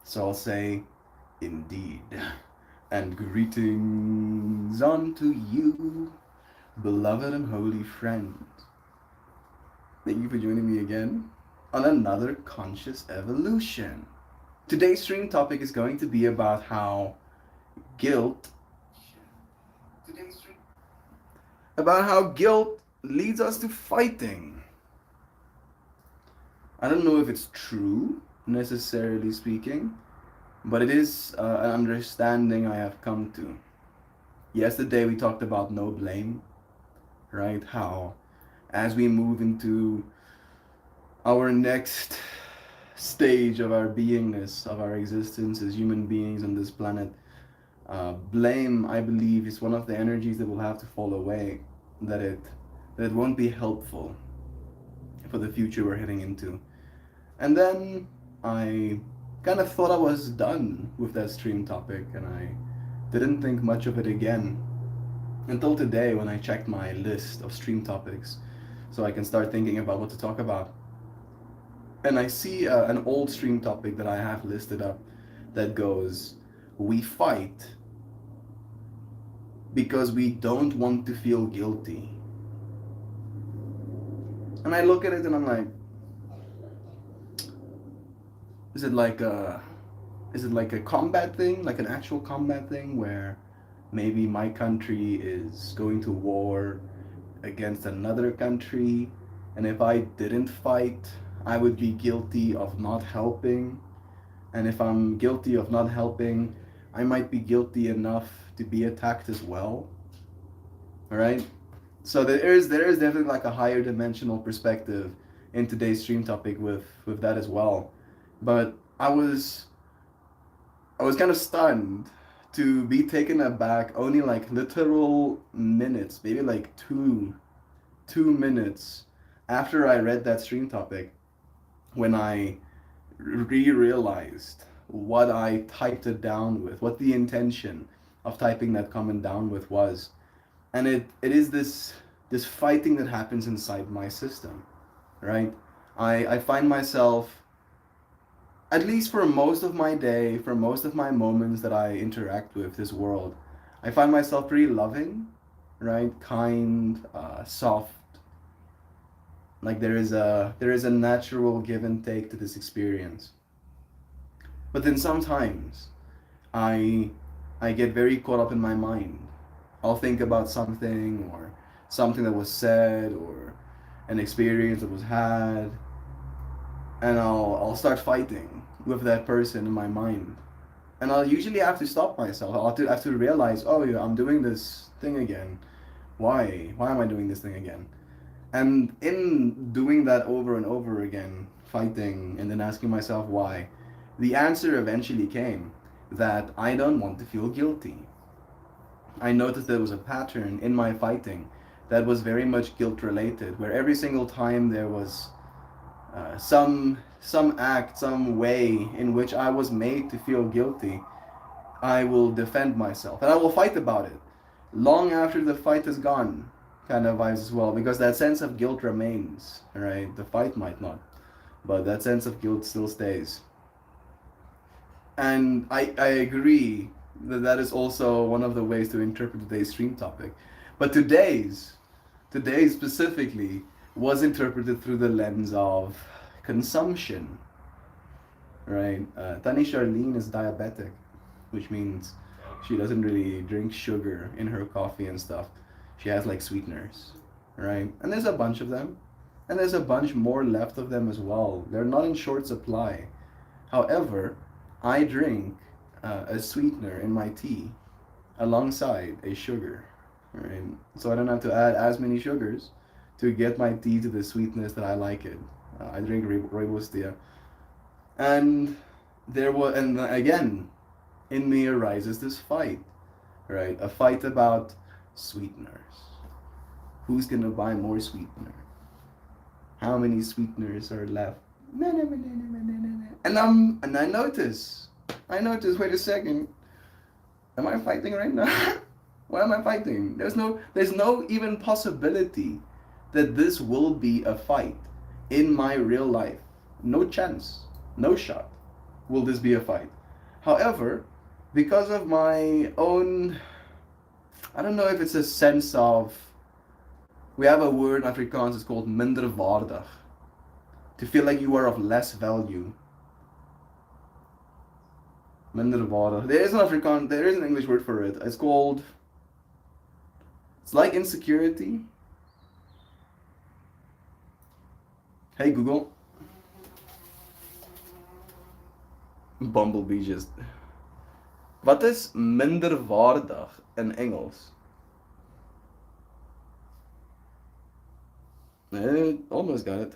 So I'll say, indeed. And greetings unto you, beloved and holy friend. Thank you for joining me again on another Conscious Evolution. Today's stream topic is going to be about how guilt guilt leads us to fighting. I don't know if it's true, necessarily speaking, but it is an understanding I have come to. Yesterday we talked about no blame, right? How as we move into our next stage of our beingness, of our existence as human beings on this planet, blame, I believe, is one of the energies that will have to fall away, that it won't be helpful for the future we're heading into. And then I kind of thought I was done with that stream topic, and I didn't think much of it again until today when I checked my list of stream topics so I can start thinking about what to talk about. And I see an old stream topic that I have listed up that goes, we fight because we don't want to feel guilty. And I look at it and I'm like, is it like a combat thing, like an actual combat thing where maybe my country is going to war against another country, and if I didn't fight, I would be guilty of not helping, and if I'm guilty of not helping, I might be guilty enough to be attacked as well. All right? So there is definitely like a higher dimensional perspective in today's stream topic with that as well. But I was kind of stunned to be taken aback only like literal minutes, maybe like two minutes after I read that stream topic, when I realized what I typed it down with, what the intention of typing that comment down with was. And it is this fighting that happens inside my system, right? I find myself, at least for most of my day, for most of my moments that I interact with this world, I find myself pretty loving, right? Kind, soft. Like there is a natural give and take to this experience. But then sometimes I I get very caught up in my mind. I'll think about something, or something that was said, or an experience that was had, and I'll start fighting with that person in my mind. And I'll usually have to stop myself. Have to realize, oh yeah, I'm doing this thing again. Why? Why am I doing this thing again? And in doing that over and over again, fighting and then asking myself why, the answer eventually came that I don't want to feel guilty. I noticed there was a pattern in my fighting that was very much guilt related, where every single time there was some act, some way in which I was made to feel guilty, I will defend myself and I will fight about it long after the fight is gone, kind of vibes as well, because that sense of guilt remains, right? The fight might not, but that sense of guilt still stays. And I agree that that is also one of the ways to interpret today's stream topic. But today specifically was interpreted through the lens of consumption, right? Tani Charlene is diabetic, which means she doesn't really drink sugar in her coffee and stuff. She has like sweeteners, right? And there's a bunch of them, and there's a bunch more left of them as well. They're not in short supply. However, I drink a sweetener in my tea alongside a sugar, right? So I don't have to add as many sugars to get my tea to the sweetness that I like it. I drink rooibos tea, and and again, in me arises this fight, right? A fight about sweeteners. Who's gonna buy more sweetener? How many sweeteners are left? And I notice. Wait a second. Am I fighting right now? Why am I fighting? There's no even possibility that this will be a fight in my real life. No chance. No shot. will this be a fight? However, because of my own, I don't know if it's a sense of, we have a word in Afrikaans, it's called minderwaardig. To feel like you are of less value. Minderwaardig. There is an English word for it. It's called, it's like insecurity. Hey Google. Bumblebee just. Wat is minderwaardig in Engels? Almost got it.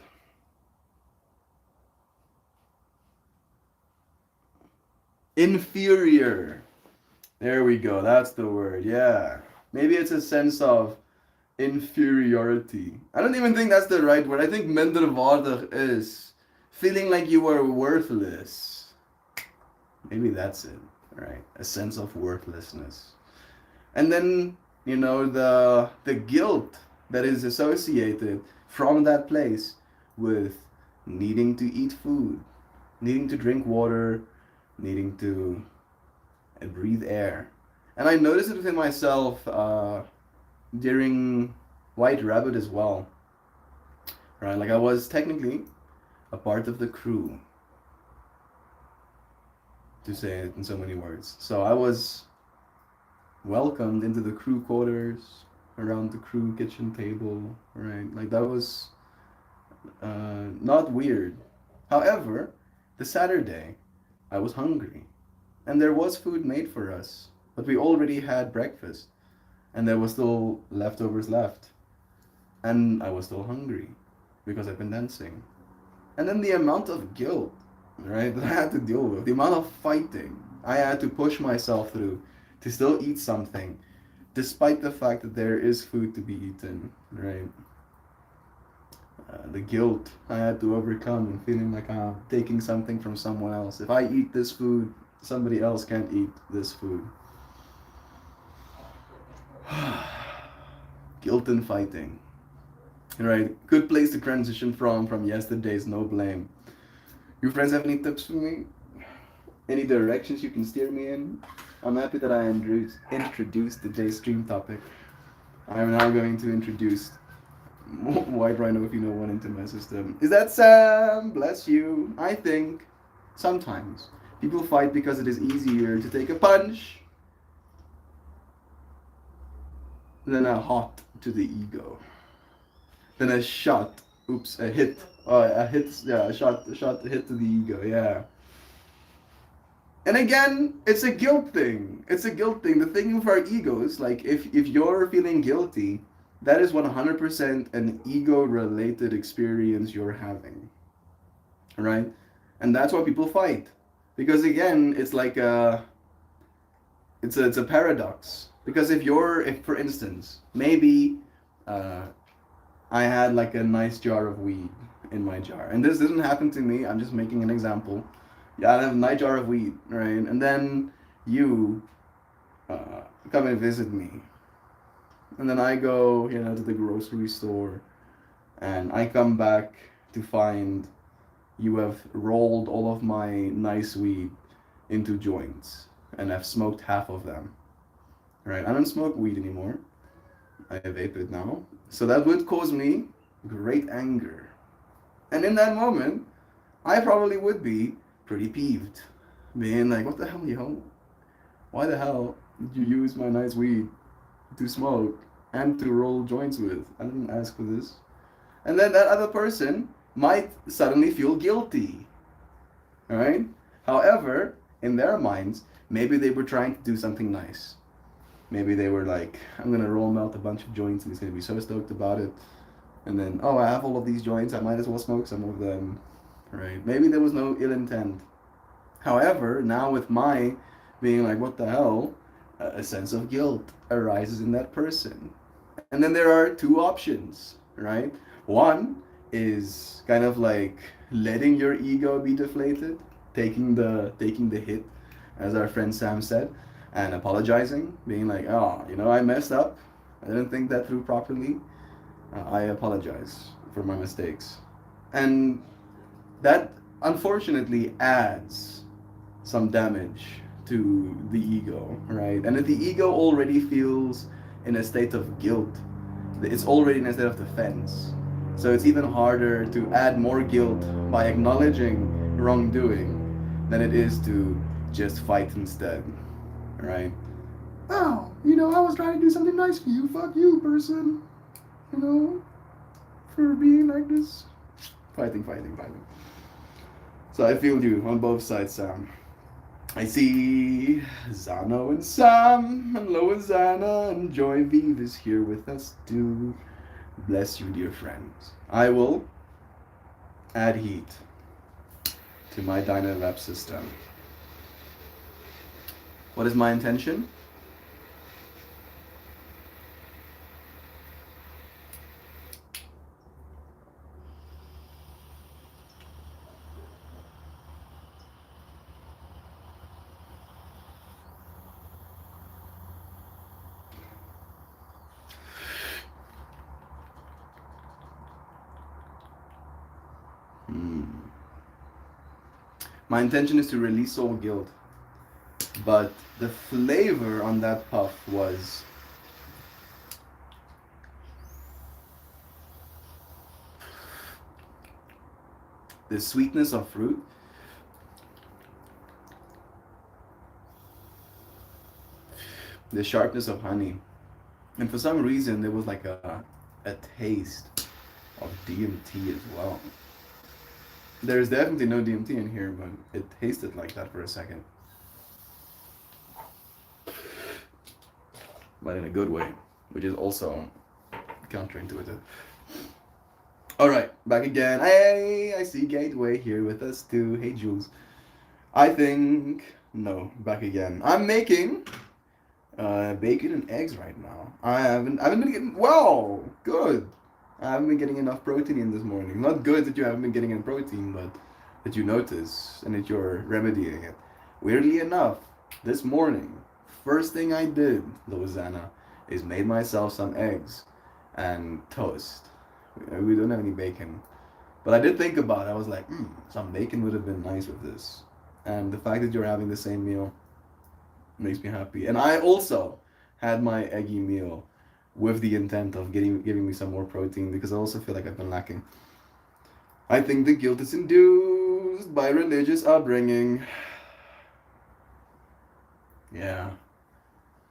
Inferior. There we go. That's the word. Yeah. Maybe it's a sense of inferiority. I don't even think that's the right word. I think minderwaardig is feeling like you are worthless. Maybe that's it. Right? A sense of worthlessness. And then, the guilt that is associated from that place with needing to eat food, needing to drink water, needing to breathe air. And I noticed it within myself during White Rabbit as well. Right? Like I was technically a part of the crew, to say it in so many words. So I was welcomed into the crew quarters, around the crew kitchen table, right? Like that was not weird. However, the Saturday, I was hungry, and there was food made for us, but we already had breakfast, and there was still leftovers left, and I was still hungry because I've been dancing. And then the amount of guilt, right, that I had to deal with, the amount of fighting I had to push myself through to still eat something, despite the fact that there is food to be eaten, right? The guilt I had to overcome and feeling like I'm taking something from someone else. If I eat this food, somebody else can't eat this food. Guilt and fighting. Right, good place to transition from yesterday's no blame. You friends have any tips for me? Any directions you can steer me in? I'm happy that I introduced today's stream topic. I am now going to introduce White Rhino, if you know one, into my system. Is that Sam? Bless you. I think sometimes people fight because it is easier to take a punch than a hot to the ego. Than a shot. Oops, a hit. A shot, a hit to the ego, yeah. And again, it's a guilt thing. It's a guilt thing. The thing with our egos, like if you're feeling guilty, that is 100% an ego-related experience you're having, right? And that's why people fight, because again, it's like it's a paradox. Because if for instance, maybe I had like a nice jar of weed in my jar, and this didn't happen to me. I'm just making an example. Yeah, I have a nice jar of weed, right? And then you come and visit me. And then I go, to the grocery store, and I come back to find you have rolled all of my nice weed into joints, and I've smoked half of them. Right? I don't smoke weed anymore. I vape it now. So that would cause me great anger. And in that moment, I probably would be pretty peeved. Being like, what the hell, yo? Why the hell did you use my nice weed to smoke and to roll joints with? I didn't ask for this. And then that other person might suddenly feel guilty. Alright? However, in their minds, maybe they were trying to do something nice. Maybe they were like, I'm gonna roll out a bunch of joints and he's gonna be so stoked about it. And then, I have all of these joints, I might as well smoke some of them. Right? Maybe there was no ill intent. However, now with my being like, what the hell, a sense of guilt arises in that person. And then there are two options, right? One is kind of like letting your ego be deflated, taking the hit, as our friend Sam said, and apologizing, being like, I messed up. I didn't think that through properly. I apologize for my mistakes. And that unfortunately adds some damage to the ego, right? And if the ego already feels in a state of guilt, it's already in a state of defense. So it's even harder to add more guilt by acknowledging wrongdoing than it is to just fight instead, right? Oh, I was trying to do something nice for you. Fuck you, person. You know, for being like this. Fighting, fighting, fighting. So I feel you on both sides, Sam. I see Zano and Sam, and Lo and Zana, and Joy Vive is here with us too. Bless you, dear friends. I will add heat to my Dynalab system. What is my intention? My intention is to release all guilt, but the flavor on that puff was the sweetness of fruit, the sharpness of honey, and for some reason there was like a taste of DMT as well. There's definitely no DMT in here, but it tasted like that for a second. But in a good way, which is also counterintuitive. Alright, back again. Hey, I see Gateway here with us too. Hey, Jules. I think... No, back again. I'm making bacon and eggs right now. I haven't been getting... Well, good. I haven't been getting enough protein in this morning. Not good that you haven't been getting enough protein, but that you notice and that you're remedying it. Weirdly enough, this morning, first thing I did, Louisiana, is made myself some eggs and toast. We don't have any bacon. But I did think about it. I was like, some bacon would have been nice with this. And the fact that you're having the same meal makes me happy. And I also had my eggy meal with the intent of giving me some more protein because I also feel like I've been lacking. I think the guilt is induced by religious upbringing. Yeah.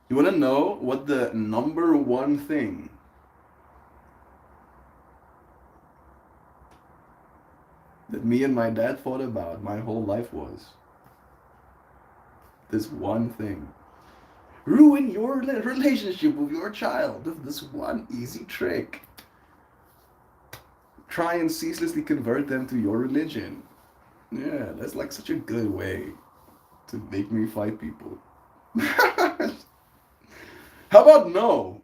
You want to know what the number one thing that me and my dad thought about my whole life was? This one thing. Ruin your relationship with your child with this one easy trick. Try and ceaselessly convert them to your religion. Yeah, that's like such a good way to make me fight people. How about no?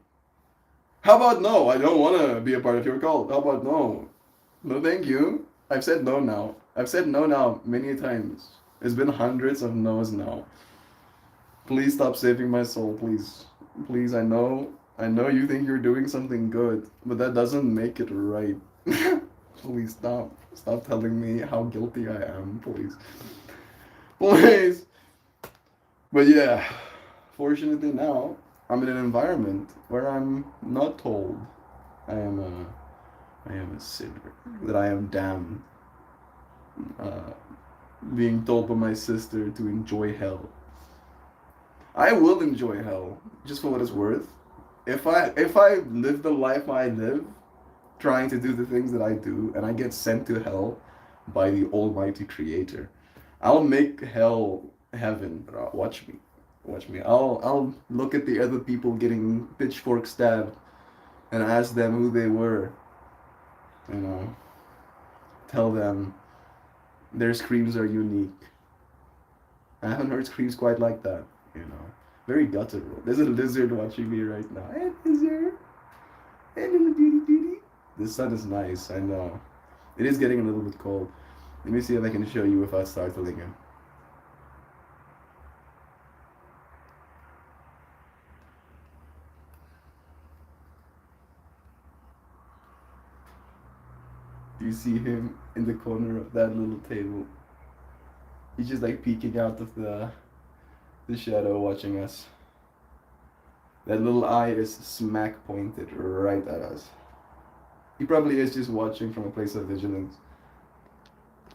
How about no? I don't want to be a part of your cult. How about no? No, thank you. I've said no now. I've said no now many times. It's been hundreds of no's now. Please stop saving my soul, please. Please, I know you think you're doing something good, but that doesn't make it right. Please stop. Stop telling me how guilty I am, please. Please. But yeah, fortunately now, I'm in an environment where I'm not told I am a sinner, that I am damned. Being told by my sister to enjoy hell. I will enjoy hell, just for what it's worth. If I live the life I live, trying to do the things that I do, and I get sent to hell by the Almighty Creator, I'll make hell heaven, bro. Watch me, watch me. I'll look at the other people getting pitchfork stabbed, and ask them who they were. You know, tell them their screams are unique. I haven't heard screams quite like that. You know, very guttural. There's a lizard watching me right now. Hey, lizard. Hey, little beauty beauty. The sun is nice, I know. It is getting a little bit cold. Let me see if I can show you without startling him. Do you see him in the corner of that little table? He's just like peeking out of the shadow watching us. That little eye is smack pointed right at us. He probably is just watching from a place of vigilance.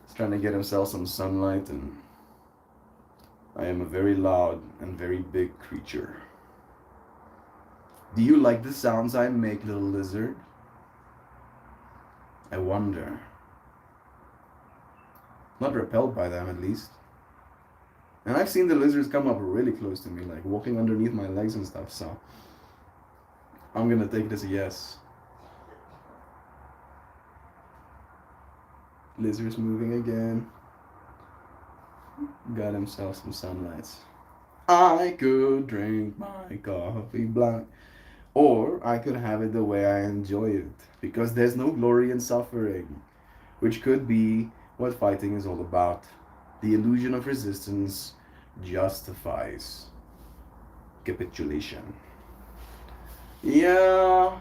He's trying to get himself some sunlight, and I am a very loud and very big creature. Do you like the sounds I make, little lizard? I wonder. Not repelled by them, at least. And I've seen the lizards come up really close to me, like walking underneath my legs and stuff, so I'm gonna take it as a yes. Lizard's moving again. Got himself some sunlight. I could drink my coffee black, or I could have it the way I enjoy it, because there's no glory in suffering, which could be what fighting is all about. The illusion of resistance justifies capitulation. Yeah,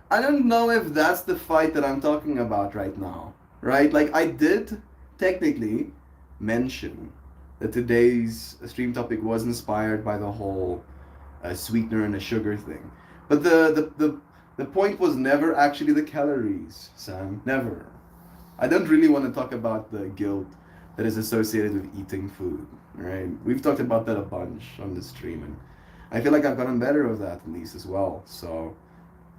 I don't know if that's the fight that I'm talking about right now, right? Like, I did technically mention that today's stream topic was inspired by the whole sweetener and a sugar thing. But the point was never actually the calories, Sam. Never. I don't really want to talk about the guilt that is associated with eating food, right? We've talked about that a bunch on the stream, and I feel like I've gotten better with that at least as well. So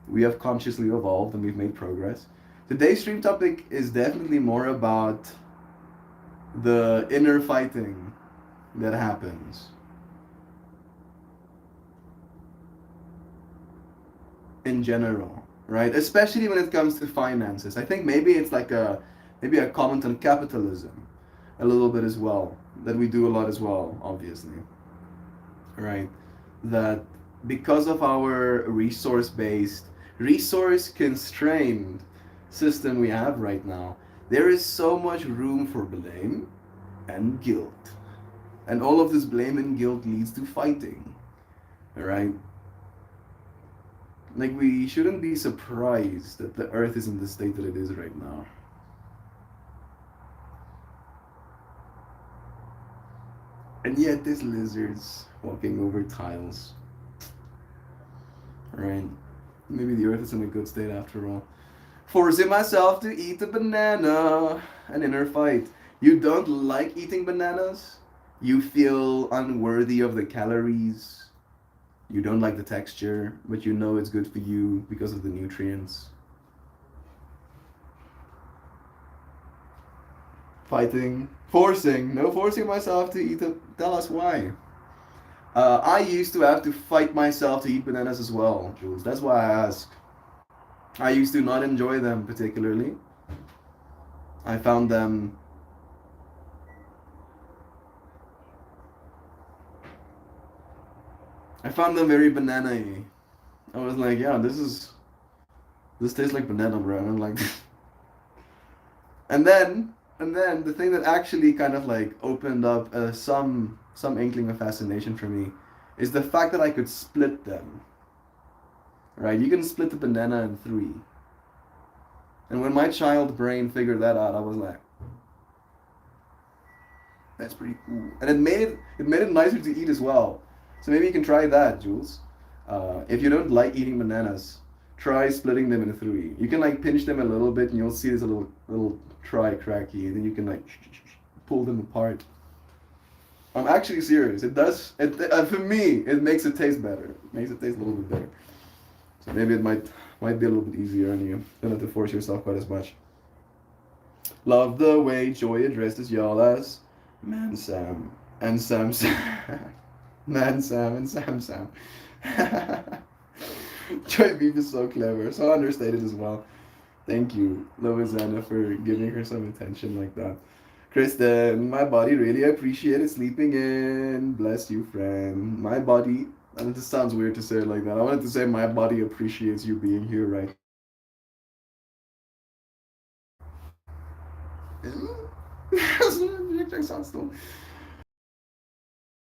we have consciously evolved and we've made progress. Today's stream topic is definitely more about the inner fighting that happens in general, right? Especially when it comes to finances. I think maybe it's like maybe a comment on capitalism a little bit as well, that we do a lot as well, obviously, right? That because of our resource-based, resource-constrained system we have right now, there is so much room for blame and guilt. And all of this blame and guilt leads to fighting, right? Like, we shouldn't be surprised that the earth is in the state that it is right now. And yet there's lizards walking over tiles. Right? Maybe the earth is in a good state after all. Forcing myself to eat a banana. An inner fight. You don't like eating bananas? You feel unworthy of the calories. You don't like the texture, but you know it's good for you because of the nutrients. Fighting. Forcing. No forcing myself to eat it. Tell us why. I used to have to fight myself to eat bananas as well, Jules. That's why I ask. I used to not enjoy them particularly. I found them very banana-y. I was like, yeah, this tastes like banana, bro. And I'm like, and then the thing that actually kind of like opened up some inkling of fascination for me is the fact that I could split them. Right? You can split the banana in three. And when my child brain figured that out, I was like, that's pretty cool. And it made it nicer to eat as well. So maybe you can try that, Jules. If you don't like eating bananas, try splitting them into three. You can like pinch them a little bit, and you'll see this little try cracky, and then you can like pull them apart. I'm actually serious. It does. For me, it makes it taste better. It makes it taste a little bit better. So maybe it might be a little bit easier on you. Don't have to force yourself quite as much. Love the way Joy addresses y'all as Man Sam and Sam Sam. Man Sam and Sam Sam. Joy Beef is so clever, so understated as well. Thank you, Loizana, for giving her some attention like that. Kristen, my body really appreciated sleeping in. Bless you, friend. My body, and this sounds weird to say it like that. I wanted to say my body appreciates you being here, right?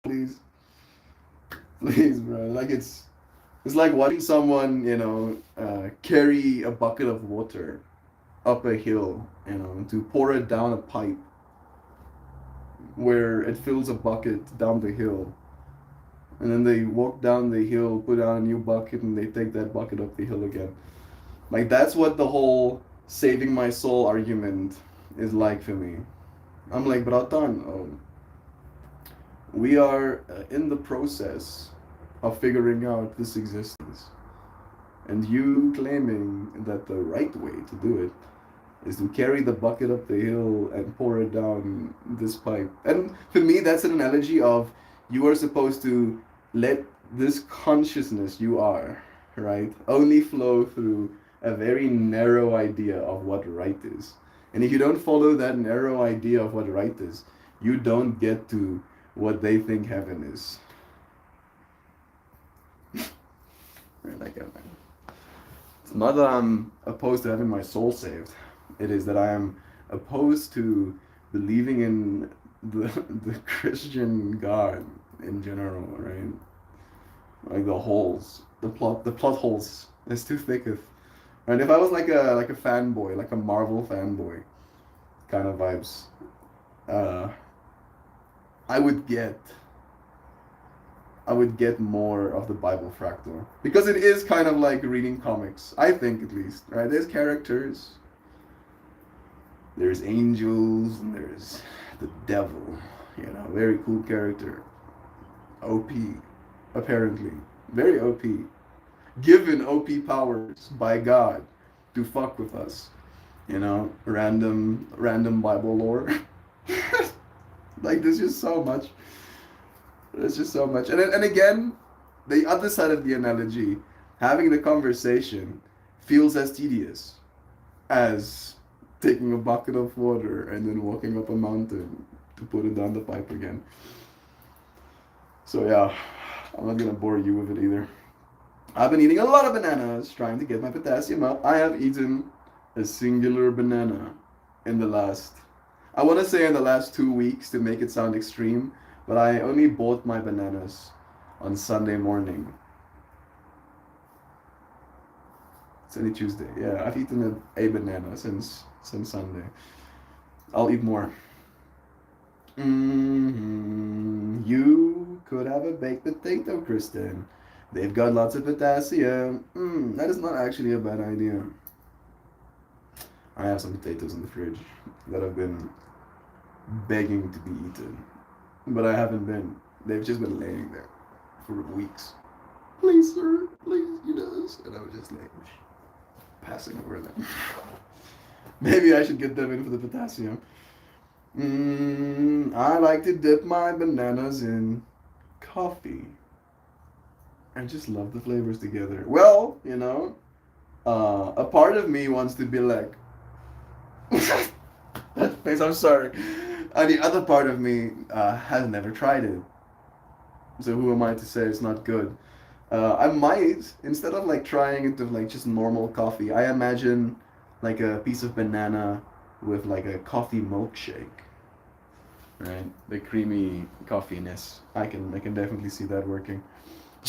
Please, please, bro. Like it's like watching someone, carry a bucket of water up a hill, to pour it down a pipe. where it fills a bucket down the hill, and then they walk down the hill, put down a new bucket, and they take that bucket up the hill again. Like that's what the whole saving my soul argument is like for me. I'm like, Bratan, we are in the process of figuring out this existence. And you claiming that the right way to do it is to carry the bucket up the hill and pour it down this pipe. And for me, that's an analogy of you are supposed to let this consciousness you are, right, only flow through a very narrow idea of what right is. And if you don't follow that narrow idea of what right is, you don't get to what they think heaven is. Like, it's not that I'm opposed to having my soul saved. It is that I am opposed to believing in the Christian God in general, right? Like the holes, the plot holes. It's too thicketh. Right? If I was like a fanboy, like a Marvel fanboy, kind of vibes, I would get more of the Bible fractal. Because it is kind of like reading comics, I think at least, right? There's characters, there's angels, and there's the devil, you know, very cool character. OP, apparently. Very OP. Given OP powers by God to fuck with us. You know, random Bible lore. Like, there's just so much. There's just so much. And again, the other side of the analogy, having the conversation feels as tedious as taking a bucket of water and then walking up a mountain to put it down the pipe again. So yeah, I'm not gonna bore you with it either. I've been eating a lot of bananas, trying to get my potassium up. I have eaten a singular banana in the last, I want to say in the last 2 weeks to make it sound extreme, but I only bought my bananas on Sunday morning. It's only Tuesday. Yeah, I've eaten a banana since Sunday. I'll eat more. You could have a baked potato, Kristen. They've got lots of potassium. That is not actually a bad idea. I have some potatoes in the fridge that have been begging to be eaten. But I haven't been. They've just been laying there for weeks. Please, sir, please, eat us. And I was just like, passing over them. Maybe I should get them in for the potassium. I like to dip my bananas in coffee. I just love the flavors together. Well, you know, a part of me wants to be like, that face, I'm sorry. And the other part of me has never tried it. So who am I to say it's not good? I might, instead of like trying it with like just normal coffee, I imagine like a piece of banana with like a coffee milkshake. Right? The creamy coffeeness. I can definitely see that working.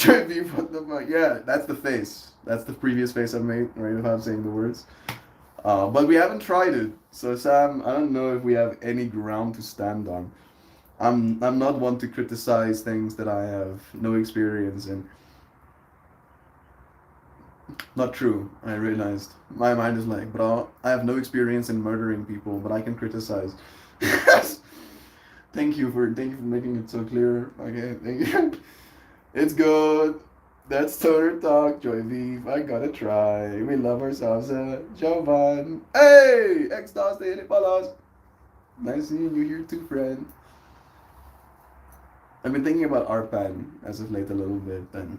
What the fuck? Yeah, that's the face. That's the previous face I've made, right? If I'm saying the words. But we haven't tried it. So Sam, I don't know if we have any ground to stand on. I'm not one to criticize things that I have no experience in. Not true, I realized. My mind is like, bro, I have no experience in murdering people, but I can criticize. Thank you for making it so clear. Okay, thank you. It's good. That's Toner Talk, Joy Vive. I gotta try. We love ourselves, Jovan. Hey! Extas de Palas. Nice seeing you here too, friend. I've been thinking about Arpan as of late a little bit, and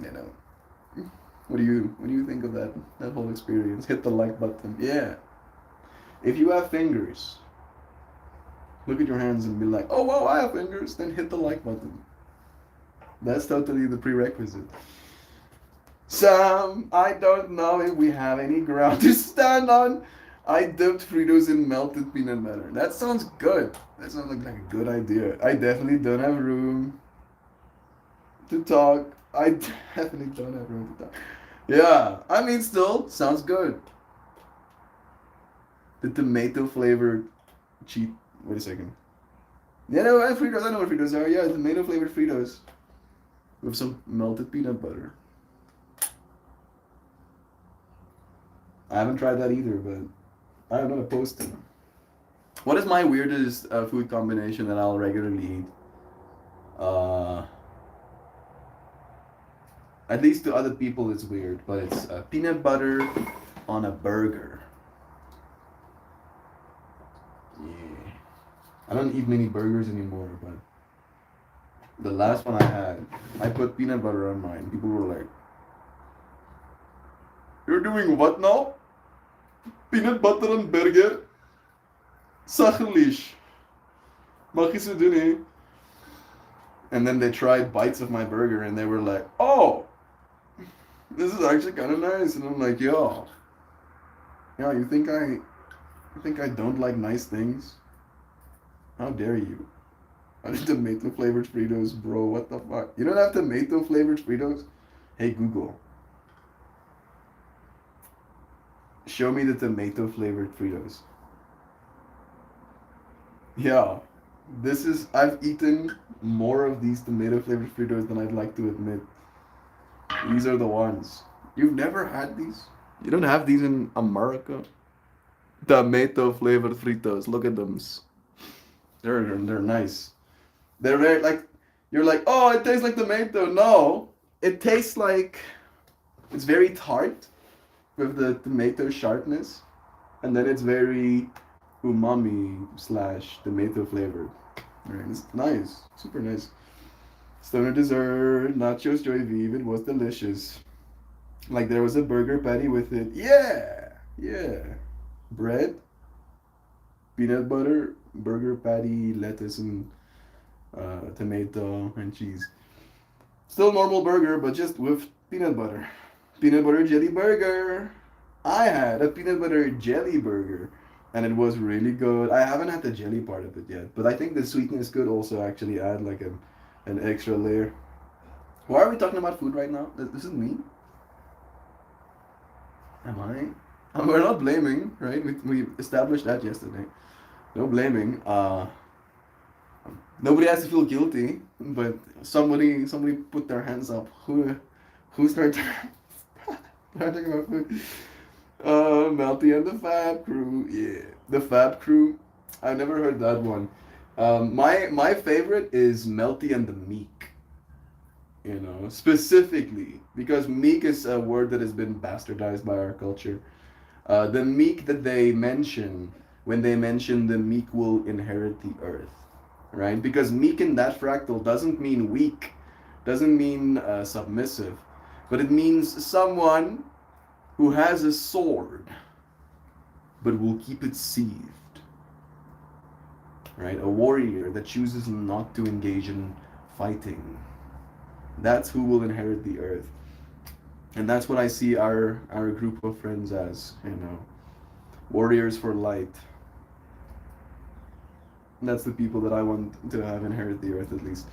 you know, what do you think of that whole experience? Hit the like button. Yeah. If you have fingers, look at your hands and be like, oh wow, I have fingers. Then hit the like button. That's totally the prerequisite. Sam, I don't know if we have any ground to stand on. I dipped Fritos in melted peanut butter. That sounds good. That sounds like a good idea. I definitely don't have room to talk. I definitely don't have room to talk. Yeah, I mean, still, sounds good. The tomato flavored cheat. Wait a second. Yeah, no, I have Fritos. I know what Fritos are. Yeah, tomato flavored Fritos with some melted peanut butter. I haven't tried that either, but I'm not opposed to them. What is my weirdest food combination that I'll regularly eat? Uh, at least to other people, it's weird, but it's peanut butter on a burger. Yeah. I don't eat many burgers anymore, but the last one I had, I put peanut butter on mine. People were like, "You're doing what now? Peanut butter on burger? Sachelish. Mag je zo doen, hè?" And then they tried bites of my burger and they were like, "Oh, this is actually kind of nice." And I'm like, "Yo, yeah, you think I don't like nice things? How dare you?" I need tomato flavored Fritos, bro. What the fuck? You don't have tomato flavored Fritos? Hey Google, show me the tomato flavored Fritos. Yeah, this is. I've eaten more of these tomato flavored Fritos than I'd like to admit. These are the ones. You've never had these? You don't have these in America? Tomato flavored Fritos. Look at them. They're nice. They're very like. You're like, oh, it tastes like tomato. No, it tastes like it's very tart with the tomato sharpness, and then it's very umami slash tomato flavored. Right, it's nice, super nice. Stoner dessert, nachos joy vive. It was delicious. Like there was a burger patty with it. Yeah, yeah. Bread, peanut butter, burger patty, lettuce, and tomato and cheese. Still normal burger, but just with peanut butter. Peanut butter jelly burger. I had a peanut butter jelly burger, and it was really good. I haven't had the jelly part of it yet, but I think the sweetness could also actually add like an extra layer. Why are we talking about food right now? This is me. Am I? We're not blaming, right? We established that yesterday. No blaming. Nobody has to feel guilty, but somebody put their hands up. Who started talking about food? Melty and the Fab Crew. Yeah, the Fab Crew. I've never heard that one. My favorite is Melty and the Meek. You know, specifically because meek is a word that has been bastardized by our culture. The meek that they mention when they mention the meek will inherit the earth, right? Because meek in that fractal doesn't mean weak, doesn't mean submissive, but it means someone who has a sword but will keep it sheathed, right? A warrior that chooses not to engage in fighting. That's who will inherit the earth. And that's what I see our group of friends as, you know, warriors for light. That's the people that I want to have inherit the earth at least.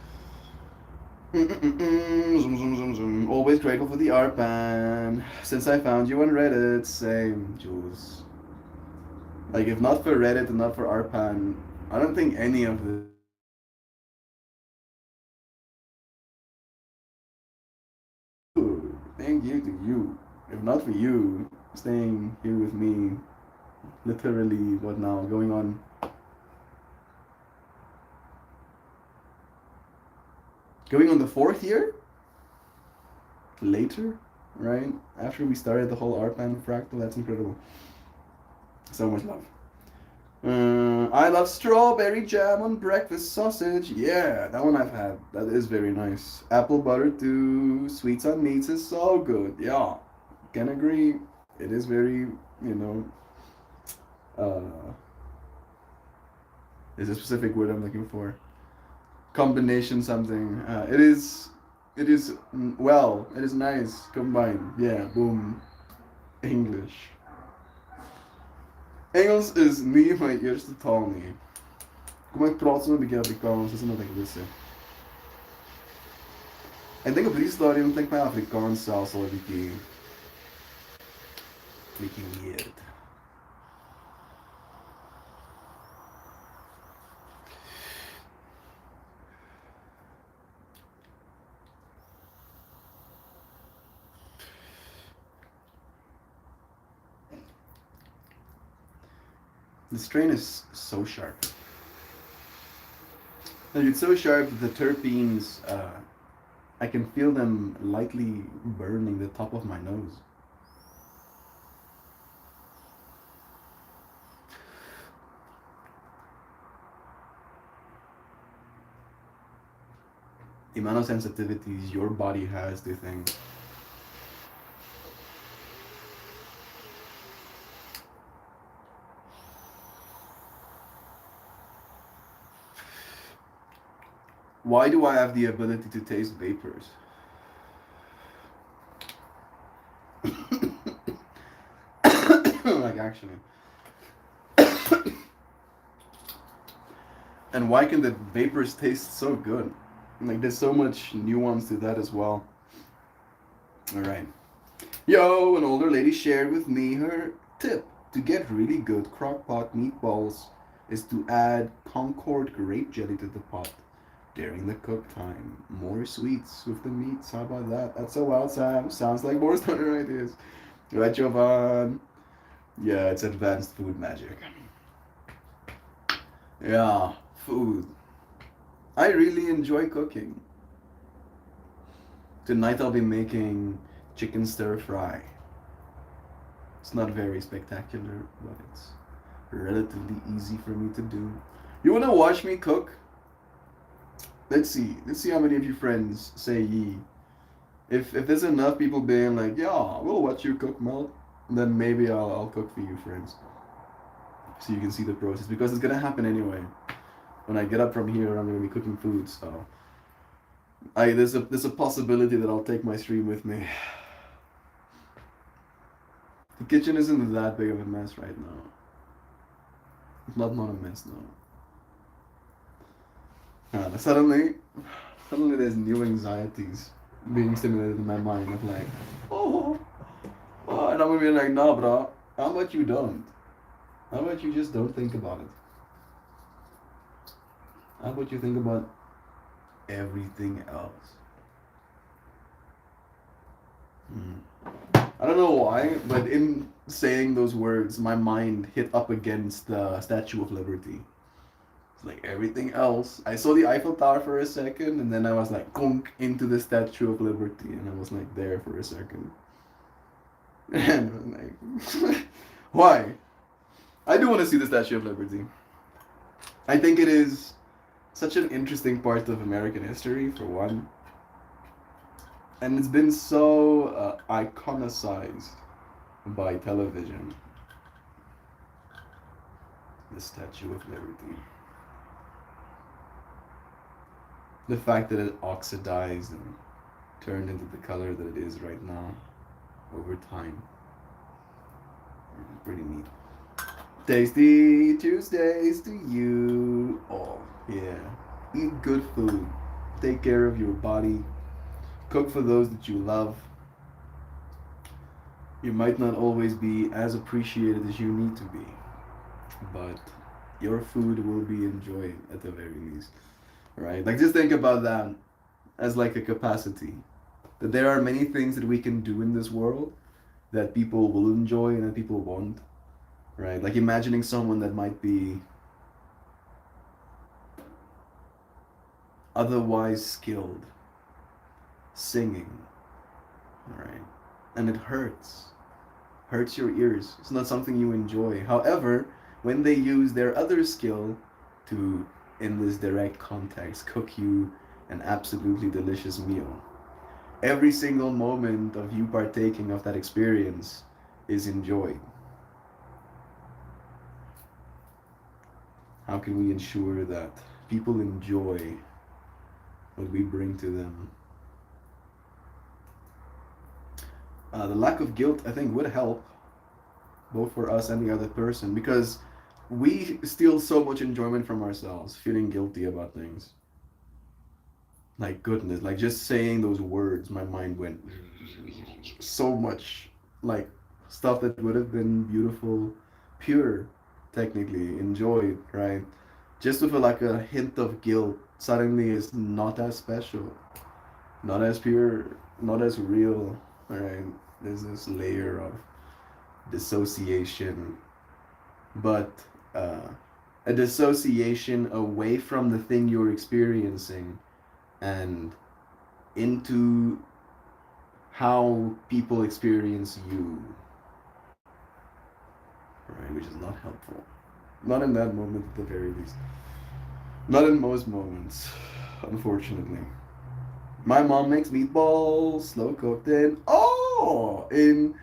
Zoom, zoom, zoom, zoom. Always grateful for the art ban. Since I found you on Reddit, same, Jules. Like, if not for Reddit and not for ARPAN, I don't think any of this would have happened. Thank you to you. If not for you, staying here with me, literally, what now? Going on the fourth year? Later? Right? After we started the whole ARPAN fractal, that's incredible. So much love. I love strawberry jam on breakfast sausage. Yeah, that one I've had. That is very nice. Apple butter too. Sweets on meats is so good. Yeah, can agree. It is very, you know, uh, is a specific word I'm looking for. Combination something. It is, well, it is nice. Combined. Yeah, boom. English. Engels is nie my eerste taal nie. Kom ek praat so 'n bietjie Afrikaans, dis net wat ek wil sê. Ek dink op hierdie stadium klink my Afrikaans selfs al 'n bietjie weird. The strain is so sharp. Like, it's so sharp that the terpenes, I can feel them lightly burning the top of my nose. The amount of sensitivities your body has to things. Why do I have the ability to taste vapors? Like, actually. And why can the vapors taste so good? Like, there's so much nuance to that as well. Alright. Yo, an older lady shared with me her tip to get really good crockpot meatballs is to add Concord grape jelly to the pot during the cook time. More sweets with the meats. How about that? That's so wild, Sam. Sounds like more stunner ideas. Right, Jovan? Yeah, it's advanced food magic. Yeah, food. I really enjoy cooking. Tonight I'll be making chicken stir fry. It's not very spectacular, but it's relatively easy for me to do. You wanna watch me cook? Let's see. Let's see how many of you friends say ye. If there's enough people being like, yeah, we'll watch you cook, Mel, then maybe I'll cook for you, friends. So you can see the process, because it's gonna happen anyway. When I get up from here, I'm gonna be cooking food, so there's a possibility that I'll take my stream with me. The kitchen isn't that big of a mess right now. It's not a mess, no. Suddenly there's new anxieties being stimulated in my mind of like, oh, and I'm gonna be like, nah, bro. How about you don't? How about you just don't think about it? How about you think about everything else? I don't know why, but in saying those words, my mind hit up against the Statue of Liberty. It's like everything else. I saw the Eiffel Tower for a second, and then I was like, gunk, into the Statue of Liberty, and I was like there for a second. And I'm like, why? I do want to see the Statue of Liberty. I think it is such an interesting part of American history, for one. And it's been so iconicized by television. The Statue of Liberty. The fact that it oxidized and turned into the color that it is right now over time. Pretty neat. Tasty Tuesdays to you all. Yeah. Eat good food. Take care of your body. Cook for those that you love. You might not always be as appreciated as you need to be, but your food will be enjoyed at the very least. Right? Like, just think about that as like a capacity. That there are many things that we can do in this world that people will enjoy and that people won't. Right? Like imagining someone that might be otherwise skilled singing, right? And it hurts your ears. It's not something you enjoy. However, when they use their other skill to, in this direct context, cook you an absolutely delicious meal, every single moment of you partaking of that experience is enjoyed. How can we ensure that people enjoy what we bring to them? The lack of guilt, I think, would help, both for us and the other person, because we steal so much enjoyment from ourselves, feeling guilty about things. Like, goodness, like just saying those words, my mind went so much, like stuff that would have been beautiful, pure, technically, enjoyed, right? Just with like a hint of guilt, suddenly is not as special, not as pure, not as real, right? There's this layer of dissociation. But uh, a dissociation away from the thing you're experiencing and into how people experience you, right? Which is not helpful. Not in that moment, at the very least. Not in most moments, unfortunately. My mom makes meatballs, slow cooked in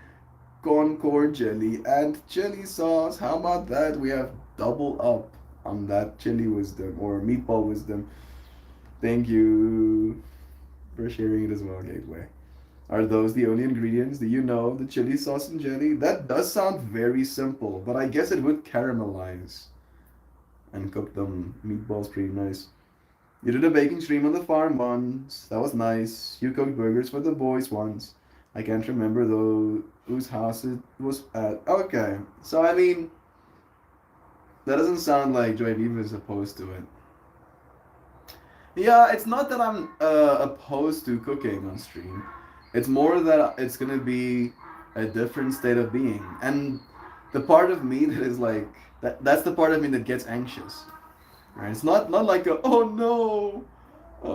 Concord jelly and chili sauce. How about that? We have double up on that chili wisdom or meatball wisdom. Thank you for sharing it as well, Gateway. Are those the only ingredients? Do you know the chili sauce and jelly? That does sound very simple, but I guess it would caramelize and cook them meatballs pretty nice. You did a baking stream on the farm once. That was nice. You cooked burgers for the boys once. I can't remember though whose house it was at. Okay, so I mean, that doesn't sound like Joy Viva is opposed to it. Yeah, it's not that I'm opposed to cooking on stream. It's more that it's gonna be a different state of being, and the part of me that is like that's the part of me that gets anxious. Right? It's not like a oh no,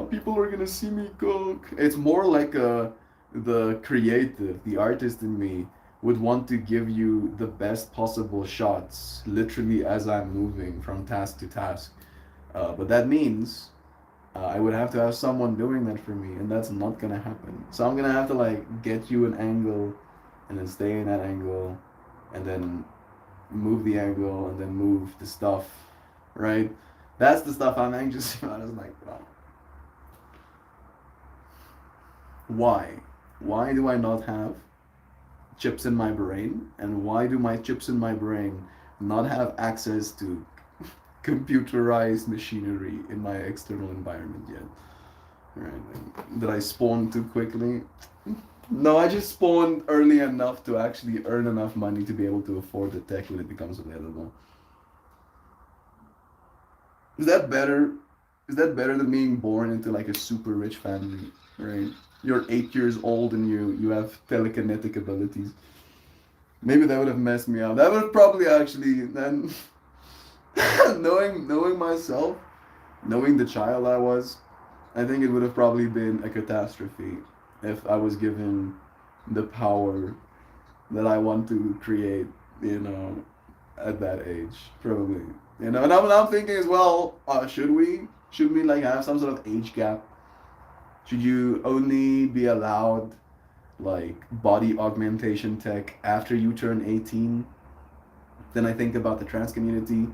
people are gonna see me cook. It's more like the creative, the artist in me would want to give you the best possible shots, literally as I'm moving from task to task. But that means I would have to have someone doing that for me, and that's not gonna happen. So I'm gonna have to like get you an angle, and then stay in that angle, and then move the angle, and then move the stuff, right? That's the stuff I'm anxious about. It's like, oh, why? Why do I not have chips in my brain? And why do my chips in my brain not have access to computerized machinery in my external environment yet? Right? Did I spawn too quickly? No, I just spawned early enough to actually earn enough money to be able to afford the tech when it becomes available. Is that better? Is that better than being born into like a super rich family, right? You're 8 years old and you have telekinetic abilities. Maybe that would have messed me up. That would have probably actually then knowing myself, knowing the child I was, I think it would have probably been a catastrophe if I was given the power that I want to create, you know, at that age, probably. You know, and I'm thinking as well, should we like have some sort of age gap? Should you only be allowed like body augmentation tech after you turn 18? Then I think about the trans community,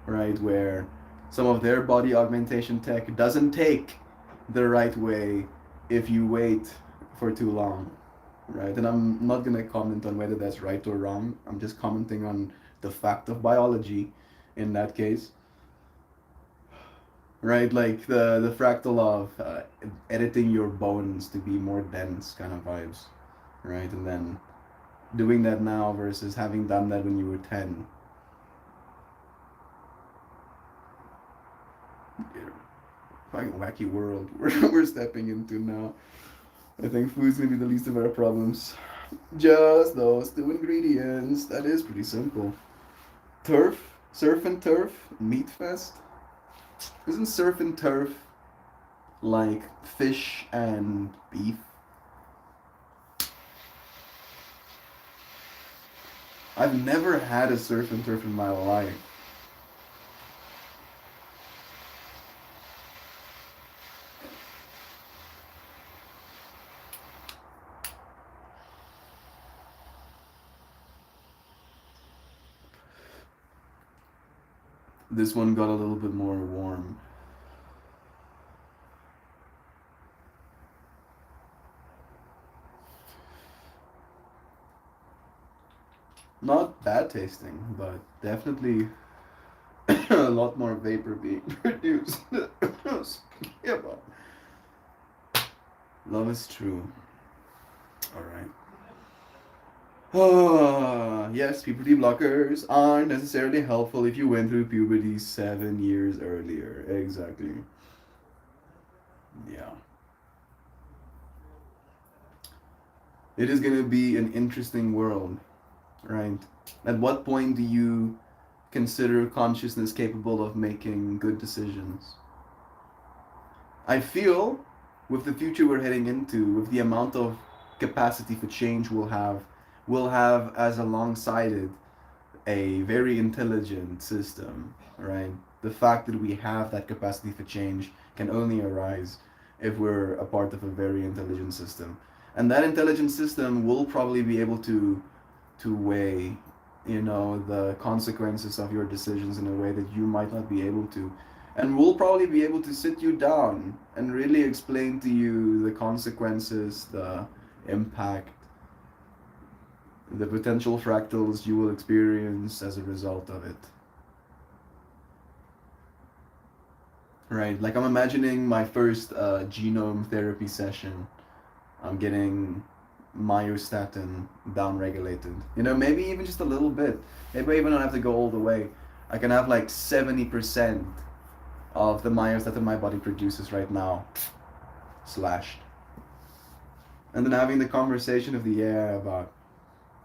right, where some of their body augmentation tech doesn't take the right way if you wait for too long, right? And I'm not gonna comment on whether that's right or wrong. I'm just commenting on the fact of biology in that case, right? Like the fractal of editing your bones to be more dense kind of vibes, right? And then doing that now versus having done that when you were 10. Yeah, fucking wacky world we're stepping into now. I think food's gonna be the least of our problems. Just those two ingredients. That is pretty simple. Turf, surf and turf, meat fest. Isn't surf and turf like fish and beef? I've never had a surf and turf in my life. This one got a little bit more warm. Not bad tasting, but definitely a lot more vapor being produced. Yeah, but love is true. All right. Yes, puberty blockers aren't necessarily helpful if you went through puberty 7 years earlier. Exactly. Yeah. It is going to be an interesting world, right? At what point do you consider consciousness capable of making good decisions. I feel with the future we're heading into, with the amount of capacity for change we'll have as alongside it a very intelligent system, right? The fact that we have that capacity for change can only arise if we're a part of a very intelligent system. And that intelligent system will probably be able to weigh, the consequences of your decisions in a way that you might not be able to. And we'll probably be able to sit you down and really explain to you the consequences, the impact, the potential fractals you will experience as a result of it. Right, like I'm imagining my first genome therapy session. I'm getting myostatin downregulated. Maybe even just a little bit. Maybe I even don't have to go all the way. I can have like 70% of the myostatin my body produces right now slashed. And then having the conversation of the air about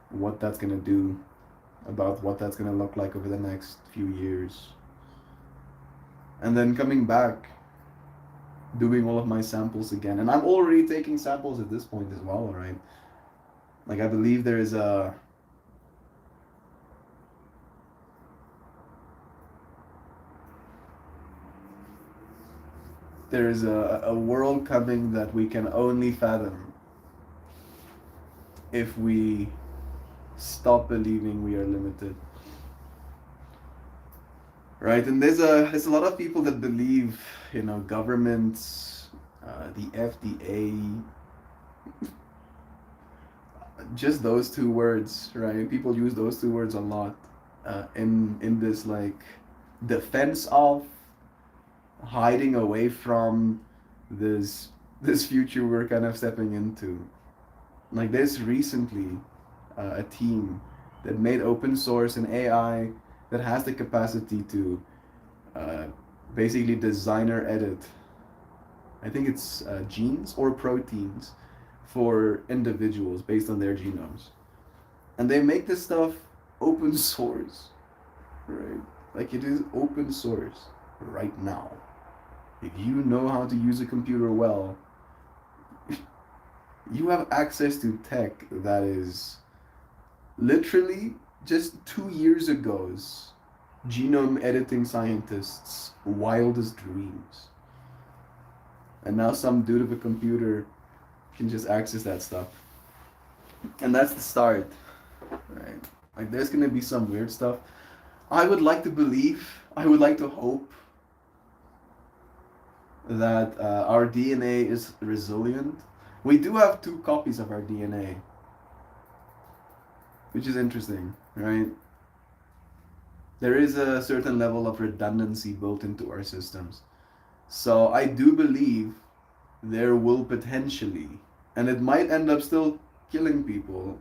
what that's going to do, about what that's going to look like over the next few years. And then coming back, doing all of my samples again. And I'm already taking samples at this point as well, right? Like I believe there's a world coming that we can only fathom if we stop believing we are limited. Right, and there's a lot of people that believe, governments, the FDA, just those two words, right? People use those two words a lot in this like defense of hiding away from this future we're kind of stepping into. Like there's recently a team that made open source an AI that has the capacity to basically designer edit, I think it's genes or proteins for individuals based on their genomes. And they make this stuff open source, right? Like it is open source right now. If you know how to use a computer well, you have access to tech that is literally just 2 years ago's genome editing scientists' wildest dreams. And now some dude with a computer can just access that stuff. And that's the start, right? Like there's gonna be some weird stuff. I would like to believe, I would like to hope that our DNA is resilient. We do have 2 copies of our DNA, which is interesting, right? There is a certain level of redundancy built into our systems. So I do believe there will potentially, and it might end up still killing people,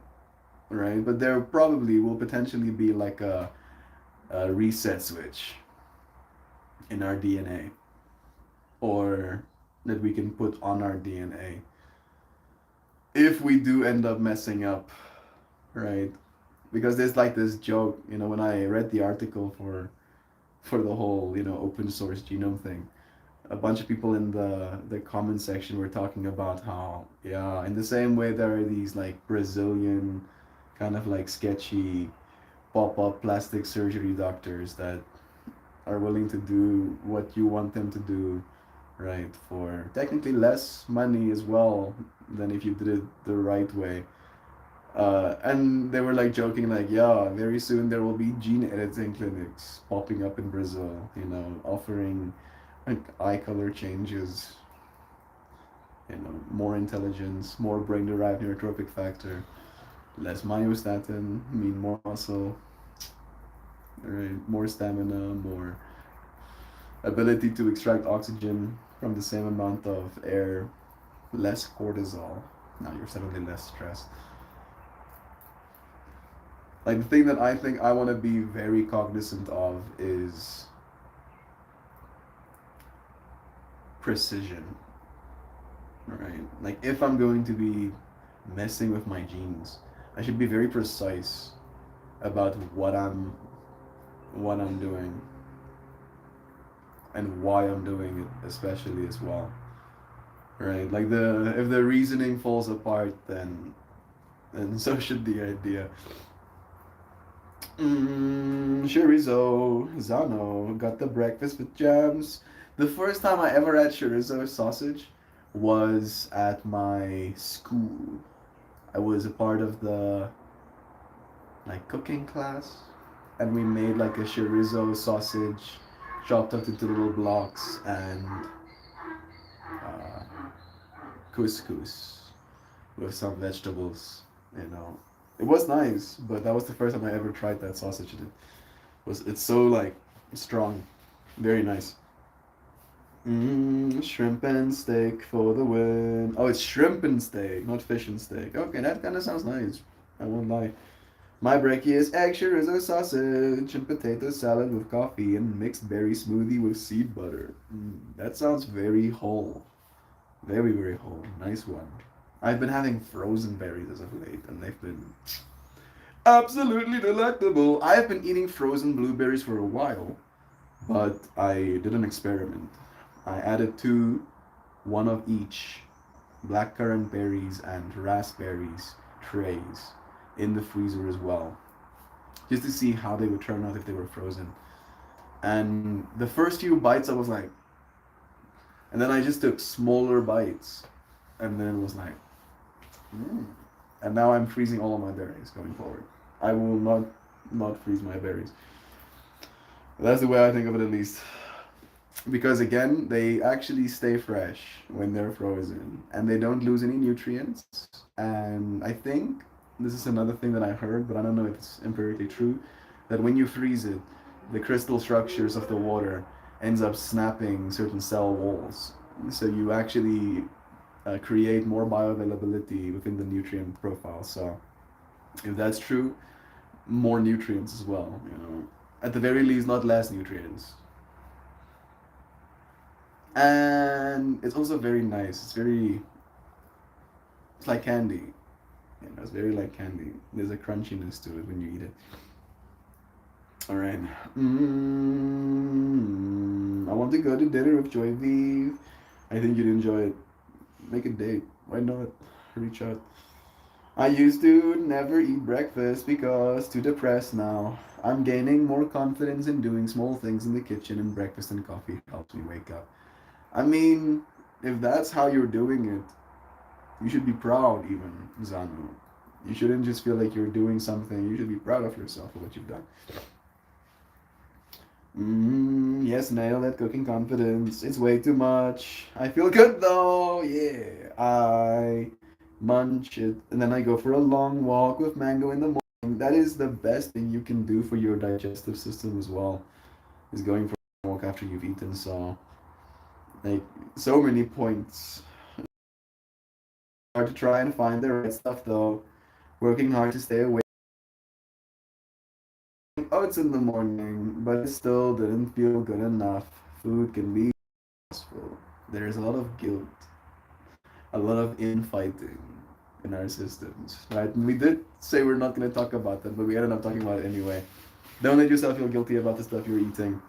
right? But there probably will potentially be like a reset switch in our DNA, or that we can put on our DNA if we do end up messing up, right? Because there's like this joke, when I read the article for the whole, open source genome thing, a bunch of people in the comment section were talking about how, yeah, in the same way there are these like Brazilian kind of like sketchy pop-up plastic surgery doctors that are willing to do what you want them to do, right, for technically less money as well than if you did it the right way. And they were like joking, like, yeah, very soon there will be gene editing clinics popping up in Brazil, offering like eye color changes, more intelligence, more brain derived neurotrophic factor, less myostatin, mean more muscle, right, more stamina, more ability to extract oxygen from the same amount of air, less cortisol. Now you're suddenly less stressed. Like the thing that I think I want to be very cognizant of is precision, right? Like if I'm going to be messing with my genes, I should be very precise about what I'm what I'm doing and why I'm doing it, especially as well. Right? Like the if the reasoning falls apart, then so should the idea. Chorizo, Zano, got the breakfast with jams. The first time I ever had chorizo sausage was at my school. I was a part of the like cooking class, and we made like a chorizo sausage, chopped up into little blocks, and uh, couscous with some vegetables. You know, it was nice, but that was the first time I ever tried that sausage. It's so like strong, very nice. Shrimp and steak for the win. Oh, it's shrimp and steak, not fish and steak. Okay, that kind of sounds nice. I won't lie. My brekkie is egg chorizo sausage and potato salad with coffee and mixed berry smoothie with seed butter. That sounds very whole. Very, very whole. Nice one. I've been having frozen berries as of late, and they've been absolutely delectable. I have been eating frozen blueberries for a while, but I did an experiment. I added two, one of each, blackcurrant berries and raspberries trays in the freezer as well, just to see how they would turn out if they were frozen. And the first few bites, I was like, and then I just took smaller bites, and then it was like, mm. And now I'm freezing all of my berries going forward. I will not freeze my berries. That's the way I think of it, at least. Because again, they actually stay fresh when they're frozen, and they don't lose any nutrients. And I think this is another thing that I heard, but I don't know if it's empirically true, that when you freeze it, the crystal structures of the water ends up snapping certain cell walls. So you actually create more bioavailability within the nutrient profile. So if that's true, more nutrients as well. You know, at the very least, not less nutrients. And it's also very nice. It's like candy. You know, it's very like candy. There's a crunchiness to it when you eat it. All right. I want to go to dinner with Joy Vive. I think you'd enjoy it. Make a date. Why not? Reach out. I used to never eat breakfast because too depressed now. I'm gaining more confidence in doing small things in the kitchen, and breakfast and coffee helps me wake up. I mean, if that's how you're doing it, you should be proud, even, Zanu. You shouldn't just feel like you're doing something. You should be proud of yourself for what you've done. Yes, nail it. Cooking confidence. It's way too much. I feel good though. Yeah. I munch it, and then I go for a long walk with mango in the morning. That is the best thing you can do for your digestive system as well, is going for a walk after you've eaten. So, like, so many points. Hard to try and find the right stuff though. Working hard to stay awake. Oh, it's in the morning, but it still didn't feel good enough. Food can be stressful. There's a lot of guilt, a lot of infighting in our systems, right? And we did say we're not going to talk about that, but we ended up talking about it anyway. Don't let yourself feel guilty about the stuff you're eating.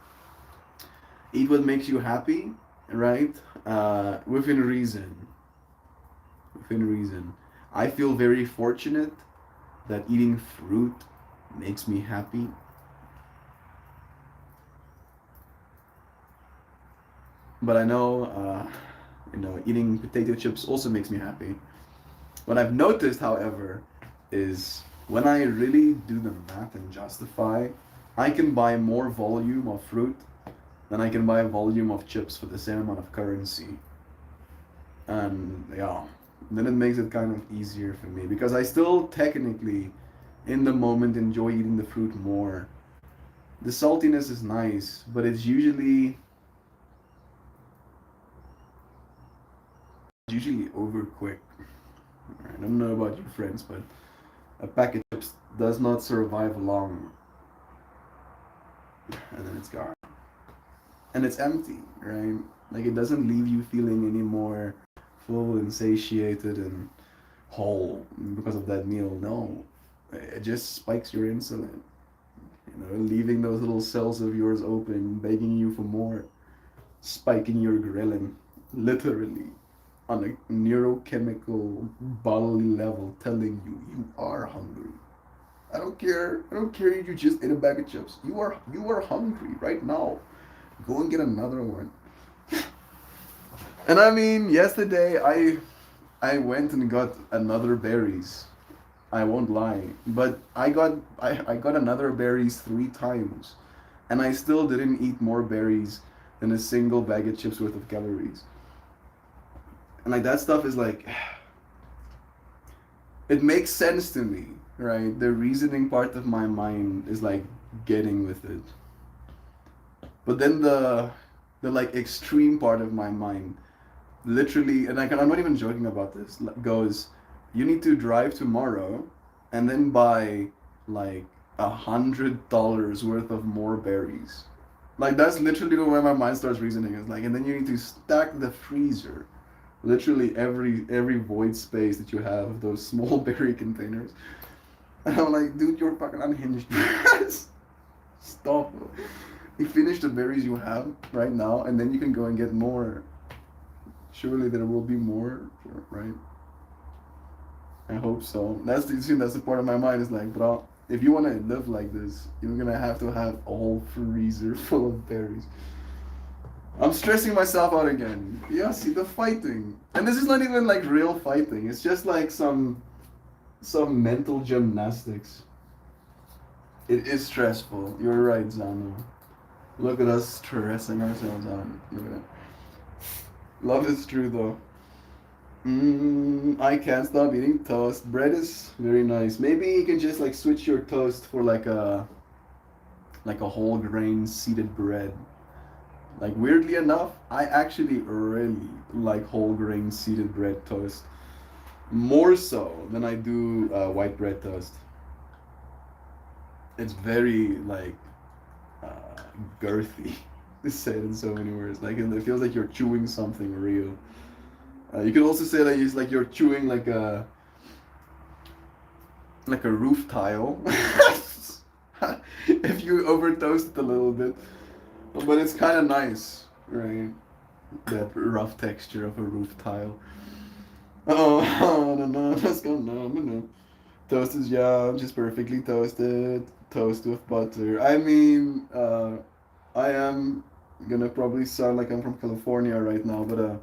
Eat what makes you happy, right? Within reason. Within reason. I feel very fortunate that eating fruit makes me happy. But I know, eating potato chips also makes me happy. What I've noticed, however, is when I really do the math and justify, I can buy more volume of fruit than I can buy a volume of chips for the same amount of currency. And yeah, then it makes it kind of easier for me because I still technically, in the moment, enjoy eating the fruit more. The saltiness is nice, but it's usually over quick. I don't know about you friends, but a pack of chips does not survive long, and then it's gone. And it's empty, right? Like it doesn't leave you feeling any more full and satiated and whole because of that meal. No, it just spikes your insulin. leaving those little cells of yours open, begging you for more, spiking your ghrelin, literally on a neurochemical bodily level, telling you are hungry. I don't care. I don't care if you just ate a bag of chips. You are hungry right now. Go and get another one. And I mean, yesterday I went and got another berries. I won't lie, but I got another berries 3 times, and I still didn't eat more berries than a single bag of chips worth of calories. And like that stuff is like, it makes sense to me, right? The reasoning part of my mind is like getting with it. But then the like extreme part of my mind literally, and I'm not even joking about this, goes, you need to drive tomorrow and then buy like $100 worth of more berries. Like that's literally the way my mind starts reasoning. It's like, and then you need to stack the freezer, literally every void space that you have of those small berry containers. And I'm like, dude, you're fucking unhinged. Stop. You finish the berries you have right now, and then you can go and get more. Surely there will be more, right? I hope so. That's the part of my mind is like, bro, if you want to live like this, you're gonna have to have a whole freezer full of berries. I'm stressing myself out again. Yeah, see the fighting, and this is not even like real fighting. It's just like some mental gymnastics. It is stressful. You're right, Zano. Look at us stressing ourselves out. Look at that. Love is true though. I can't stop eating toast. Bread is very nice. Maybe you can just like switch your toast for like a whole grain seeded bread. Like weirdly enough, I actually really like whole grain seeded bread toast more so than I do white bread toast. It's very like girthy. To say it in so many words. Like it feels like you're chewing something real. You can also say that it's like you're chewing like a roof tile. If you over toast it a little bit, but it's kind of nice, right? That rough texture of a roof tile. Oh, I don't know. Let's go. No. Toast is just perfectly toasted. Toast with butter. I mean, I am gonna probably sound like I'm from California right now, but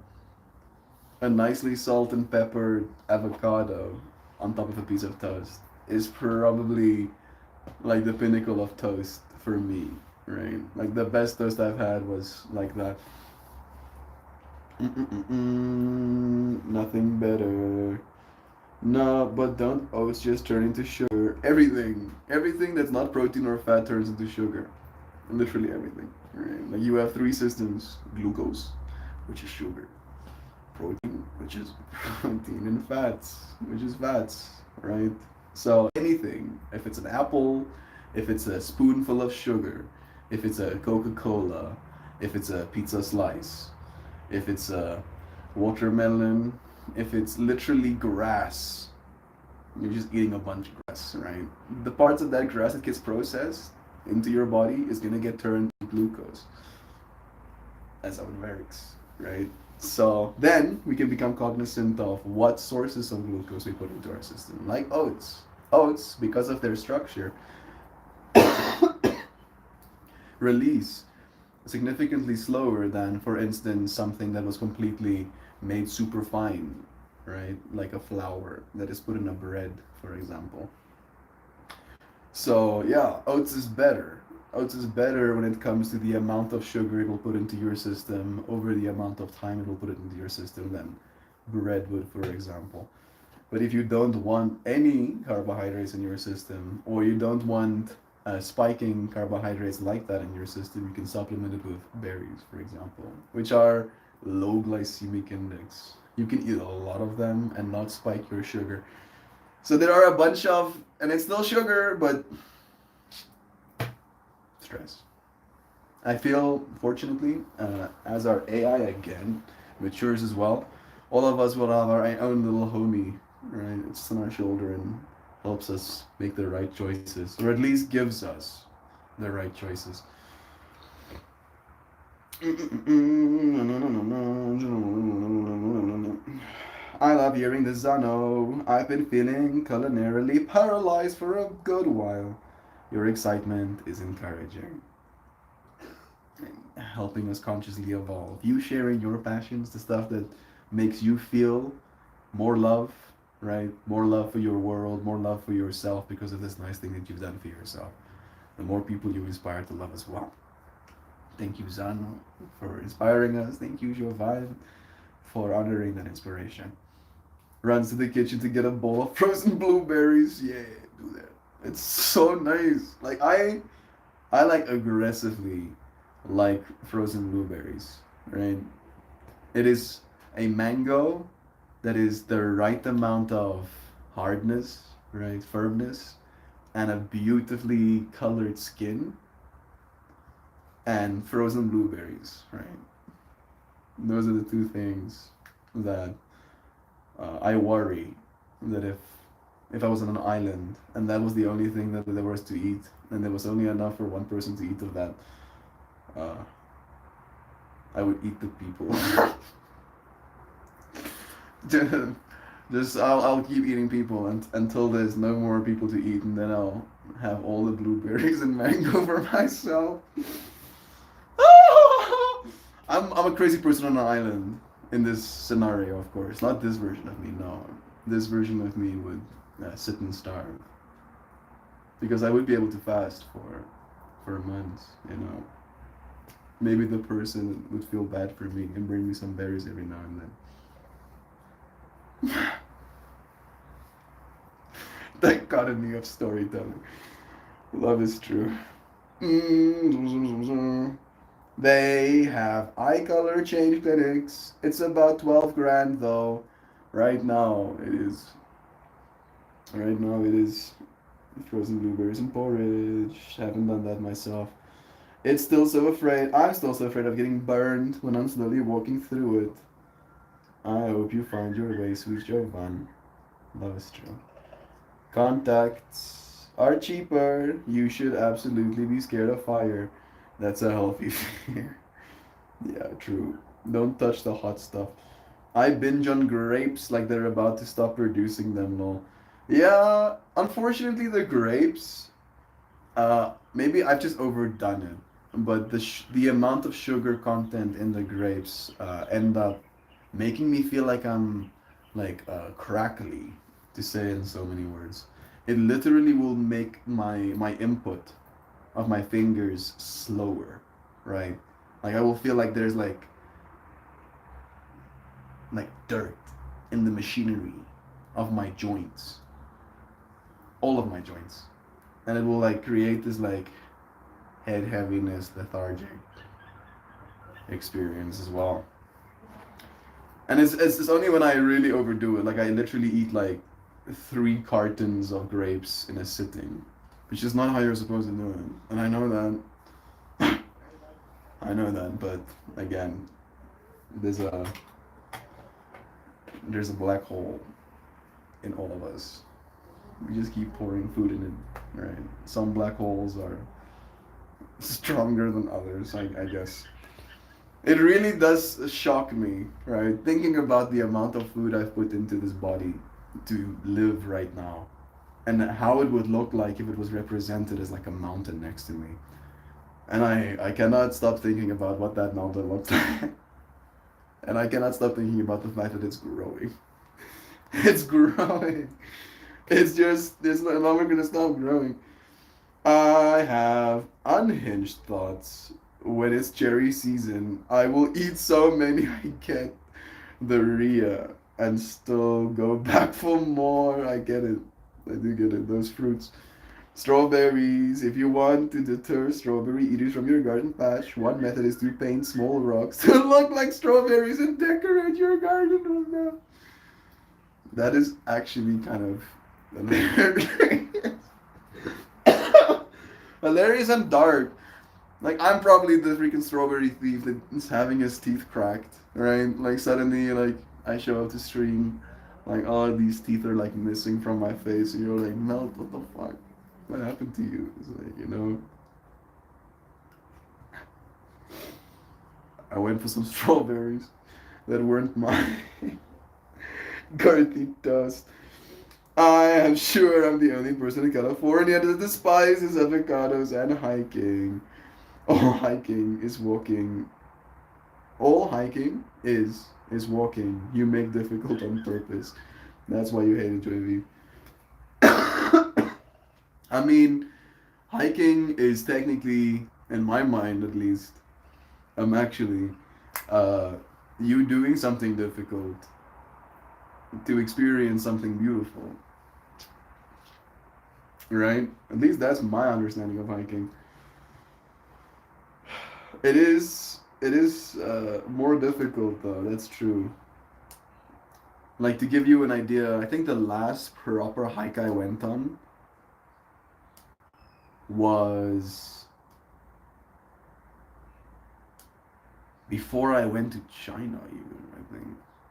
a nicely salt and peppered avocado on top of a piece of toast is probably like the pinnacle of toast for me, right? Like the best toast I've had was like that. Nothing better. No, but don't oats just turn into sugar? Everything that's not protein or fat turns into sugar. Literally everything. Right? Like you have 3 systems: glucose, which is sugar; protein, which is protein; and fats, which is fats. Right? So anything, if it's an apple, if it's a spoonful of sugar, if it's a Coca-Cola, if it's a pizza slice, if it's a watermelon, if it's literally grass, you're just eating a bunch of grass, right? The parts of that grass that gets processed into your body is gonna get turned to glucose. That's how it works, right? So then we can become cognizant of what sources of glucose we put into our system, like oats. Oats, because of their structure, release significantly slower than, for instance, something that was completely made super fine, right? Like a flour that is put in a bread, for example. So yeah, oats is better. Oats is better when it comes to the amount of sugar it will put into your system over the amount of time it will put it into your system than bread would, for example. But if you don't want any carbohydrates in your system, or you don't want spiking carbohydrates like that in your system, you can supplement it with berries, for example, which are low glycemic index. You can eat a lot of them and not spike your sugar. So there are a bunch of, and it's still sugar, but stress. I feel, fortunately, as our AI again matures as well, all of us will have our own little homie, right? It's on our shoulder and helps us make the right choices, or at least gives us the right choices. I love hearing the Zano. I've been feeling culinarily paralyzed for a good while. Your excitement is encouraging, helping us consciously evolve. You sharing your passions, the stuff that makes you feel more love, right? More love for your world, more love for yourself because of this nice thing that you've done for yourself. The more people you inspire to love as well. Thank you, Zano, for inspiring us. Thank you, Jovan, for honoring that inspiration. Runs to the kitchen to get a bowl of frozen blueberries. Yeah, do that. It's so nice. Like I like aggressively like frozen blueberries, right? It is a mango that is the right amount of hardness, right? Firmness, and a beautifully colored skin, and frozen blueberries, right? Those are the two things that I worry that if I was on an island and that was the only thing that there was to eat, and there was only enough for one person to eat of that, uh, I would eat the people. Just I'll keep eating people until there's no more people to eat, and then I'll have all the blueberries and mango for myself. I'm a crazy person on an island in this scenario, of course. Not this version of me, no. This version of me would sit and starve because I would be able to fast for months, you know. Maybe the person would feel bad for me and bring me some berries every now and then. The economy of storytelling. Love is true. They have eye color change clinics. It's about 12 grand though. Right now it is. Right now it is frozen blueberries and porridge. Haven't done that myself. It's still so afraid. I'm still so afraid of getting burned when I'm slowly walking through it. I hope you find your way, sweet Jovan. Love is true. Contacts are cheaper. You should absolutely be scared of fire. That's a healthy fear. Yeah, true. Don't touch the hot stuff. I binge on grapes like they're about to stop producing them, lol. Yeah, unfortunately, the grapes, maybe I've just overdone it. But the amount of sugar content in the grapes end up making me feel like I'm like crackly, to say it in so many words. It literally will make my input of my fingers slower, right? Like I will feel like there's like dirt in the machinery of my joints, all of my joints, and it will like create this like head heaviness, lethargic experience as well. And it's only when I really overdo it. Like I literally eat like 3 cartons of grapes in a sitting, which is not how you're supposed to do it. And I know that. I know that, but again, there's a there's a black hole in all of us. We just keep pouring food in it, right? Some black holes are stronger than others, I guess. It really does shock me, right? Thinking about the amount of food I've put into this body to live right now, and how it would look like if it was represented as like a mountain next to me. And I cannot stop thinking about what that mountain looks like. And I cannot stop thinking about the fact that it's growing. It's growing. It's no longer gonna stop growing. I have unhinged thoughts. When it's cherry season, I will eat so many I get the Rhea and still go back for more. I get it. I do get it. Those fruits. Strawberries. If you want to deter strawberry eaters from your garden patch, one method is to paint small rocks to look like strawberries and decorate your garden with them. That is actually kind of hilarious. Hilarious and dark. Like I'm probably the freaking strawberry thief that is having his teeth cracked, right? Like suddenly, like I show up to stream, like all these teeth are like missing from my face, and you're like, Melt, what the fuck? What happened to you? It's like, you know. I went for some strawberries that weren't mine. Gorditos. I am sure I'm the only person in California that despises avocados and hiking. All hiking is walking. All hiking is walking. You make difficult on purpose. That's why you hate it, JV. I mean, hiking is technically, in my mind at least, actually, uh, you doing something difficult to experience something beautiful, right? At least that's my understanding of hiking. It is more difficult though. That's true. Like to give you an idea, I think the last proper hike I went on was before I went to China. Even I think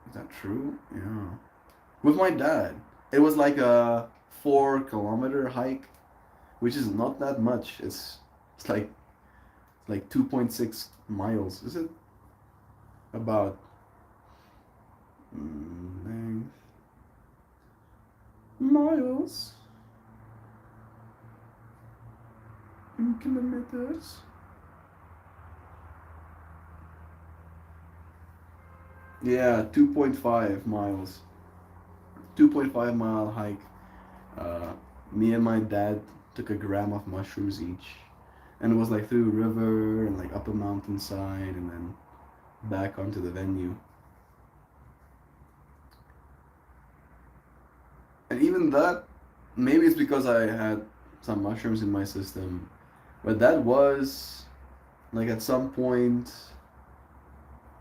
is that true? Yeah, with my dad. It was like a 4 kilometer hike, which is not that much. It's like 2.6 miles. Is it about mm, miles in kilometers? Yeah, 2.5 miles. 2.5 mile hike. Uh, Me and my dad took a gram of mushrooms each, and it was like through a river and like up a mountainside and then back onto the venue. And even that, maybe it's because I had some mushrooms in my system, but that was like at some point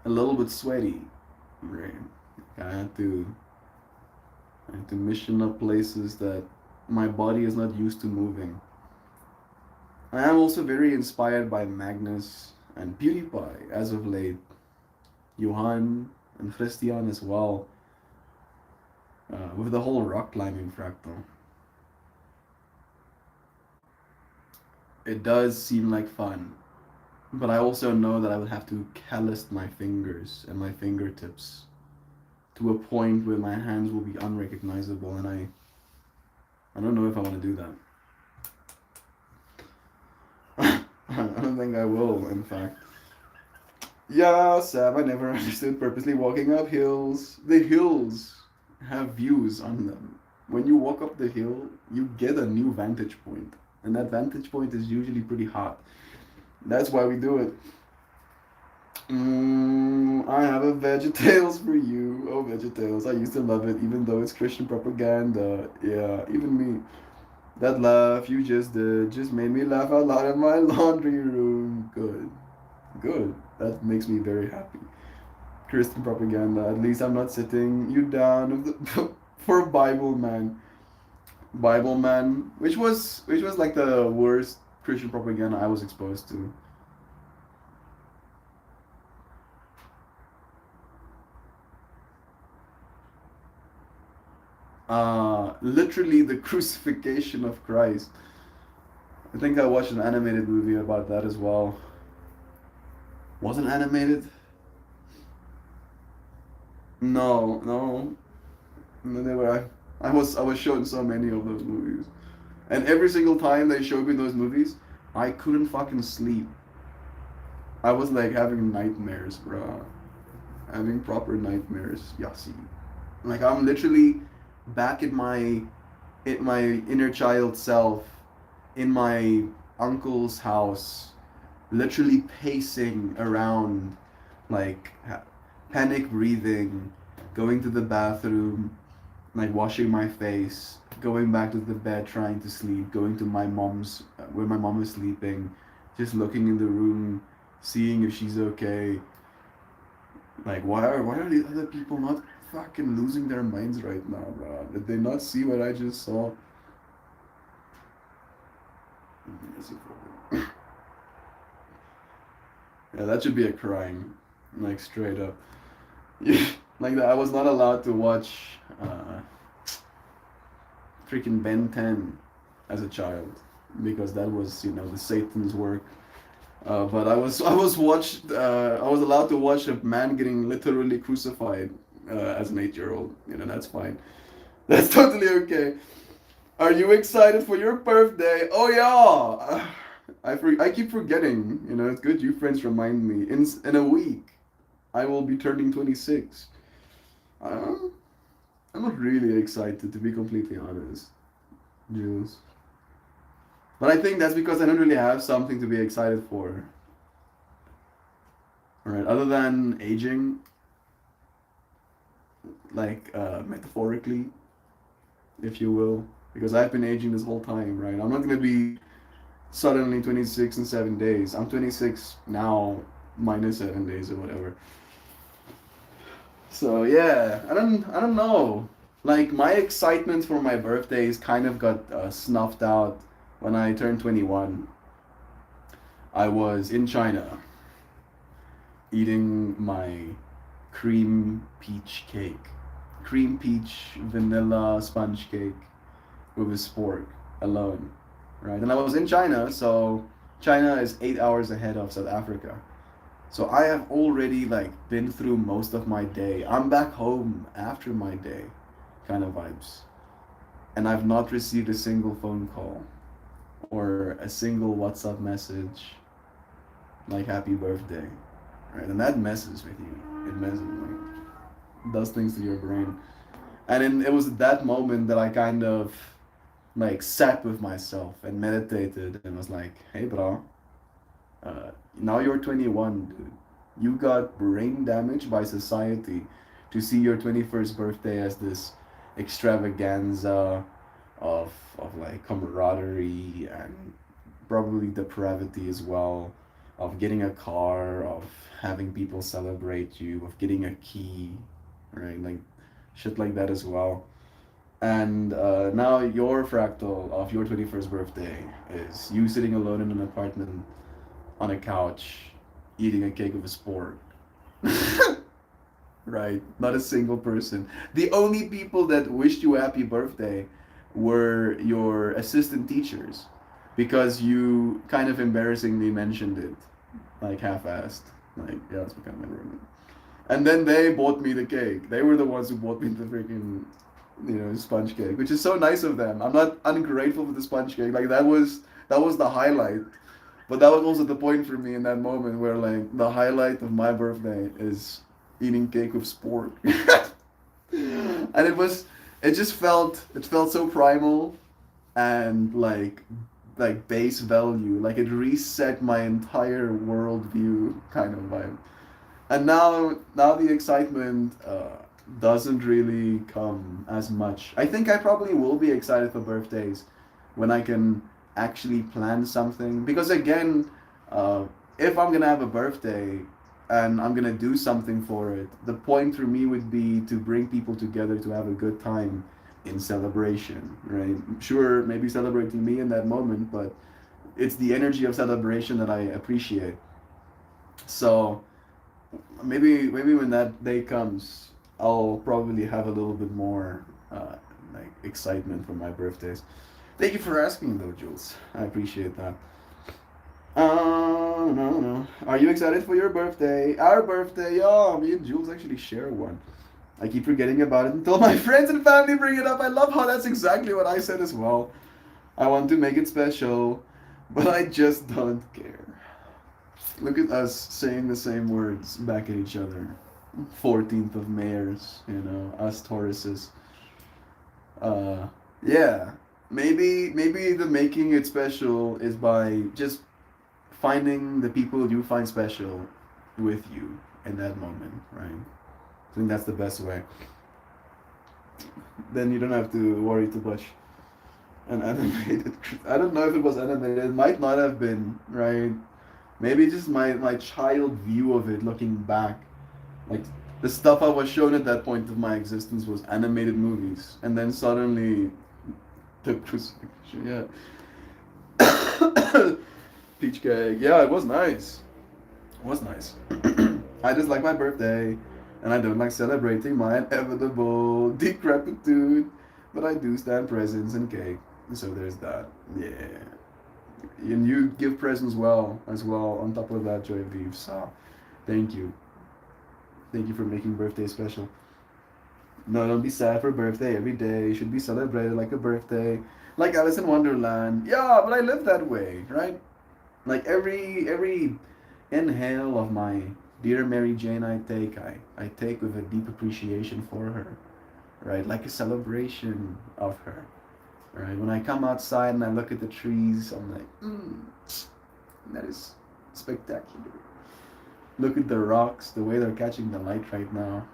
a little bit sweaty. Right? I had to I had to mission up places that my body is not used to moving. I am also very inspired by Magnus and PewDiePie as of late. Johan and Christian as well, with the whole rock climbing fractal. It does seem like fun, but I also know that I would have to callus my fingers and my fingertips to a point where my hands will be unrecognizable, and I don't know if I want to do that. I don't think I will, in fact. Yeah, Sab, I never understood purposely walking up hills. The hills have views on them. When you walk up the hill, you get a new vantage point, and that vantage point is usually pretty hot. That's why we do it. I have a VeggieTales for you. Oh, VeggieTales. I used to love it, even though it's Christian propaganda. Yeah, even me. That laugh you just did just made me laugh out loud in my laundry room. Good. Good. That makes me very happy. Christian propaganda. At least I'm not sitting you down for Bible Man. Bible Man, which was like the worst Christian propaganda I was exposed to. Literally the crucifixion of Christ. I think I watched an animated movie about that as well. Wasn't animated? No, no. No, they were. I was shown so many of those movies, and every single time they showed me those movies, I couldn't fucking sleep. I was like having nightmares, bro. Having proper nightmares, Yasi. Like I'm literally back in my inner child self in my uncle's house, literally pacing around, like panic breathing, going to the bathroom, like washing my face, going back to the bed trying to sleep, going to my mom's where my mom is sleeping, just looking in the room, seeing if she's okay. Like why are these other people not fucking losing their minds right now, bro? Did they not see what I just saw? Yeah, that should be a crime, like straight up. Like that, I was not allowed to watch freaking Ben 10 as a child because that was the Satan's work. But I was allowed to watch a man getting literally crucified as an 8-year-old. You know, that's fine. That's totally okay. Are you excited for your birthday? Oh yeah. I keep forgetting. You know, it's good you friends remind me. In a week, I will be turning 26. Uh, I'm not really excited, to be completely honest, Jules. But I think that's because I don't really have something to be excited for. All right, other than aging, like metaphorically, if you will, because I've been aging this whole time, right? I'm not gonna be suddenly 26 in 7 days. I'm 26 now, minus 7 days or whatever. So yeah, I don't know. Like my excitement for my birthdays kind of got snuffed out when I turned 21. I was in China eating my cream peach cake, cream peach vanilla sponge cake with a spork alone, right? And I was in China, so China is 8 hours ahead of South Africa. So I have already like been through most of my day. I'm back home after my day, kind of vibes. And I've not received a single phone call or a single WhatsApp message like happy birthday. Right? And that messes with you. It messes like does things to your brain. And then it was at that moment that I kind of like sat with myself and meditated and was like, hey bro, now you're 21, dude. You got brain damage by society to see your 21st birthday as this extravaganza of like camaraderie and probably depravity as well, of getting a car, of having people celebrate you, of getting a key, right? Like shit like that as well. And now your fractal of your 21st birthday is you sitting alone in an apartment on a couch eating a cake with a spork. Right? Not a single person. The only people that wished you a happy birthday were your assistant teachers because you kind of embarrassingly mentioned it, like half-assed. Like, yeah, it's become my room. And then they bought me the cake. They were the ones who bought me the freaking, sponge cake, which is so nice of them. I'm not ungrateful for the sponge cake. Like that was the highlight. But that was also the point for me in that moment where like the highlight of my birthday is eating cake with spork. And it just felt so primal and like base value. Like it reset my entire worldview kind of vibe. And now the excitement doesn't really come as much. I think I probably will be excited for birthdays when I can actually plan something. Because again, uh, if I'm gonna have a birthday and I'm gonna do something for it, the point for me would be to bring people together to have a good time in celebration, right? Sure, maybe celebrating me in that moment, but it's the energy of celebration that I appreciate. So maybe when that day comes, I'll probably have a little bit more like excitement for my birthdays. Thank you for asking though, Jules. I appreciate that. No, no. Are you excited for your birthday? Our birthday, yeah. Me and Jules actually share one. I keep forgetting about it until my friends and family bring it up. I love how that's exactly what I said as well. I want to make it special, but I just don't care. Look at us saying the same words back at each other. 14th of Mayors, us Tauruses. Uh, yeah. Maybe the making it special is by just finding the people you find special with you in that moment, right? I think that's the best way. Then you don't have to worry too much. An animated. I don't know if it was animated. It might not have been, right? Maybe just my child view of it, looking back, like the stuff I was shown at that point of my existence was animated movies, and then suddenly the crucifixion. Yeah, peach cake. Yeah, it was nice. It was nice. I just like my birthday, and I don't like celebrating my inevitable decrepitude, but I do stand presents and cake. So there's that. Yeah. And you give presents well as well on top of that, Joy Vive. So thank you. Thank you for making birthday special. No, don't be sad for birthday every day. Should be celebrated like a birthday. Like Alice in Wonderland. Yeah, but I live that way, right? Like every inhale of my dear Mary Jane I take with a deep appreciation for her. Right? Like a celebration of her. Right? When I come outside and I look at the trees, I'm like, that is spectacular. Look at the rocks, the way they're catching the light right now,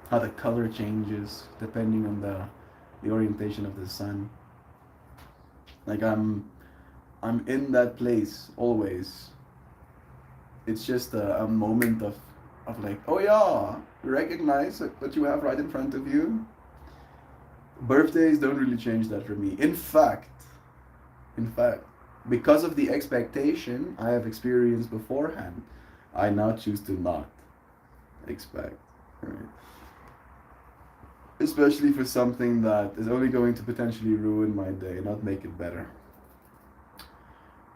how the color changes depending on the orientation of the sun. Like I'm in that place always. It's just a moment of like, oh yeah, recognize what you have right in front of you. Birthdays don't really change that for me. In fact, because of the expectation I have experienced beforehand, I now choose to not expect. Right? Especially for something that is only going to potentially ruin my day, not make it better.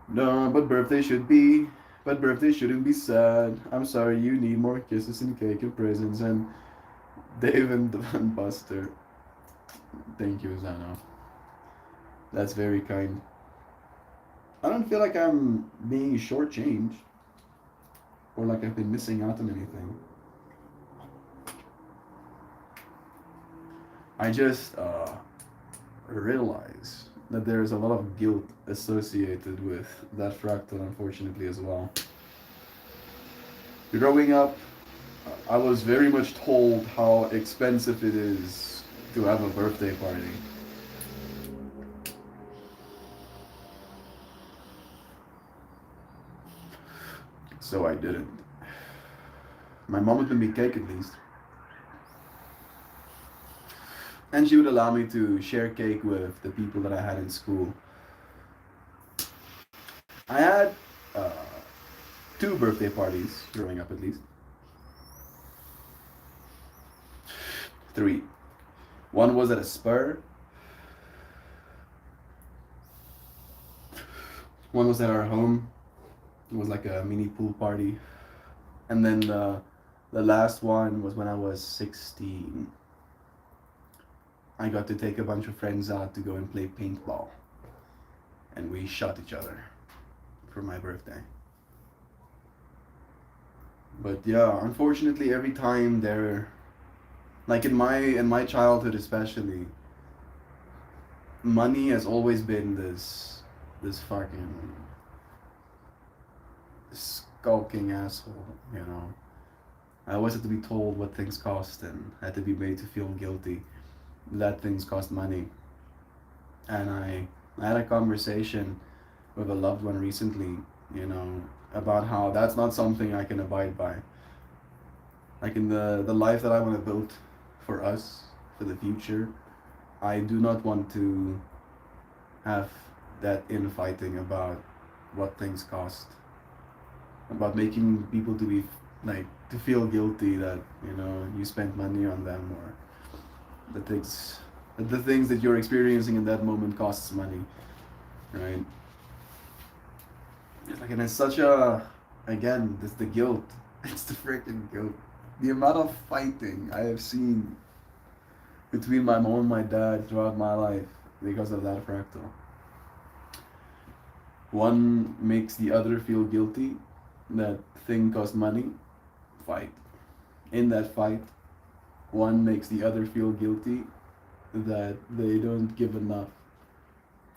No, but birthday shouldn't be sad. I'm sorry, you need more kisses and cake and presents. And Dave and Buster, thank you, Zano. That's very kind. I don't feel like I'm being shortchanged or like I've been missing out on anything. I just realize that there's a lot of guilt associated with that fractal, unfortunately, as well. Growing up, I was very much told how expensive it is to have a birthday party. So I didn't. My mom would give me cake at least. And she would allow me to share cake with the people that I had in school. I had uh, two birthday parties growing up at least. Three. One was at a spur. One was at our home. It was like a mini pool party. And then the last one was when I was 16. I got to take a bunch of friends out to go and play paintball. And we shot each other for my birthday. But yeah, unfortunately every time there, like in my childhood especially, money has always been this fucking skulking asshole, you know. I always had to be told what things cost and had to be made to feel guilty that things cost money. And I had a conversation with a loved one recently, you know, about how that's not something I can abide by. Like in the life that I want to build for us, for the future, I do not want to have that infighting about what things cost. About making people to be like to feel guilty that, you know, you spent money on them or the things that you're experiencing in that moment costs money, right? Like, and it's such a, again, it's the guilt. It's the freaking guilt. The amount of fighting I have seen between my mom and my dad throughout my life because of that fractal. One makes the other feel guilty. That thing costs money. Fight. In that fight, one makes the other feel guilty that they don't give enough.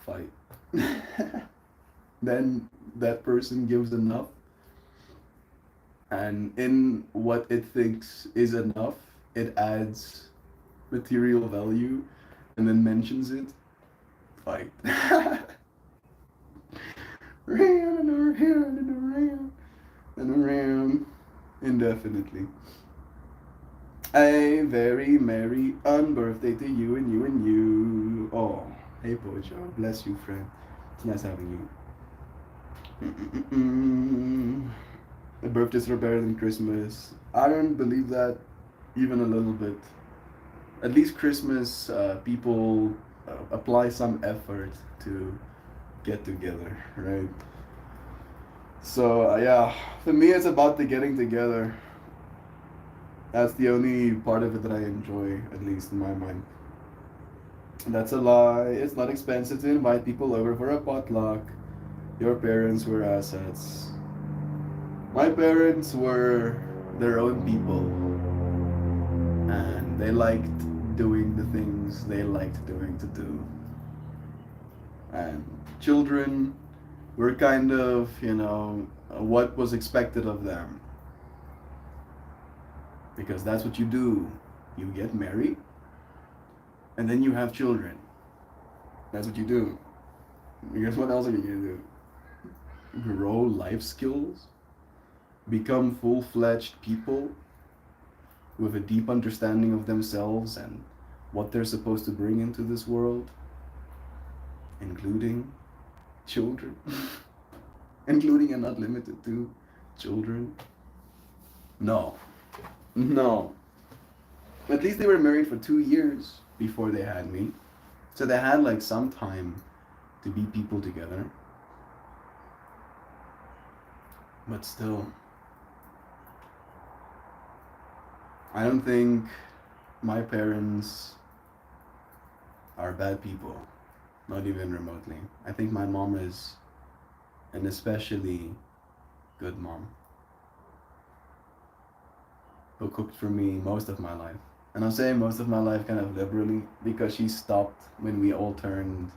Fight. Then that person gives enough, and in what it thinks is enough, it adds material value and then mentions it. Fight. Round and around and around and around indefinitely. A very merry unbirthday to you and you and you. Oh, hey Bojo, bless you, friend. It's nice having you. The birthdays are better than Christmas. I don't believe that even a little bit. At least Christmas, people apply some effort to get together, right? So yeah, for me it's about the getting together. That's the only part of it that I enjoy, at least in my mind. That's a lie. It's not expensive to invite people over for a potluck. Your parents were assets. My parents were their own people, and they liked doing the things they liked doing to do. And children were kind of, what was expected of them. Because that's what you do. You get married, and then you have children. That's what you do. Guess what else are you gonna do? Grow life skills, become full-fledged people with a deep understanding of themselves and what they're supposed to bring into this world, including children, including and not limited to children. No, no. At least they were married for 2 years before they had me, so they had like some time to be people together. But still, I don't think my parents are bad people, not even remotely. I think my mom is an especially good mom who cooked for me most of my life. And I'm saying most of my life kind of liberally because she stopped when we all turned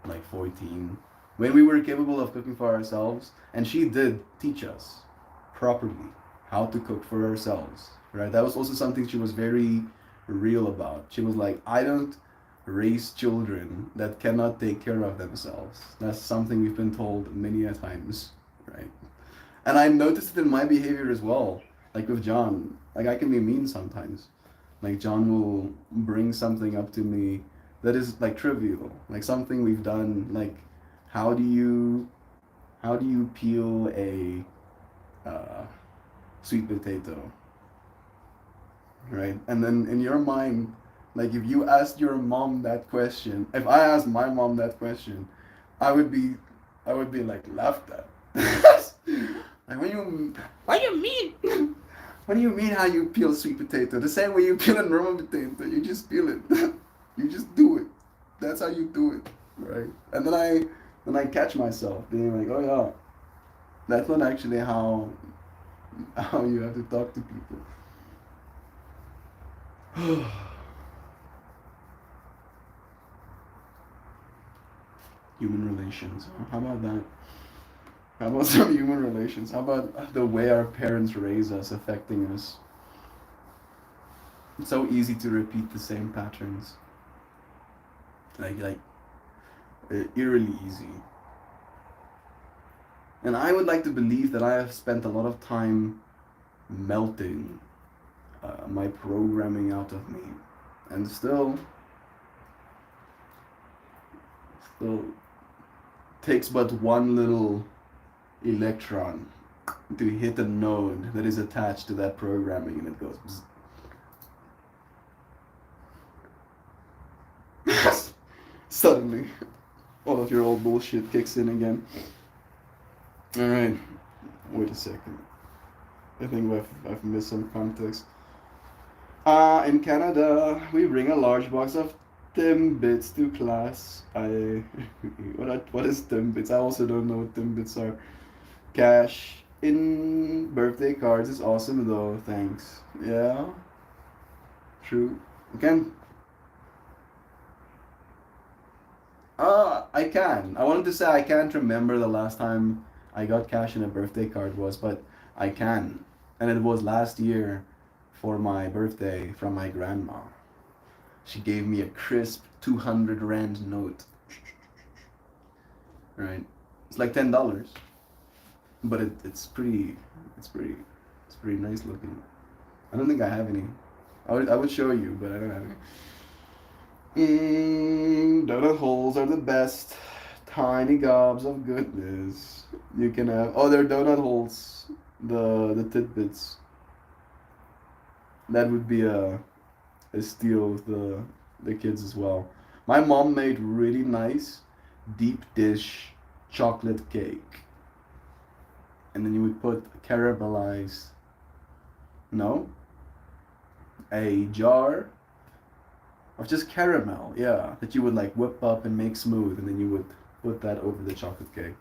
like 14. When we were capable of cooking for ourselves, and she did teach us properly how to cook for ourselves, right? That was also something she was very real about. She was like, I don't raise children that cannot take care of themselves. That's something we've been told many a times, right? And I noticed it in my behavior as well. Like with John, like I can be mean sometimes. Like John will bring something up to me that is like trivial, like something we've done. Like, how do you, how do you peel a uh, sweet potato, right? And then in your mind, like if you asked your mom that question, if I asked my mom that question, I would be, I would be like laughed at. Like what do you mean? What do you mean how you peel sweet potato? The same way you peel a normal potato. You just peel it. You just do it. That's how you do it, right? And then I catch myself being like, oh yeah, that's not actually how you have to talk to people. Human relations. How about that? How about some human relations? How about the way our parents raise us affecting us? It's so easy to repeat the same patterns. Like eerily easy. And I would like to believe that I have spent a lot of time melting my programming out of me, and still takes but one little electron to hit a node that is attached to that programming, and it goes bzz. Suddenly all of your old bullshit kicks in again. All right, wait a second. I think I've missed some context. In Canada, we bring a large box of Timbits to class. What is Timbits? I also don't know what Timbits are. Cash in birthday cards is awesome though. Thanks. Yeah, true. Again, I can. I wanted to say I can't remember the last time I got cash in a birthday card was, but I can. And it was last year for my birthday from my grandma. She gave me a crisp 200 Rand note. Right? It's like $10, but it's pretty nice looking. I don't think I have any. I would show you, but I don't have any. Donut holes are the best. Tiny gobs of goodness. You can have. Oh, they're donut holes. The tidbits. That would be a steal with the kids as well. My mom made really nice deep dish chocolate cake, and then you would put caramelized, no, a jar of just caramel, yeah, that you would like whip up and make smooth, and then you would put that over the chocolate cake.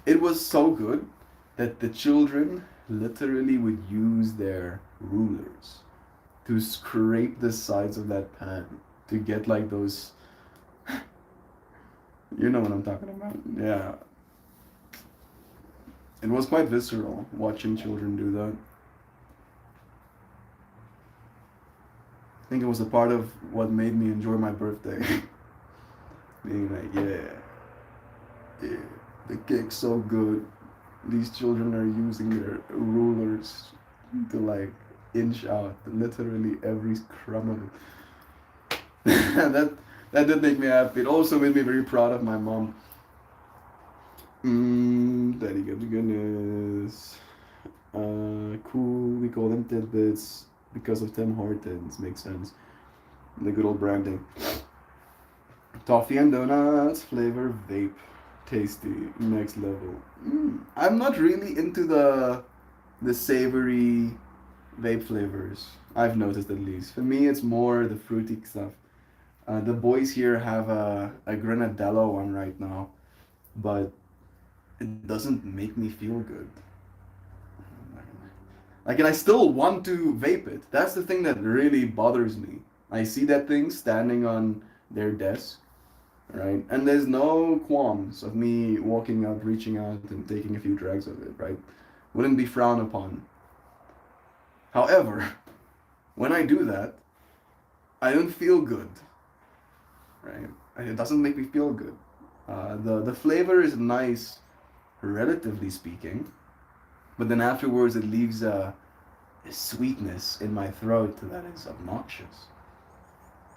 It was so good that the children literally would use their rulers to scrape the sides of that pan to get like those. You know what I'm talking about. Yeah. It was quite visceral watching children do that. I think it was a part of what made me enjoy my birthday. Being like, yeah, the cake's so good. These children are using their rulers to like inch out literally every crumb of it. that did make me happy. It also made me very proud of my mom. Daddy good to goodness. Cool. We call them tidbits because of Tim Hortons. Makes sense. The good old branding. Toffee and donuts flavor vape. Tasty. Next level. I'm not really into the savory vape flavors. I've noticed at least. For me, it's more the fruity stuff. The boys here have a Grenadella one right now, but it doesn't make me feel good. Like, and I still want to vape it. That's the thing that really bothers me. I see that thing standing on their desk, right? And there's no qualms of me walking out, reaching out, and taking a few drags of it, right? Wouldn't be frowned upon. However, when I do that, I don't feel good, right? It doesn't make me feel good. The flavor is nice, relatively speaking, but then afterwards it leaves a sweetness in my throat that is obnoxious.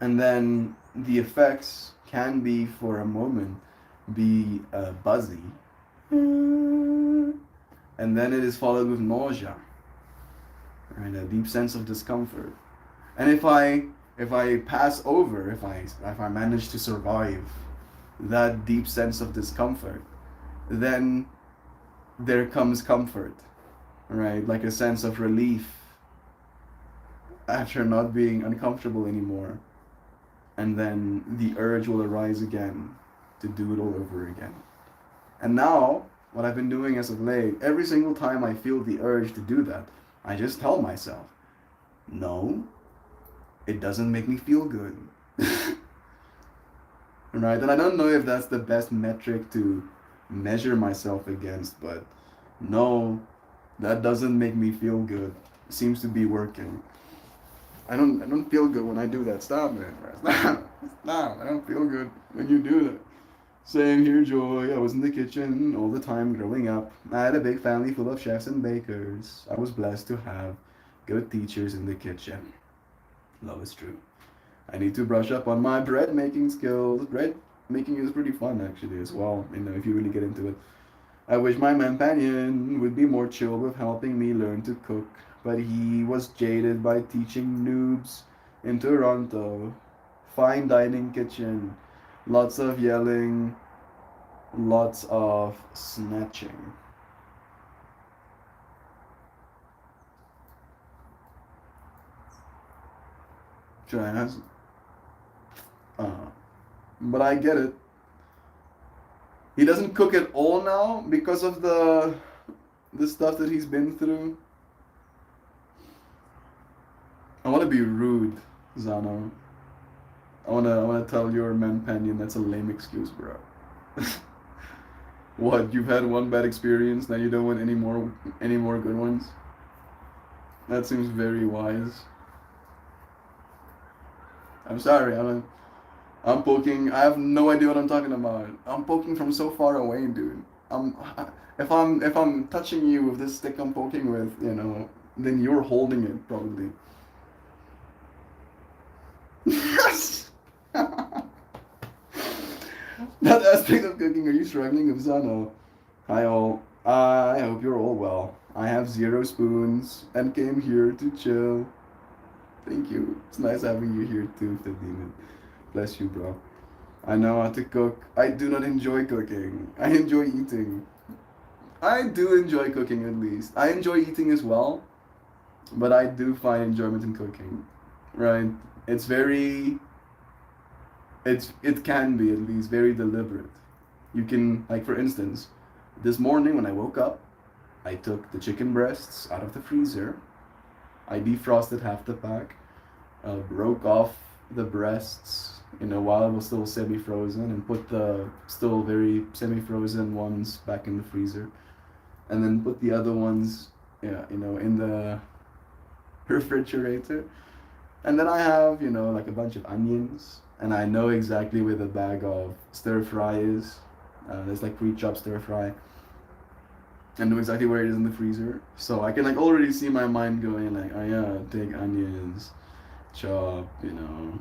And then the effects can be, for a moment, be buzzy, and then it is followed with nausea, right? A deep sense of discomfort. And if I pass over, if I manage to survive that deep sense of discomfort, then there comes comfort, right? Like a sense of relief after not being uncomfortable anymore. And then the urge will arise again to do it all over again. And now, what I've been doing as of late, every single time I feel the urge to do that, I just tell myself, no, it doesn't make me feel good. Right? And I don't know if that's the best metric to measure myself against, but no, that doesn't make me feel good. It seems to be working. I don't feel good when I do that. Stop, man. Stop. I don't feel good when you do that. Same here, Joy. I was in the kitchen all the time growing up. I had a big family full of chefs and bakers. I was blessed to have good teachers in the kitchen. Love is true. I need to brush up on my bread making skills. Bread making is pretty fun actually as well, if you really get into it. I wish my companion would be more chill with helping me learn to cook, but he was jaded by teaching noobs in Toronto. Fine dining kitchen. Lots of yelling, lots of snatching. Jazz. Uh, but I get it. He doesn't cook at all now because of the stuff that he's been through. I want to be rude, Zano. I wanna tell your companion that's a lame excuse, bro. What? You've had one bad experience, now you don't want any more good ones? That seems very wise. I'm sorry. I'm poking. I have no idea what I'm talking about. I'm poking from so far away, dude. I'm if I'm touching you with this stick I'm poking with, then you're holding it probably. Yes. That aspect of cooking. Are you struggling with Zano? Hi all. I hope you're all well. I have 0 spoons and came here to chill. Thank you. It's nice having you here too, Ferdinand. Bless you, bro. I know how to cook. I do not enjoy cooking. I enjoy eating. I do enjoy cooking at least. I enjoy eating as well, but I do find enjoyment in cooking. Right? It's very it can be at least very deliberate. You can, like, for instance, this morning when I woke up, I took the chicken breasts out of the freezer. I defrosted half the pack, broke off the breasts, while it was still semi-frozen, and put the still very semi-frozen ones back in the freezer, and then put the other ones, yeah, in the refrigerator. And then I have, like a bunch of onions, and I know exactly where the bag of stir fry is. There's like pre-chopped stir fry. I know exactly where it is in the freezer. So I can like already see my mind going like, oh yeah, take onions, chop,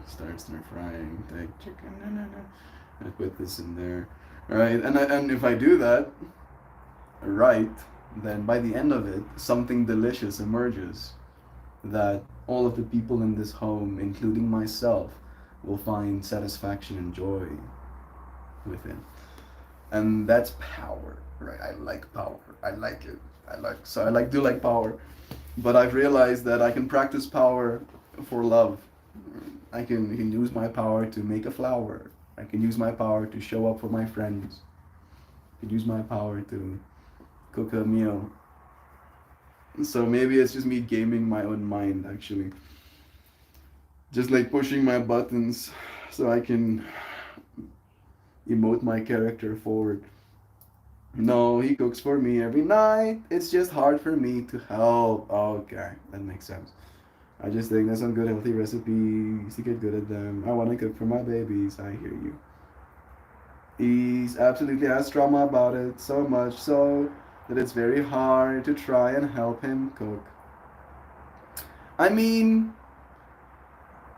start stir frying, take chicken, and I put this in there. Right? And if I do that right, then by the end of it, something delicious emerges that all of the people in this home, including myself, will find satisfaction and joy within. And that's power, right? I like power. I like it. Do like power. But I've realized that I can practice power for love. I can use my power to make a flower. I can use my power to show up for my friends. I can use my power to cook a meal. So maybe it's just me gaming my own mind, actually. Just like pushing my buttons so I can emote my character forward. No, he cooks for me every night. It's just hard for me to help. Okay, that makes sense. I just think there's some good healthy recipes to get good at them. I want to cook for my babies. I hear you. He's absolutely has trauma about it, so much so that it's very hard to try and help him cook. I mean,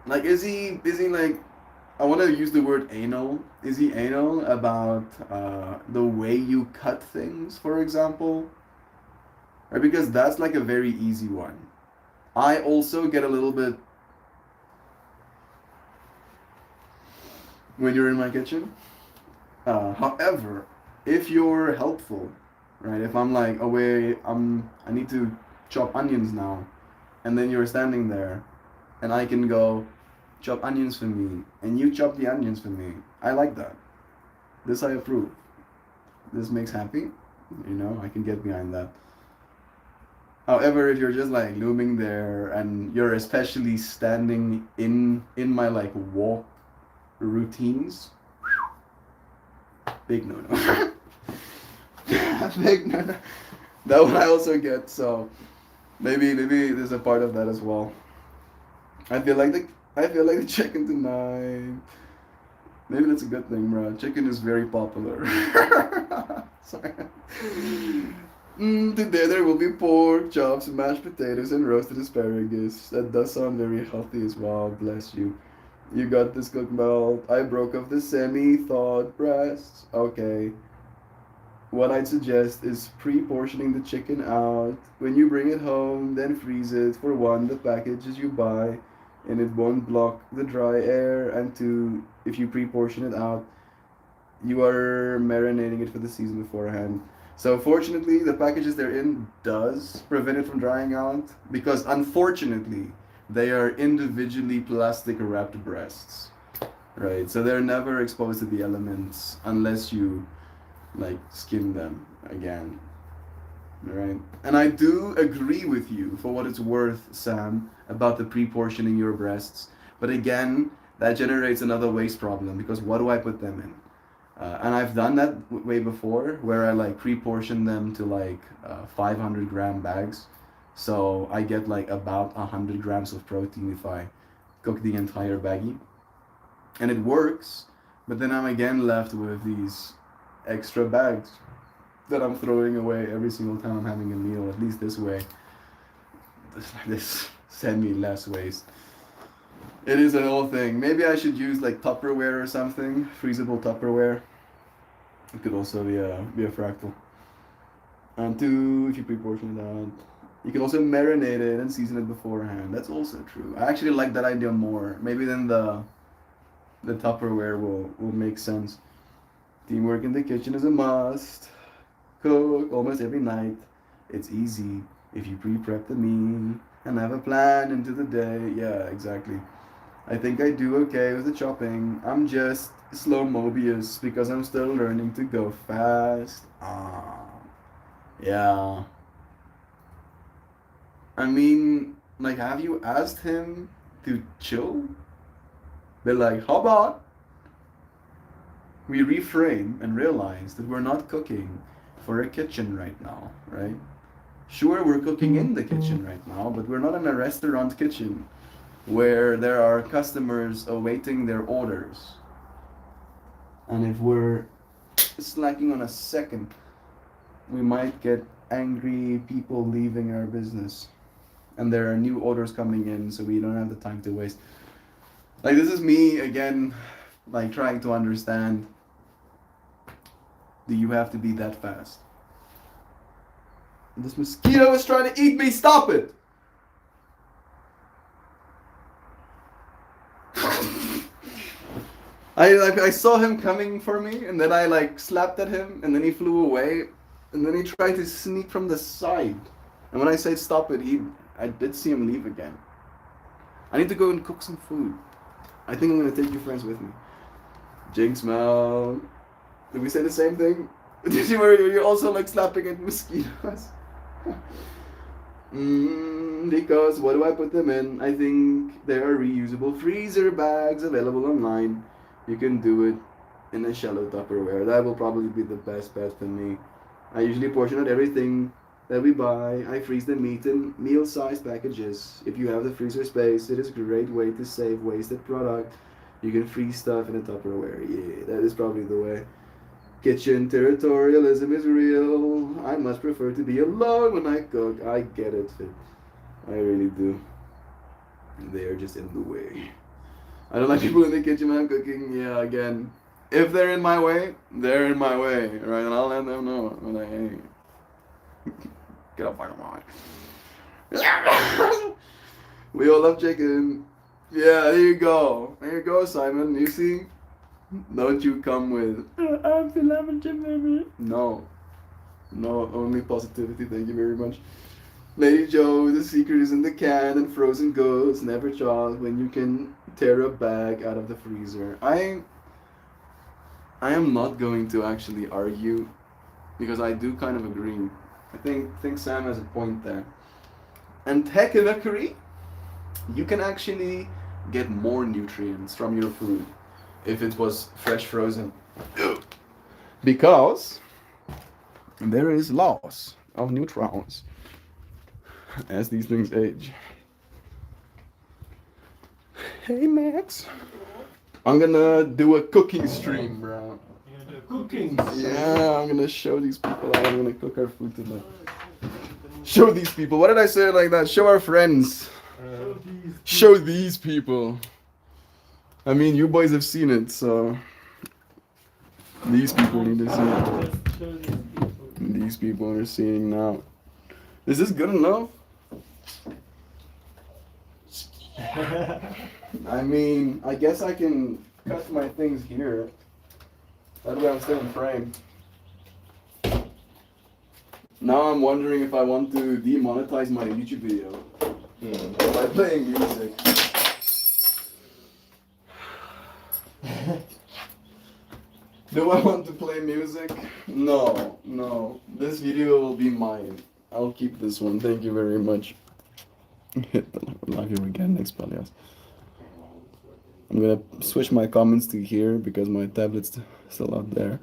like, is he like, I want to use the word anal. Is he anal about the way you cut things, for example? Right, because that's like a very easy one. I also get a little bit when you're in my kitchen. However, if you're helpful, right? If I'm like, oh wait, I need to chop onions now, and then you're standing there, and I can go, chop onions for me, and you chop the onions for me. I like that. This I approve. This makes happy. I can get behind that. However, if you're just like looming there and you're especially standing in my like walk routines, big no no. Big no no. That one I also get, so maybe there's a part of that as well. I feel like the chicken tonight. Maybe that's a good thing, bro. Chicken is very popular. Sorry. Today there will be pork, chops, mashed potatoes, and roasted asparagus. That does sound very healthy as well. Bless you. You got this cooked melt. I broke off the semi-thawed breasts. Okay. What I'd suggest is pre-portioning the chicken out. When you bring it home, then freeze it. For one, the packages you buy, and it won't block the dry air. And two, if you pre-portion it out, you are marinating it for the season beforehand. So fortunately, the packages they're in does prevent it from drying out, because unfortunately, they are individually plastic wrapped breasts, right? So they're never exposed to the elements unless you like skin them again, right? And I do agree with you for what it's worth, Sam, about the pre-portioning your breasts. But again, that generates another waste problem, because what do I put them in? And I've done that way before, where I like pre-portion them to like 500-gram bags. So I get like about 100 grams of protein if I cook the entire baggie. And it works, but then I'm again left with these extra bags that I'm throwing away every single time I'm having a meal, at least this way. This send me less waste. It is a whole thing. Maybe I should use like Tupperware or something, freezable Tupperware. It could also be a fractal. And two, if you pre-portion it out, you can also marinate it and season it beforehand. That's also true. I actually like that idea more, maybe than the the Tupperware will make sense. Teamwork in the kitchen is a must. Cook almost every night. It's easy if you pre-prep the meal and have a plan into the day. Yeah, exactly. I think I do okay with the chopping. I'm just slow Mobius because I'm still learning to go fast. Ah, yeah. I mean, like, have you asked him to chill? But like, how about we reframe and realize that we're not cooking for a kitchen right now, right? Sure, we're cooking in the kitchen right now, but we're not in a restaurant kitchen where there are customers awaiting their orders. And if we're slacking on a second, we might get angry people leaving our business. And there are new orders coming in, so we don't have the time to waste. Like, this is me again, like, trying to understand, do you have to be that fast? This mosquito is trying to eat me, stop it! I saw him coming for me, and then I like slapped at him, and then he flew away, and then he tried to sneak from the side. And when I said stop it, I did see him leave again. I need to go and cook some food. I think I'm gonna take you friends with me. Jinx Mel. Did we say the same thing? Did you were you also like slapping at mosquitoes? Because what do I put them in? I think there are reusable freezer bags available online. You can do it in a shallow Tupperware. That will probably be the best bet for me. I usually portion out everything that we buy. I freeze the meat in meal-sized packages. If you have the freezer space, it is a great way to save wasted product. You can freeze stuff in a Tupperware. Yeah, that is probably the way. Kitchen territorialism is real. I much prefer to be alone when I cook. I get it, Fit. I really do. They are just in the way. I don't like people in the kitchen when I'm cooking. Yeah, again. If they're in my way, they're in my way, right? And I'll let them know. I'm like, hey, get off my mind. We all love chicken. Yeah, there you go. There you go, Simon. You see? Don't you come with, I'm lemon baby. No. No, only positivity. Thank you very much. Lady Joe, the secret is in the can and frozen goods. Never trust when you can tear a bag out of the freezer. I am not going to actually argue because I do kind of agree. I think Sam has a point there. And technically, you can actually get more nutrients from your food if it was fresh frozen. Because there is loss of neutrons as these things age. Hey Max. I'm gonna do a cooking stream, bro. You're gonna do a cooking. Yeah, I'm gonna show these people how I'm gonna cook our food tonight. Show these people. What did I say it like that? Show our friends. Show these people. I mean, you boys have seen it, so these people need to see it. These people are seeing now. Is this good enough? I mean, I guess I can cut my things here. That way I'm still in frame. Now I'm wondering if I want to demonetize my YouTube video by playing music. Do I want to play music? No, no. This video will be mine. I'll keep this one. Thank you very much. Hit the live here again next podcast. I'm gonna switch my comments to here because my tablet's still out there.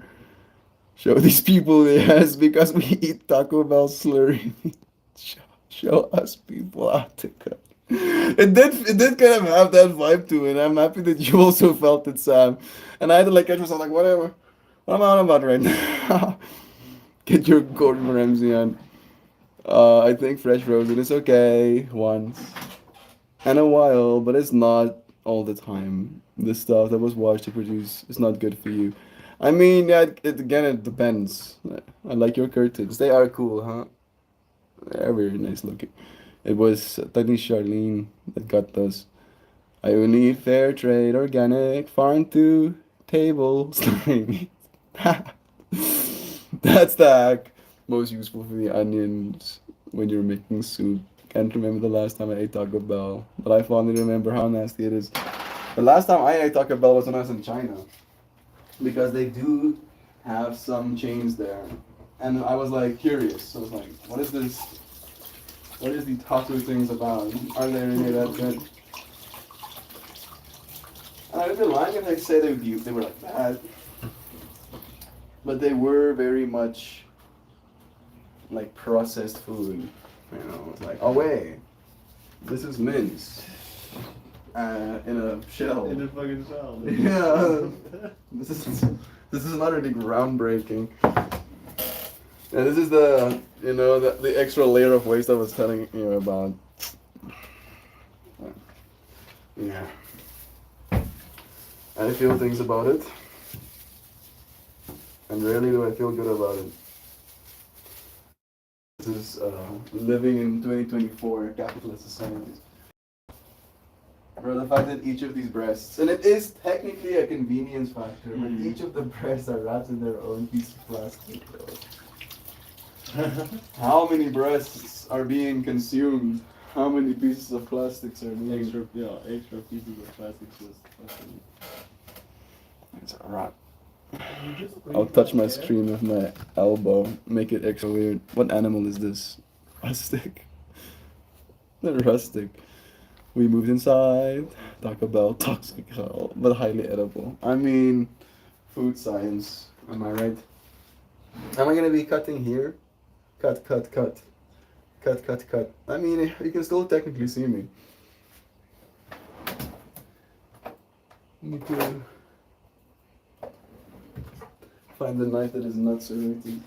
Show these people, yes, because we eat Taco Bell slurry. Show us people how to cook. It did kind of have that vibe to it. I'm happy that you also felt it, Sam. And I had to like catch myself like, whatever. What am I on about right now? Get your Gordon Ramsay on. I think fresh frozen is okay once and a while, but it's not all the time. The stuff that was washed to produce is not good for you. I mean, yeah, it depends. I like your curtains. They are cool, huh? They're very nice looking. It was Tani Charlene that got those. I only eat fair trade, organic, farm to table. That's the hack. Most useful for the onions when you're making soup. Can't remember the last time I ate Taco Bell, but I fondly remember how nasty it is. The last time I ate Taco Bell was when I was in China, because they do have some chains there, and I was like curious. I was like, what is this? What is the taco things about? Are they really that good? And I didn't like if they said they were like bad, but they were very much like processed food. You know, it's like, oh wait, this is mince in a shell. In a fucking shell. Yeah, this is utterly groundbreaking. And this is the the extra layer of waste I was telling you about. Yeah. I feel things about it, and rarely do I feel good about it. This is living in 2024 capitalist societies. Bro, the fact that each of these breasts, and it is technically a convenience factor, but each of the breasts are wrapped in their own piece of plastic, bro. How many breasts are being consumed? How many pieces of plastics are being... extra pieces of plastic just fucking... It's a rot. I'll touch my screen with my elbow, make it extra weird. What animal is this? Rustic. Not rustic. We moved inside. Taco Bell, toxic hell, but highly edible. I mean, food science. Am I right? Am I gonna be cutting here? Cut, cut, cut. Cut, cut, cut. I mean, you can still technically see me. Need to find the knife that is not serrated.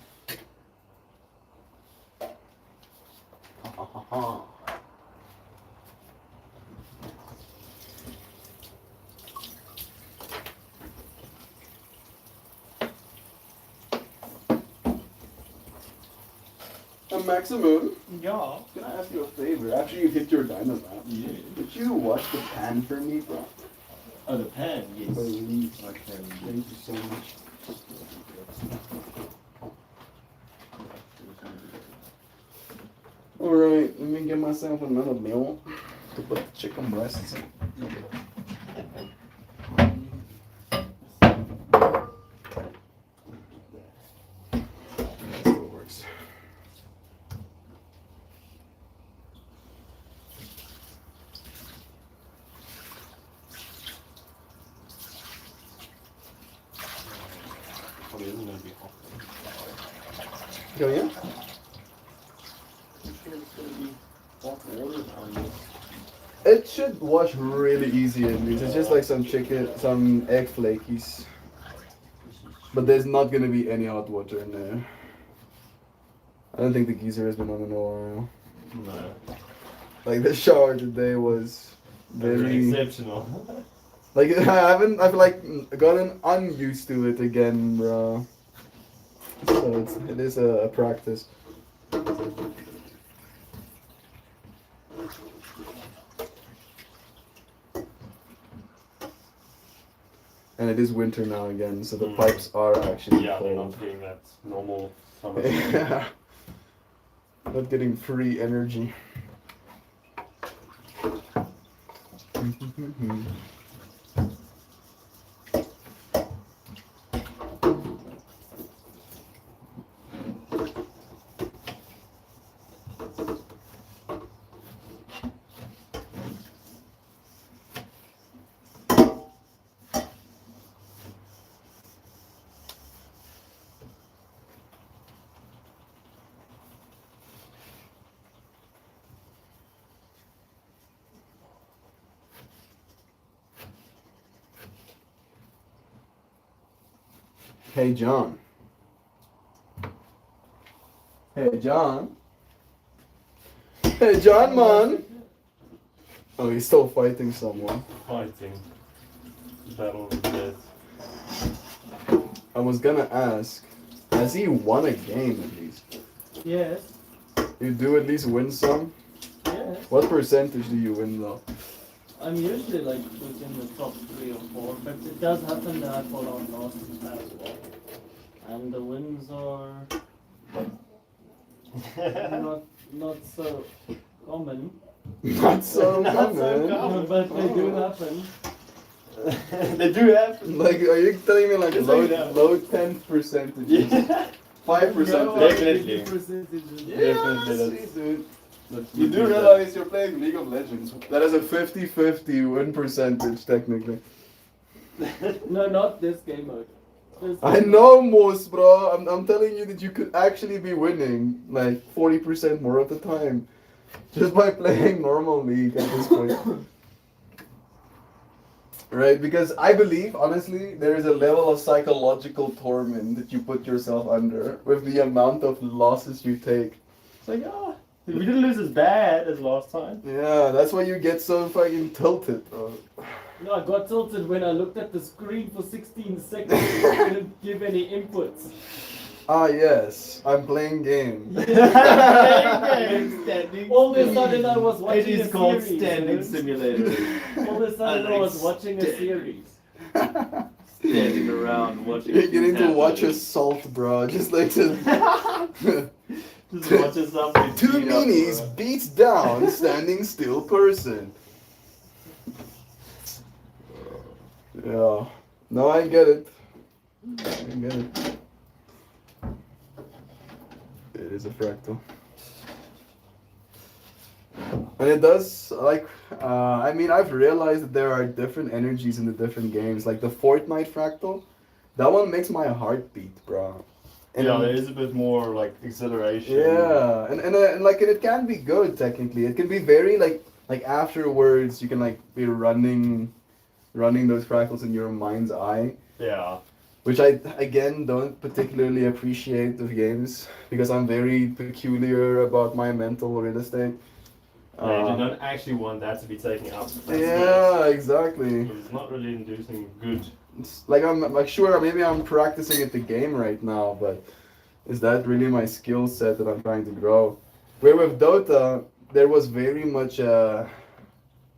Maximum, Yeah. can I ask you a favor? After you hit your dynamite, Yeah. could you wash the pan for me, bro? Oh, the pen, yes. Please. Okay. Thank you so much. Alright, let me get myself another meal to put the chicken breasts in. That still works. Probably isn't gonna be hot. Go yeah? It's gonna be hot water on this. It should wash really easy at least. It's just like some chicken, some egg flakies. But there's not gonna be any hot water in there. I don't think the geyser has been on in a while. No. Like the shower today was very exceptional. like I've like gotten unused to it again, bro. So it is a practice. And it is winter now again, so the pipes are actually Yeah, they're cold. not getting that normal summer. Yeah. Not getting free energy. Hey John. Hey John. Hey John, man. Oh, he's still fighting someone. Fighting. Battle of death. I was gonna ask, has he won a game at least? Yes. You do at least win some? Yes. What percentage do you win though? I'm usually like within the top 3 or 4, but it does happen that I fall out last as well. And the wins are not so common, Not so Not so common. common. but they do happen. They do happen. Like, are you telling me like It's low, like that. low 10th percentages? Yeah. 5%? No, Definitely. 50%. Yeah, Definitely, see, dude. That's You do realize you're playing League of Legends. That is a 50-50 win percentage, technically. No, not this game mode. This I game know, Moose, bro. I'm telling you that you could actually be winning like 40% more of the time. Just by playing normal League at this point. Right? Because I believe, honestly, there is a level of psychological torment that you put yourself under with the amount of losses you take. It's like, we didn't lose as bad as last time. Yeah, that's why you get so fucking tilted, bro. No, I got tilted when I looked at the screen for 16 seconds and didn't give any inputs. Ah, yes, I'm playing game. All of a sudden I was watching It is a called series. Standing dude. Simulator. All of a sudden I was watching a Standing. series. Standing around watching. You're getting to things watch happen. assault, bro. Just like to. Just watching somebody. Two beat up, minis bro. beats down standing still person. Yeah. No, I get it. I get it. It is a fractal. And it does, like, I mean, I've realized that there are different energies in the different games. Like the Fortnite fractal, that one makes my heart beat, bro. And Yeah, there is a bit more like exhilaration. yeah, and like it can be good technically. It can be very like afterwards you can like be running those fractals in your mind's eye, Yeah. which I again don't particularly appreciate with games because I'm very peculiar about my mental real estate. Yeah, you don't actually want that to be taken out. Yeah, exactly. It's not really inducing good. It's like I'm like sure maybe I'm practicing at the game right now, but is that really my skill set that I'm trying to grow? Where with Dota, there was very much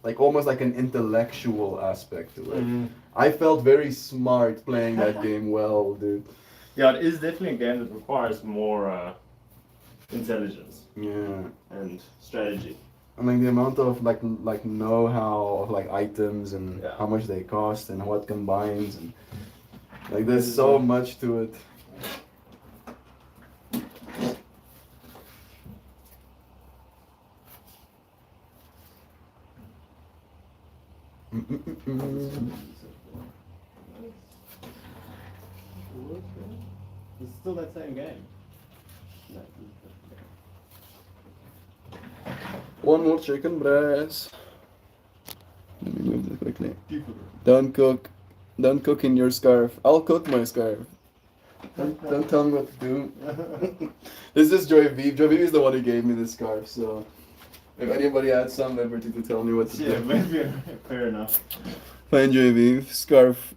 like almost like an intellectual aspect to it. I felt very smart playing that game well, dude. Yeah, it is definitely a game that requires more intelligence Yeah. and strategy. And like the amount of like know-how of like items and Yeah. how much they cost and what combines and like there's so much to it. It's still that same game. One more chicken breast. Let me move this quickly. Don't cook in your scarf. I'll cook my scarf. Don't tell me what to do. This is Joy V. Joy V is the one who gave me this scarf, so if anybody had some liberty to tell me what to Yeah, do. maybe fair enough. Fine, Joy V. Scarf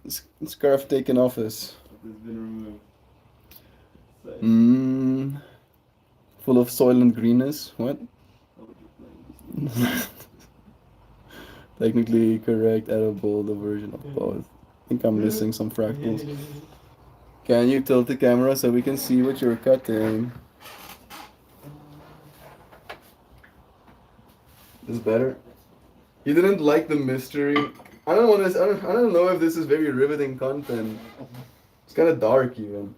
taken off us. It's been removed. So, Full of soil and greenness. What? Technically correct, edible, the version of both. I think I'm missing some fractals. Can you tilt the camera so we can see what you're cutting? Is better? You didn't like the mystery? I don't know if this is very riveting content. It's kind of dark even.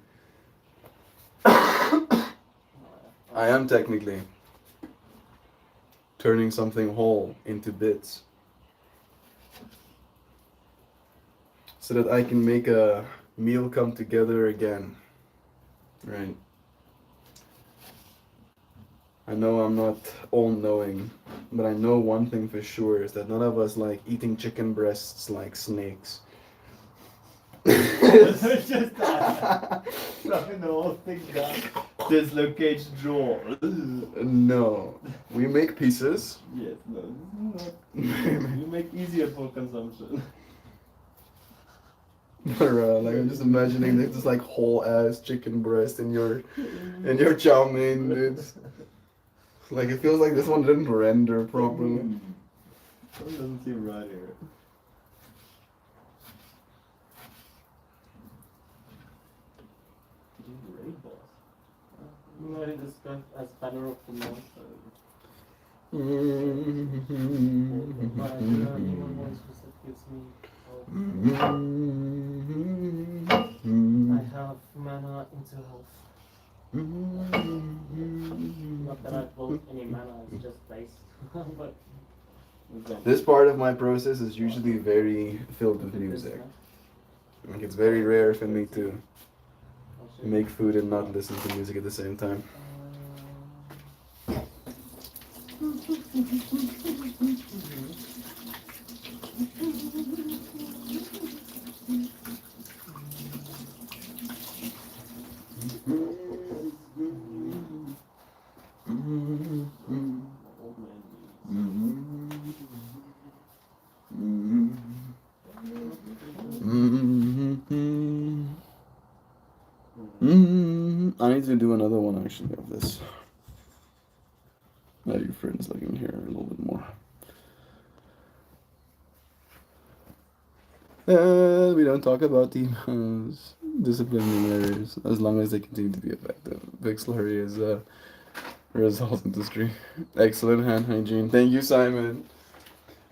I am technically turning something whole into bits so that I can make a meal come together again. Right. I know I'm not all-knowing, but I know one thing for sure is that none of us like eating chicken breasts like snakes. it's just dropping the whole thing down. Dislocate jaw. No. We make pieces. Yes, no, this is not. You make easier for consumption. Like I'm just imagining this like whole ass chicken breast in your chow mein, dude. Like it feels like this one didn't render properly. Something doesn't seem right here. Raid boss. No, he described as banner of the month. But I do have human voice that gives me hope. I have mana into health. Not that I vote any mana, it's just base. But This part of my process is usually very filled with music. Like it's very rare for me to make food and not listen to music at the same time. I need to do another one actually of this. Let your friends let you hear a little bit more. We don't talk about the disciplinary as long as they continue to be effective. Pixelary is a result industry. Excellent hand hygiene. Thank you, Simon.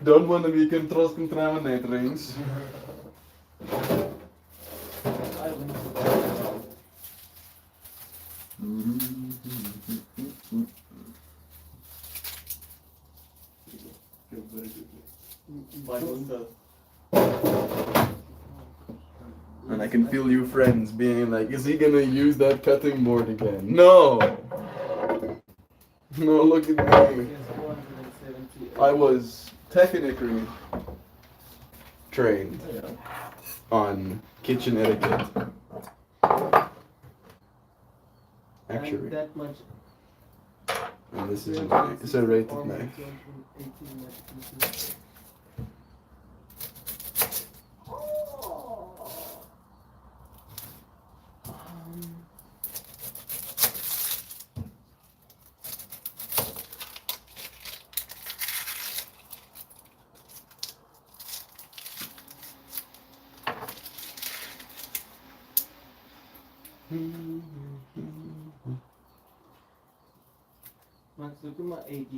Don't want to be cross-contaminated. And I can feel you friends being like, is he gonna use that cutting board again? No! No, look at me. I was technically trained on kitchen etiquette. Actually. That much. And this is it's a rated knife. Max, look at my AD.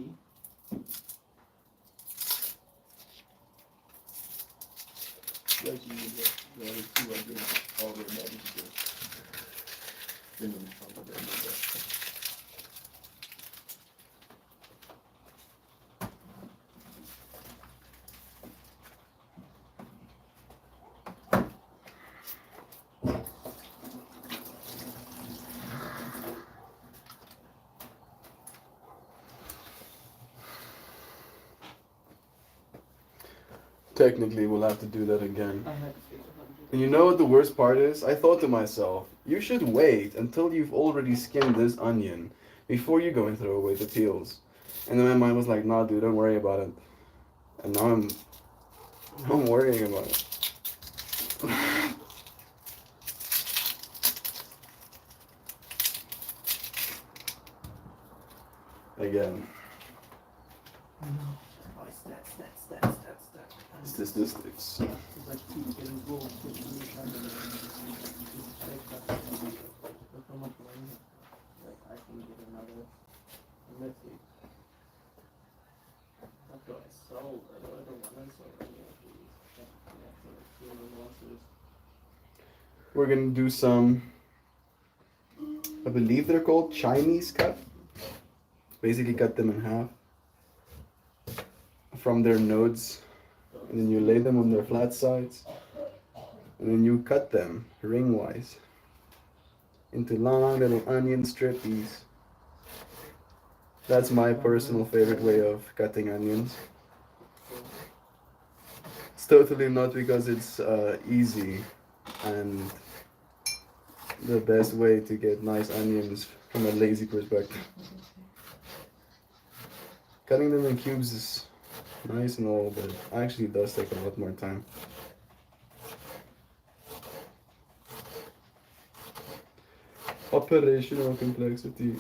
Technically, we'll have to do that again. I had And you know what the worst part is? I thought to myself, you should wait until you've already skinned this onion before you go and throw away the peels. And then my mind was like, nah, dude, don't worry about it. And now I'm worrying about it. Again. Statistics. We're gonna do some, I believe they're called Chinese cut. Basically cut them in half from their nodes, and then you lay them on their flat sides, and then you cut them ring-wise into long little onion strippies. That's my personal favorite way of cutting onions. It's totally not because it's easy and the best way to get nice onions from a lazy perspective. Cutting them in cubes is nice and all, but actually does take a lot more time. Operational complexity.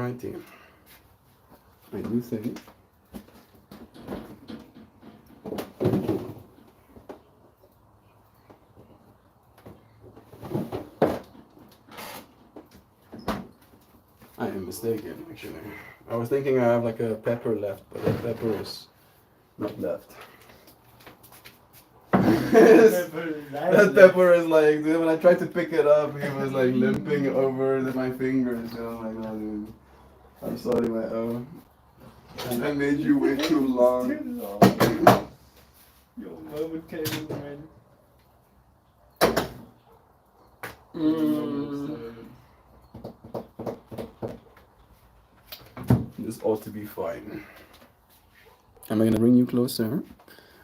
Alrighty. I do think. I am mistaken, actually. I was thinking I have like a pepper left, but the pepper is not left. That pepper is like, dude, when I tried to pick it up, he was like limping over my fingers. You know, like, oh, dude, I'm sorry, my own. And I made you wait too long. Your moment came in when. This ought to be fine. Am I gonna bring you closer?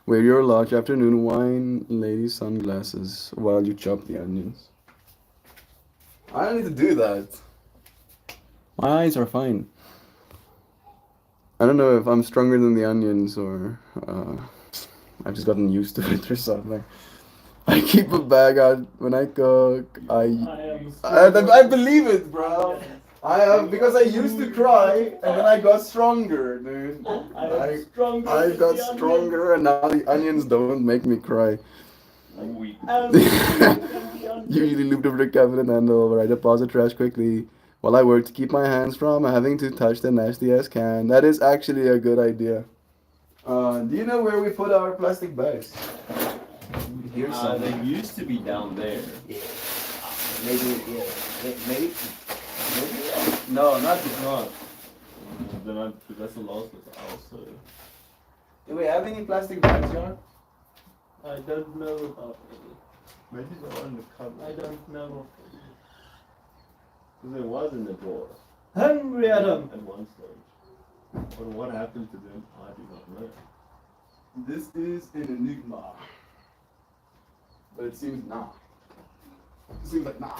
Wear your large afternoon wine lady sunglasses while you chop the onions. I don't need to do that. My eyes are fine. I don't know if I'm stronger than the onions or I've just gotten used to it or something. I keep a bag out when I cook. I believe it, bro. I have because I used to cry and then I got stronger, dude. I got stronger and now the onions don't make me cry. Weak. Usually looped over the cabinet handle where I deposit trash quickly while I work to keep my hands from having to touch the nasty ass can. That is actually a good idea. Do you know where we put our plastic bags? Here's some. They used to be down there. Yeah. Maybe. No, not It's not. Then that's the last of the house. So. Do we have any plastic bags, John? I don't know about it. Maybe they're in the cupboard. I don't know. There was in the drawer Hungry Adam! at one stage. But what happened to them, I do not know. This is an enigma. But it seems nah. It seems like nah.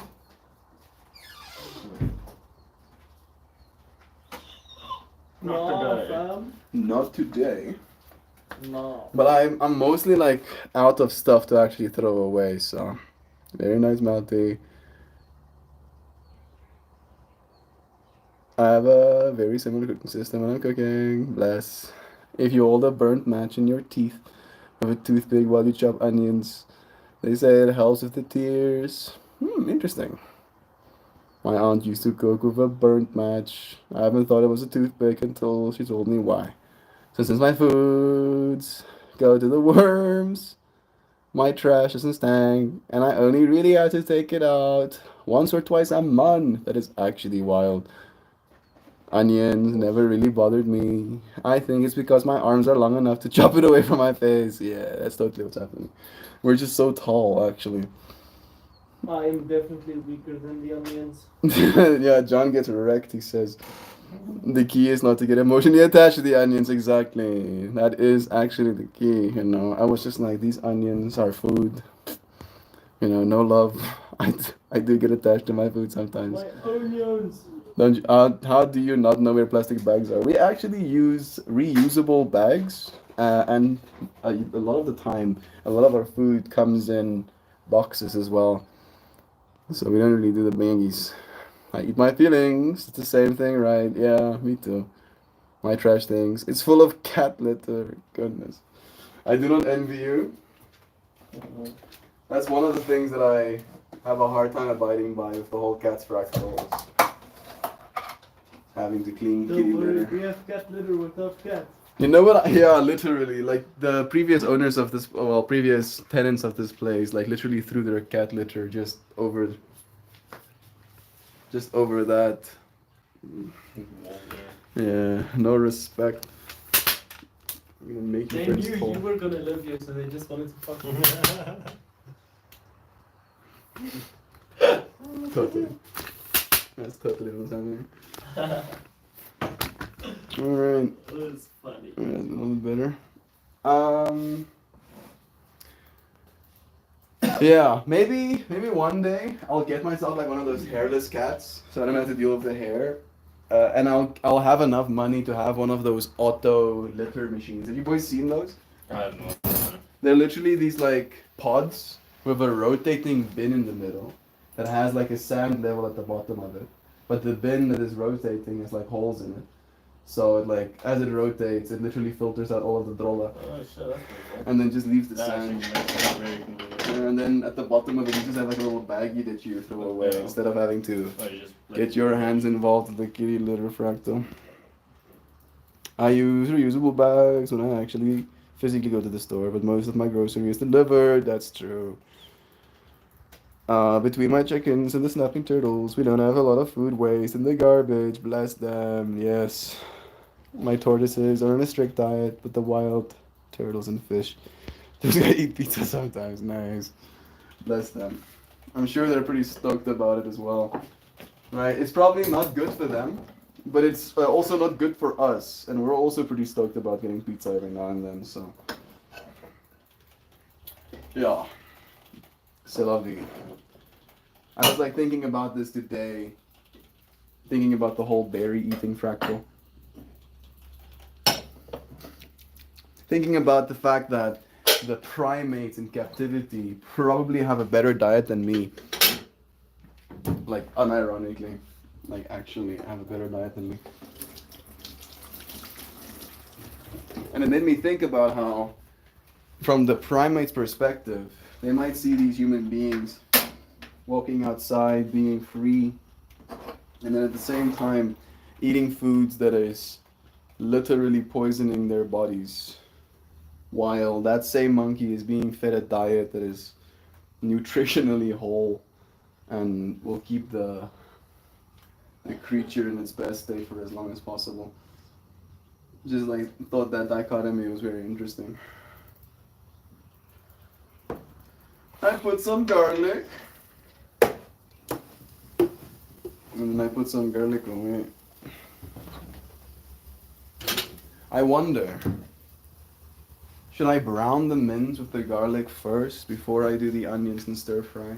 Not today. Fam. Not today. No. But I'm mostly like out of stuff to actually throw away, so very nice Malty. I have a very similar cooking system when I'm cooking. Bless. If you hold a burnt match in your teeth with a toothpick while you chop onions, they say it helps with the tears. Interesting. My aunt used to cook with a burnt match. I haven't thought it was a toothpick until she told me why. So since my foods go to the worms, my trash doesn't stank, and I only really have to take it out once or twice a month. That is actually wild. Onions never really bothered me. I think it's because my arms are long enough to chop it away from my face. Yeah, that's totally what's happening. We're just so tall, actually. I am definitely weaker than the onions. Yeah, John gets wrecked, he says. The key is not to get emotionally attached to the onions, exactly. That is actually the key, you know. I was just like, these onions are food. You know, no love. I do get attached to my food sometimes. My onions! Don't you, how do you not know where plastic bags are? We actually use reusable bags, and a lot of the time, a lot of our food comes in boxes as well. So we don't really do the bingies. I eat my feelings. It's the same thing, right? Yeah, me too. My trash things. It's full of cat litter. Goodness. I do not envy you. That's one of the things that I have a hard time abiding by with the whole cat's fractals. Having to clean kitty Don't worry, litter. we have cat litter without cats. You know what? Yeah, literally. Like the previous owners of this, well, previous tenants of this place, like literally threw their cat litter just over that. Yeah, no respect. I'm gonna make They you knew first you call. were gonna live here, so they just wanted to fuck you. Totally. That's totally what's happening. Alright. It was funny. A little better. Yeah, maybe one day I'll get myself like one of those hairless cats, so I don't have to deal with the hair. And I'll have enough money to have one of those auto litter machines. Have you boys seen those? I don't know. They're literally these like pods with a rotating bin in the middle that has like a sand level at the bottom of it. but the bin that is rotating has like holes in it. So it like as it rotates, it literally filters out all of the drola, Oh shit, that's pretty cool. and then just leaves the That actually sand. makes it very convenient. And then at the bottom of it, you just have like a little baggie that you throw away Yeah. instead of having to Oh, you just get your hands involved in the kitty litter fractal. I use reusable bags when I actually physically go to the store, but most of my grocery is delivered. That's true. Between my chickens and the snapping turtles, we don't have a lot of food waste in the garbage. Bless them. Yes. My tortoises are on a strict diet, but the wild turtles and fish, those guys eat pizza sometimes. Nice. Bless them. I'm sure they're pretty stoked about it as well. Right? It's probably not good for them, but it's also not good for us, and we're also pretty stoked about getting pizza every now and then. So, yeah. C'est la vie. I was like thinking about this today, thinking about the whole berry eating fractal. Thinking about the fact that the primates in captivity probably have a better diet than me. Like, unironically. Like, actually have a better diet than me. And it made me think about how, from the primate's perspective, they might see these human beings walking outside, being free, and then at the same time eating foods that is literally poisoning their bodies, while that same monkey is being fed a diet that is nutritionally whole and will keep the creature in its best state for as long as possible. Just like thought that dichotomy was very interesting. I put some garlic. And then I put some garlic on it. I wonder, should I brown the mince with the garlic first before I do the onions and stir fry?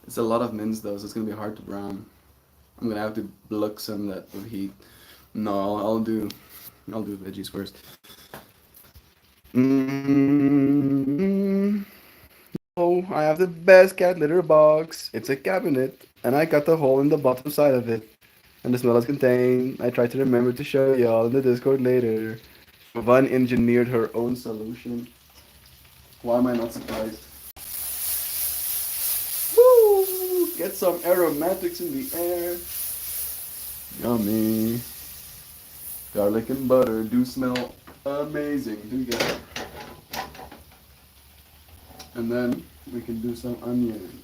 It's a lot of mince though, so it's gonna be hard to brown. I'm gonna have to block some of that with heat. No, I'll do veggies first. Oh, I have the best cat litter box. It's a cabinet, and I cut the hole in the bottom side of it. And the smell is contained. I tried to remember to show y'all in the Discord later. Siobhan engineered her own solution. Why am I not surprised? Woo! Get some aromatics in the air. Yummy. Garlic and butter do smell amazing together. And then we can do some onions.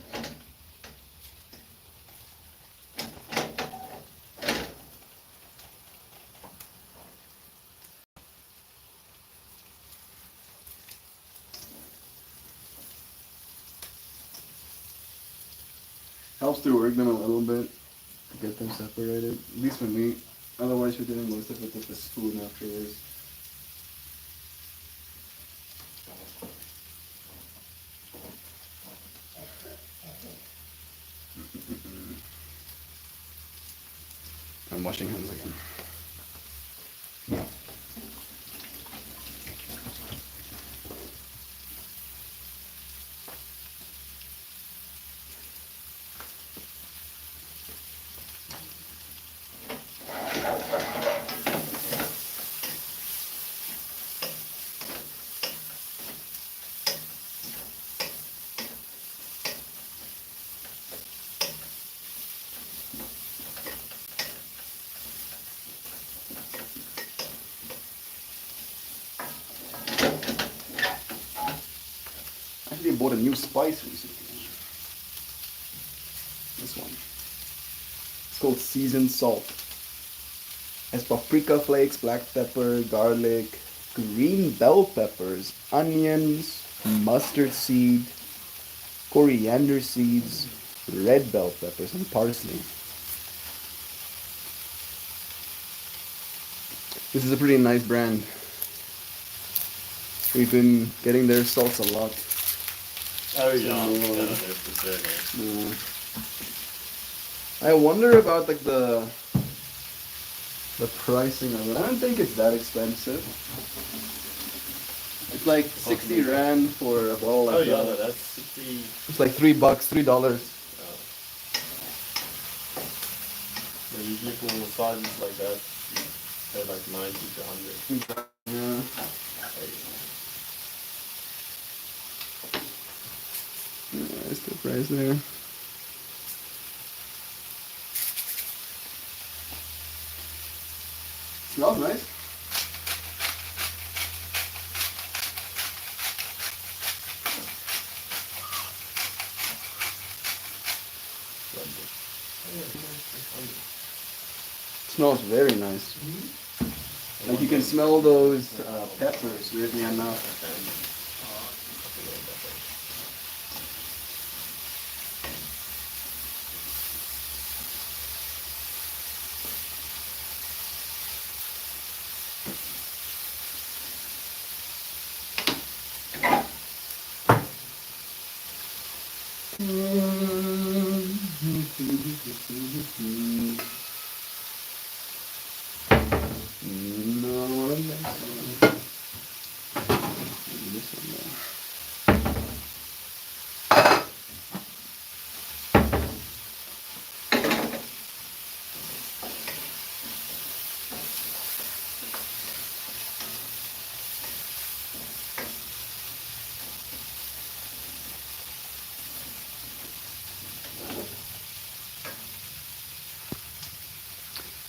Helps to work them a little bit, get them separated, at least for me. Otherwise you're doing most of it with a spoon afterwards. I'm washing hands again. I actually bought a new spice recently. This one. It's called seasoned salt. Has paprika flakes, black pepper, garlic, green bell peppers, onions, mustard seed, coriander seeds, red bell peppers, and parsley. This is a pretty nice brand. We've been getting their salts a lot. Oh yeah, Yeah. I wonder about like the pricing of it. I don't think it's that expensive. It's like 60 rand for a bottle like Oh yeah, that. that's 60. It's like $3, $3. But usually for sizes like that, they're like 90 to 100. Yeah. That's the price there. Smells nice. Smells very nice. Like you can smell those peppers weirdly enough. No, this one there.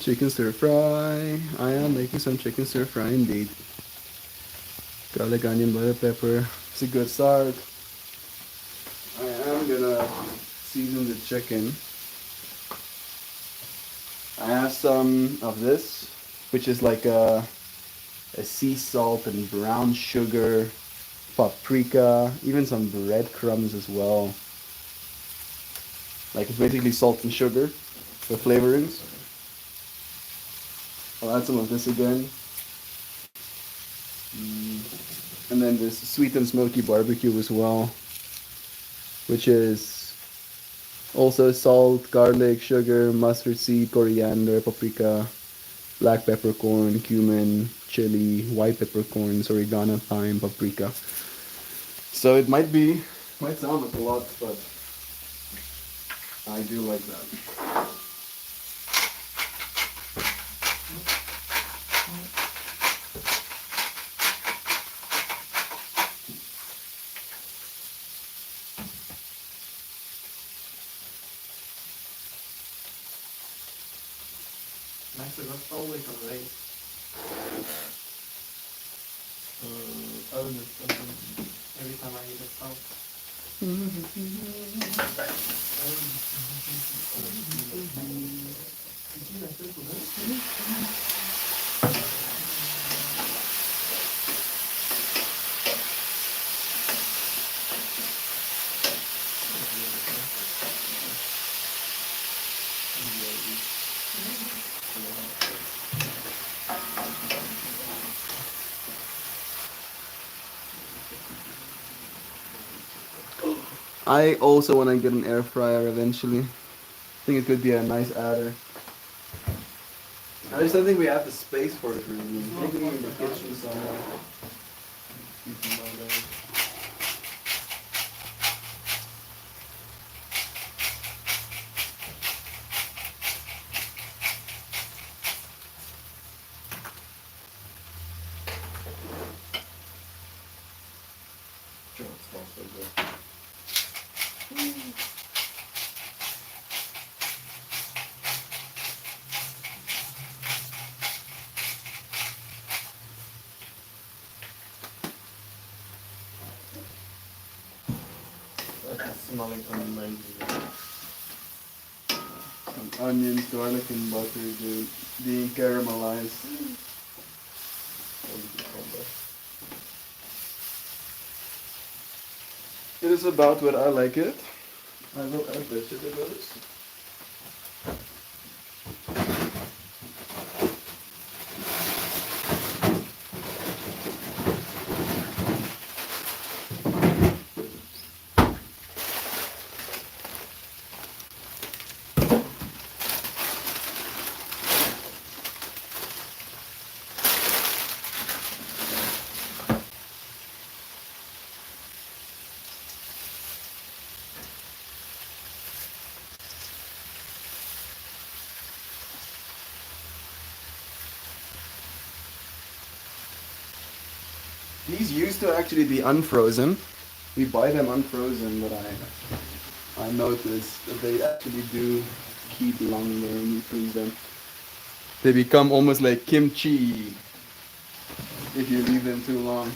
Chicken stir fry. I am making some chicken stir fry indeed. Garlic, onion, butter, pepper. It's a good start. I am gonna season the chicken. I have some of this, which is like a sea salt and brown sugar, paprika, even some breadcrumbs as well. Like it's basically salt and sugar for flavorings. I'll add some of this again. And then this sweet and smoky barbecue as well, which is also salt, garlic, sugar, mustard seed, coriander, paprika, black peppercorn, cumin, chili, white peppercorns, oregano, thyme, paprika. So it might sound like a lot, but I do like that. Actually, that's always a race. Every time I eat a salt. I also want to get an air fryer eventually. I think it could be a nice adder. I just don't think we have the space for it really. Maybe in the kitchen somewhere. That's smelling amazing. Some onions, garlic, and butter, dude, being caramelized. It is about what I like it. I will add vegetables. These used to actually be unfrozen. We buy them unfrozen, but I noticed that they actually do keep longer when you freeze them. They become almost like kimchi if you leave them too long.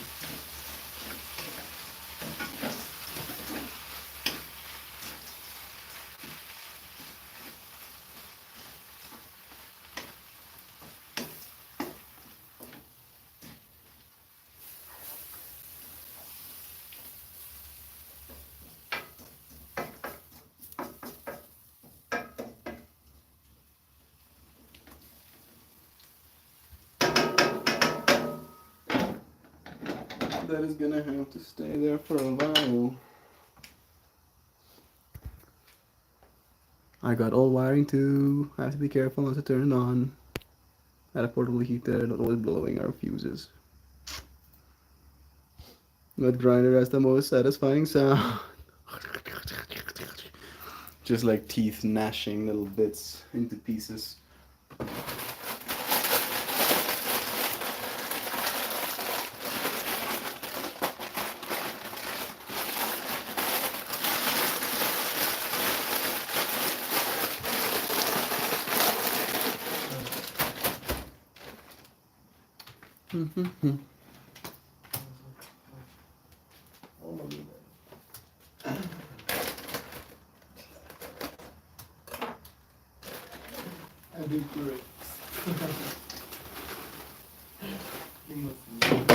That is gonna have to stay there for a while. I got old wiring too. I have to be careful not to turn it on. I had a portable heater that was blowing our fuses. That grinder has the most satisfying sound. Just like teeth gnashing little bits into pieces. I do correct. You must know.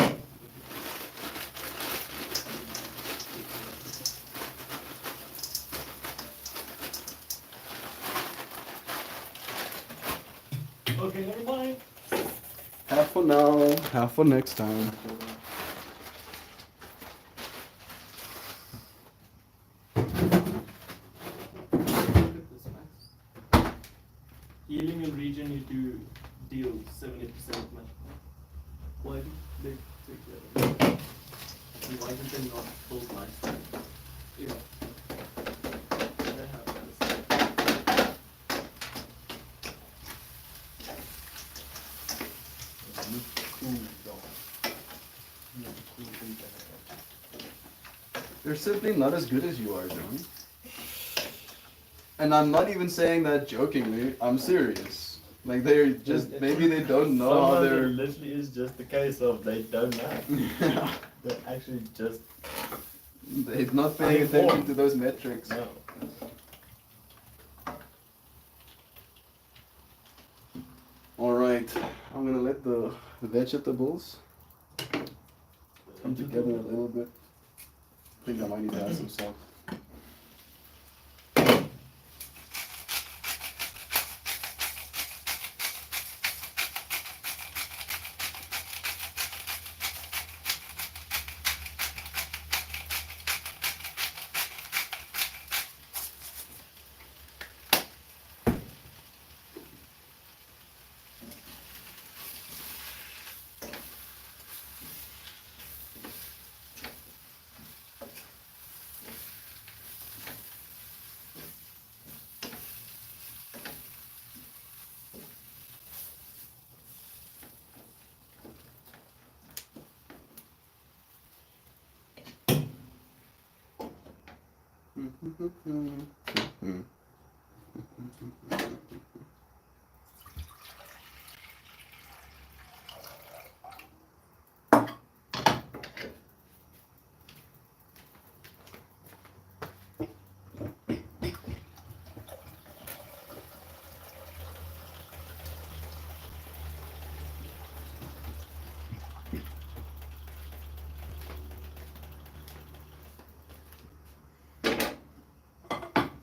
Okay, never mind. Half for now, half for next time. Look at this, Max. Healing in region, you do deal 70% much. Why did they take that? And why did they not build nice? Yeah. They have this. They're simply not as good as you are, John. And I'm not even saying that jokingly. I'm serious. Like they're just maybe they don't know how Some of it they're. literally is just the case of they don't know. They're actually just They're not paying attention to those metrics. no. All right, I'm gonna let the vegetables come together a little bit. I think I might need to add some salt.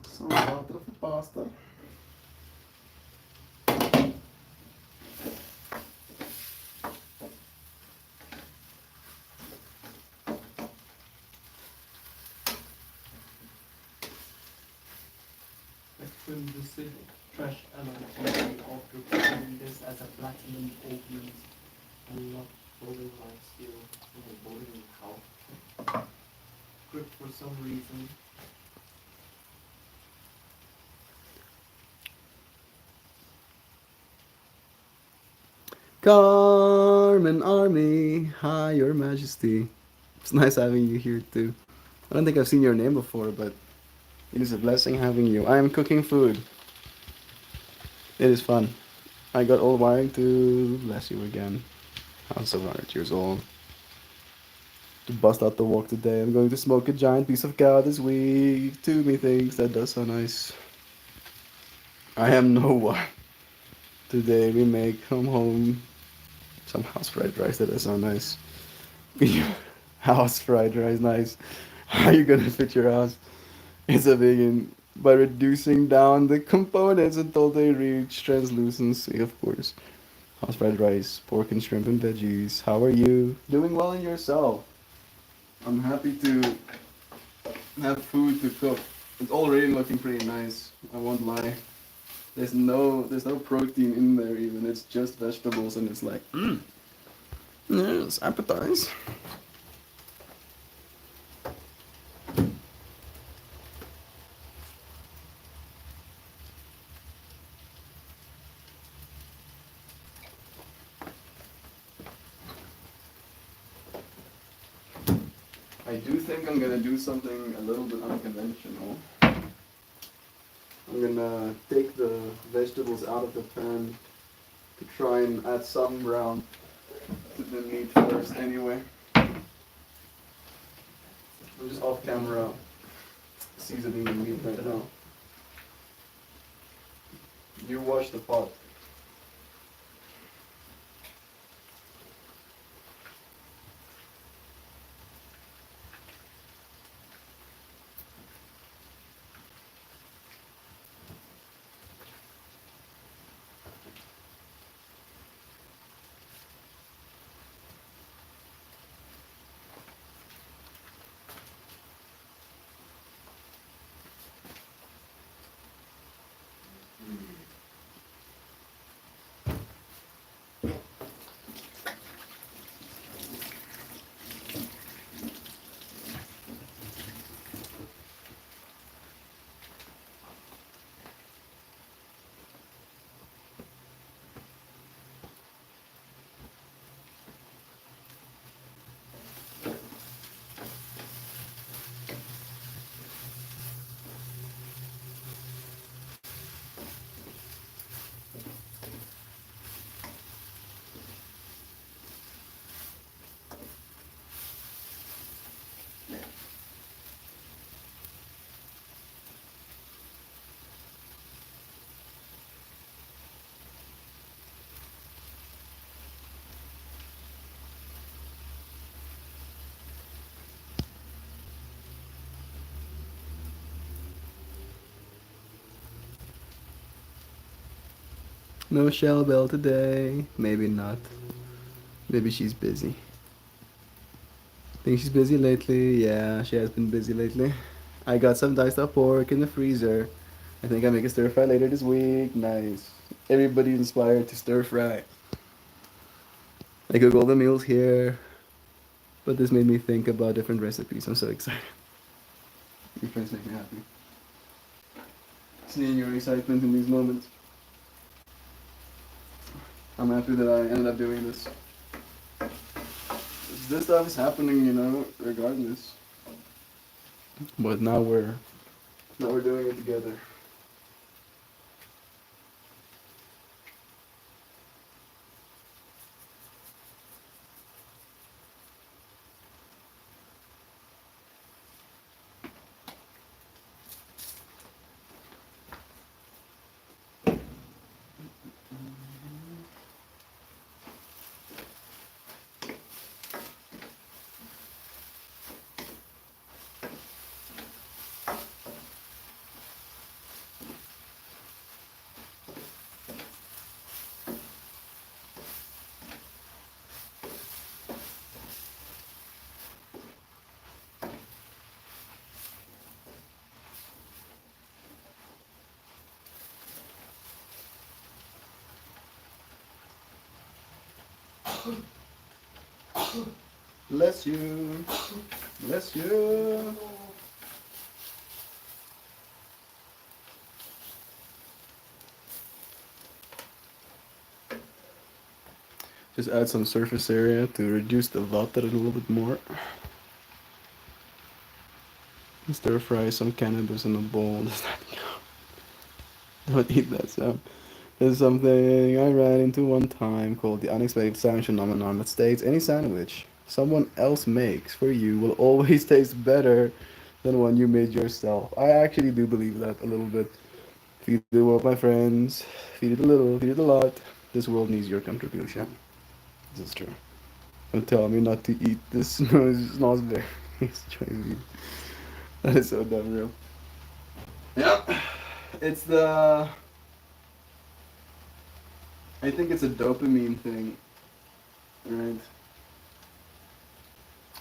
Some water for pasta. Spectrum Pacific trash element after putting this as a platinum opium and not building like steel in a boiling cow. Script for some reason. Carmen Army, hi, Your Majesty. It's nice having you here too. I don't think I've seen your name before, but it is a blessing having you. I am cooking food. It is fun. I got old wiring to bless you again. I'm 700 years old. To bust out the walk today. I'm going to smoke a giant piece of cow this week. To me thinks that does so nice. I am no one. Today we make home some house fried rice that is so nice. House fried rice, nice. How are you gonna fit your house? It's a vegan by reducing down the components until they reach translucency, of course. House fried rice, pork and shrimp and veggies. How are you? Doing well in yourself. I'm happy to have food to cook. It's already looking pretty nice. I won't lie. There's no protein in there even. It's just vegetables and it's like, yes, appetize. I do think I'm gonna do something a little bit unconventional. I'm gonna take the vegetables out of the pan to try and add some brown to the meat first anyway. I'm just off camera seasoning the meat right now. You wash the pot. No Shell Bell today. Maybe not. Maybe she's busy. Think she's busy lately? Yeah, she has been busy lately. I got some diced up pork in the freezer. I think I make a stir fry later this week. Nice. Everybody inspired to stir fry. I cook all the meals here, but this made me think about different recipes. I'm so excited. Your friends make me happy. Seeing your excitement in these moments. I'm happy that I ended up doing this. This stuff is happening, regardless. But now we're doing it together. Bless you. Bless you. Just add some surface area to reduce the water a little bit more. Stir fry some cannabis in a bowl. Does that count? Don't eat that sound. There's something I ran into one time called the unexpected sandwich phenomenon that states any sandwich someone else makes for you will always taste better than one you made yourself. I actually do believe that a little bit. Feed the world, my friends. Feed it a little, feed it a lot. This world needs your contribution. This is true. Don't tell me not to eat this snozzberry. That is so damn real. Yep. It's the. I think it's a dopamine thing, right?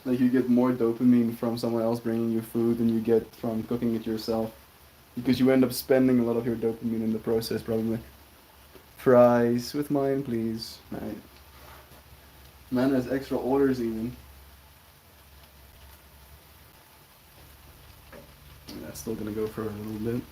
Like you get more dopamine from someone else bringing you food than you get from cooking it yourself. Because you end up spending a lot of your dopamine in the process, probably. Fries with mine, please. Right. Man has extra orders even. That's still gonna go for a little bit.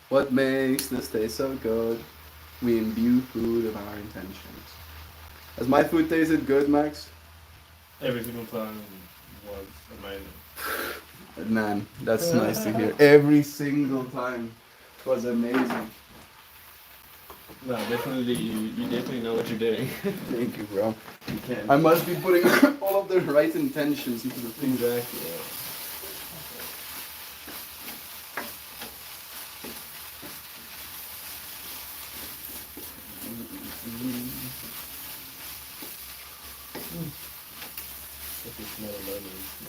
What makes this taste so good? We imbue food of our intentions. Has my food tasted good, Max? Every single time was amazing. Man, that's nice to hear. Every single time was amazing. No, definitely, you definitely know what you're doing. Thank you, bro. You can. I must be putting all of the right intentions into the thing. Exactly. Yeah.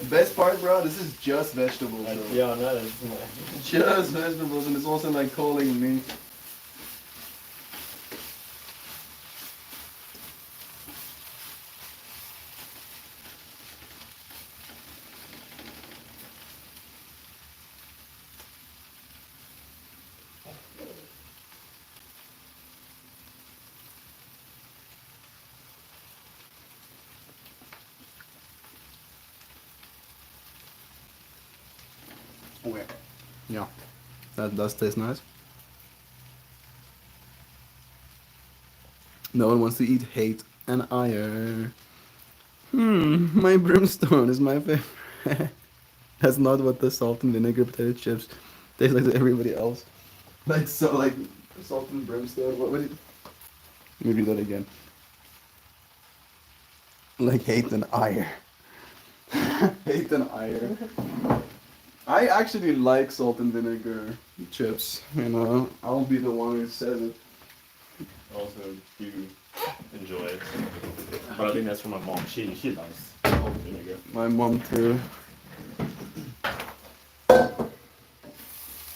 Best part, bro, this is just vegetables, though. Yeah, no, that's nice. Just vegetables, and it's also like calling me. Okay. Yeah, that does taste nice. No one wants to eat hate and ire. My brimstone is my favorite. That's not what the salt and vinegar potato chips taste like to everybody else. Like so, like salt and brimstone. What would it? Let me read that again. Like hate and ire. Hate and ire. I actually like salt and vinegar chips. You know, I'll be the one who says it. Also do enjoy it. But I think that's from my mom. She likes salt and vinegar. My mom too.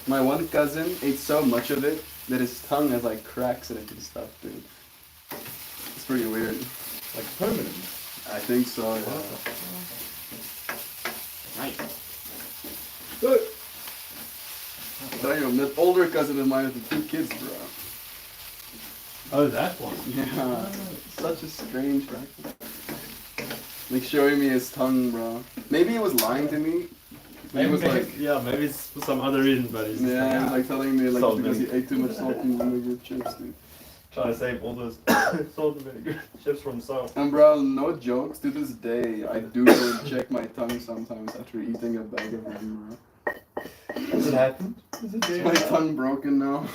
My one cousin ate so much of it that his tongue has like cracks in it and stuff, dude. It's pretty weird. Like permanent. I think so. Yeah. Nice. But damn, that older cousin of mine with the 2 kids, bro. Oh, that one. Yeah, such a strange fact. Like showing me his tongue, bro. Maybe he was lying to me. He was like, maybe it's for some other reason, but he's yeah, he was like telling me like Salt because he vinegar. ate too much salt and vinegar chips, dude. trying to save all those salt and vinegar chips from salt. And bro, no jokes. To this day, I do go and check my tongue sometimes after eating a bag of them, bro. Has it happened? Is it Is my tongue broken now?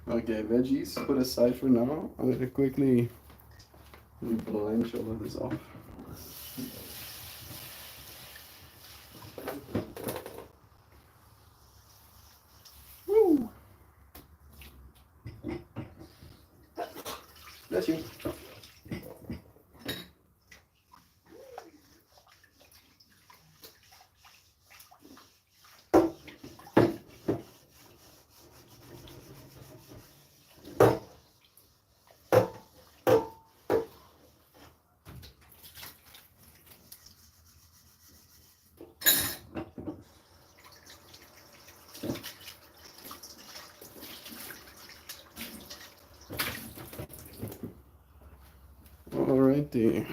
Okay, veggies put aside for now. I'm gonna quickly blanch all of this off. Woo! Bless you. Alrighty.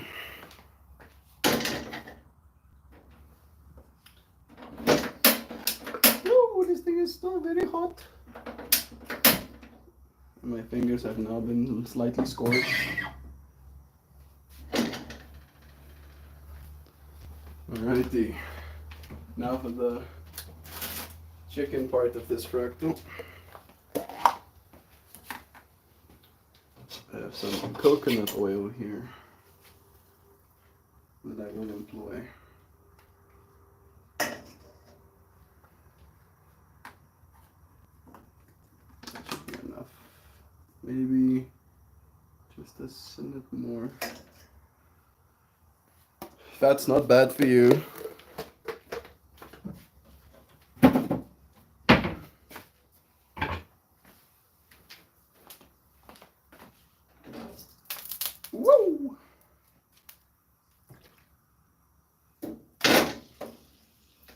Ooh, this thing is still very hot. My fingers have now been slightly scorched. Alrighty. Now for the chicken part of this fractal. I have some coconut oil here that I will employ. That should be enough. Maybe just a smidge more. Fat's not bad for you. Woo!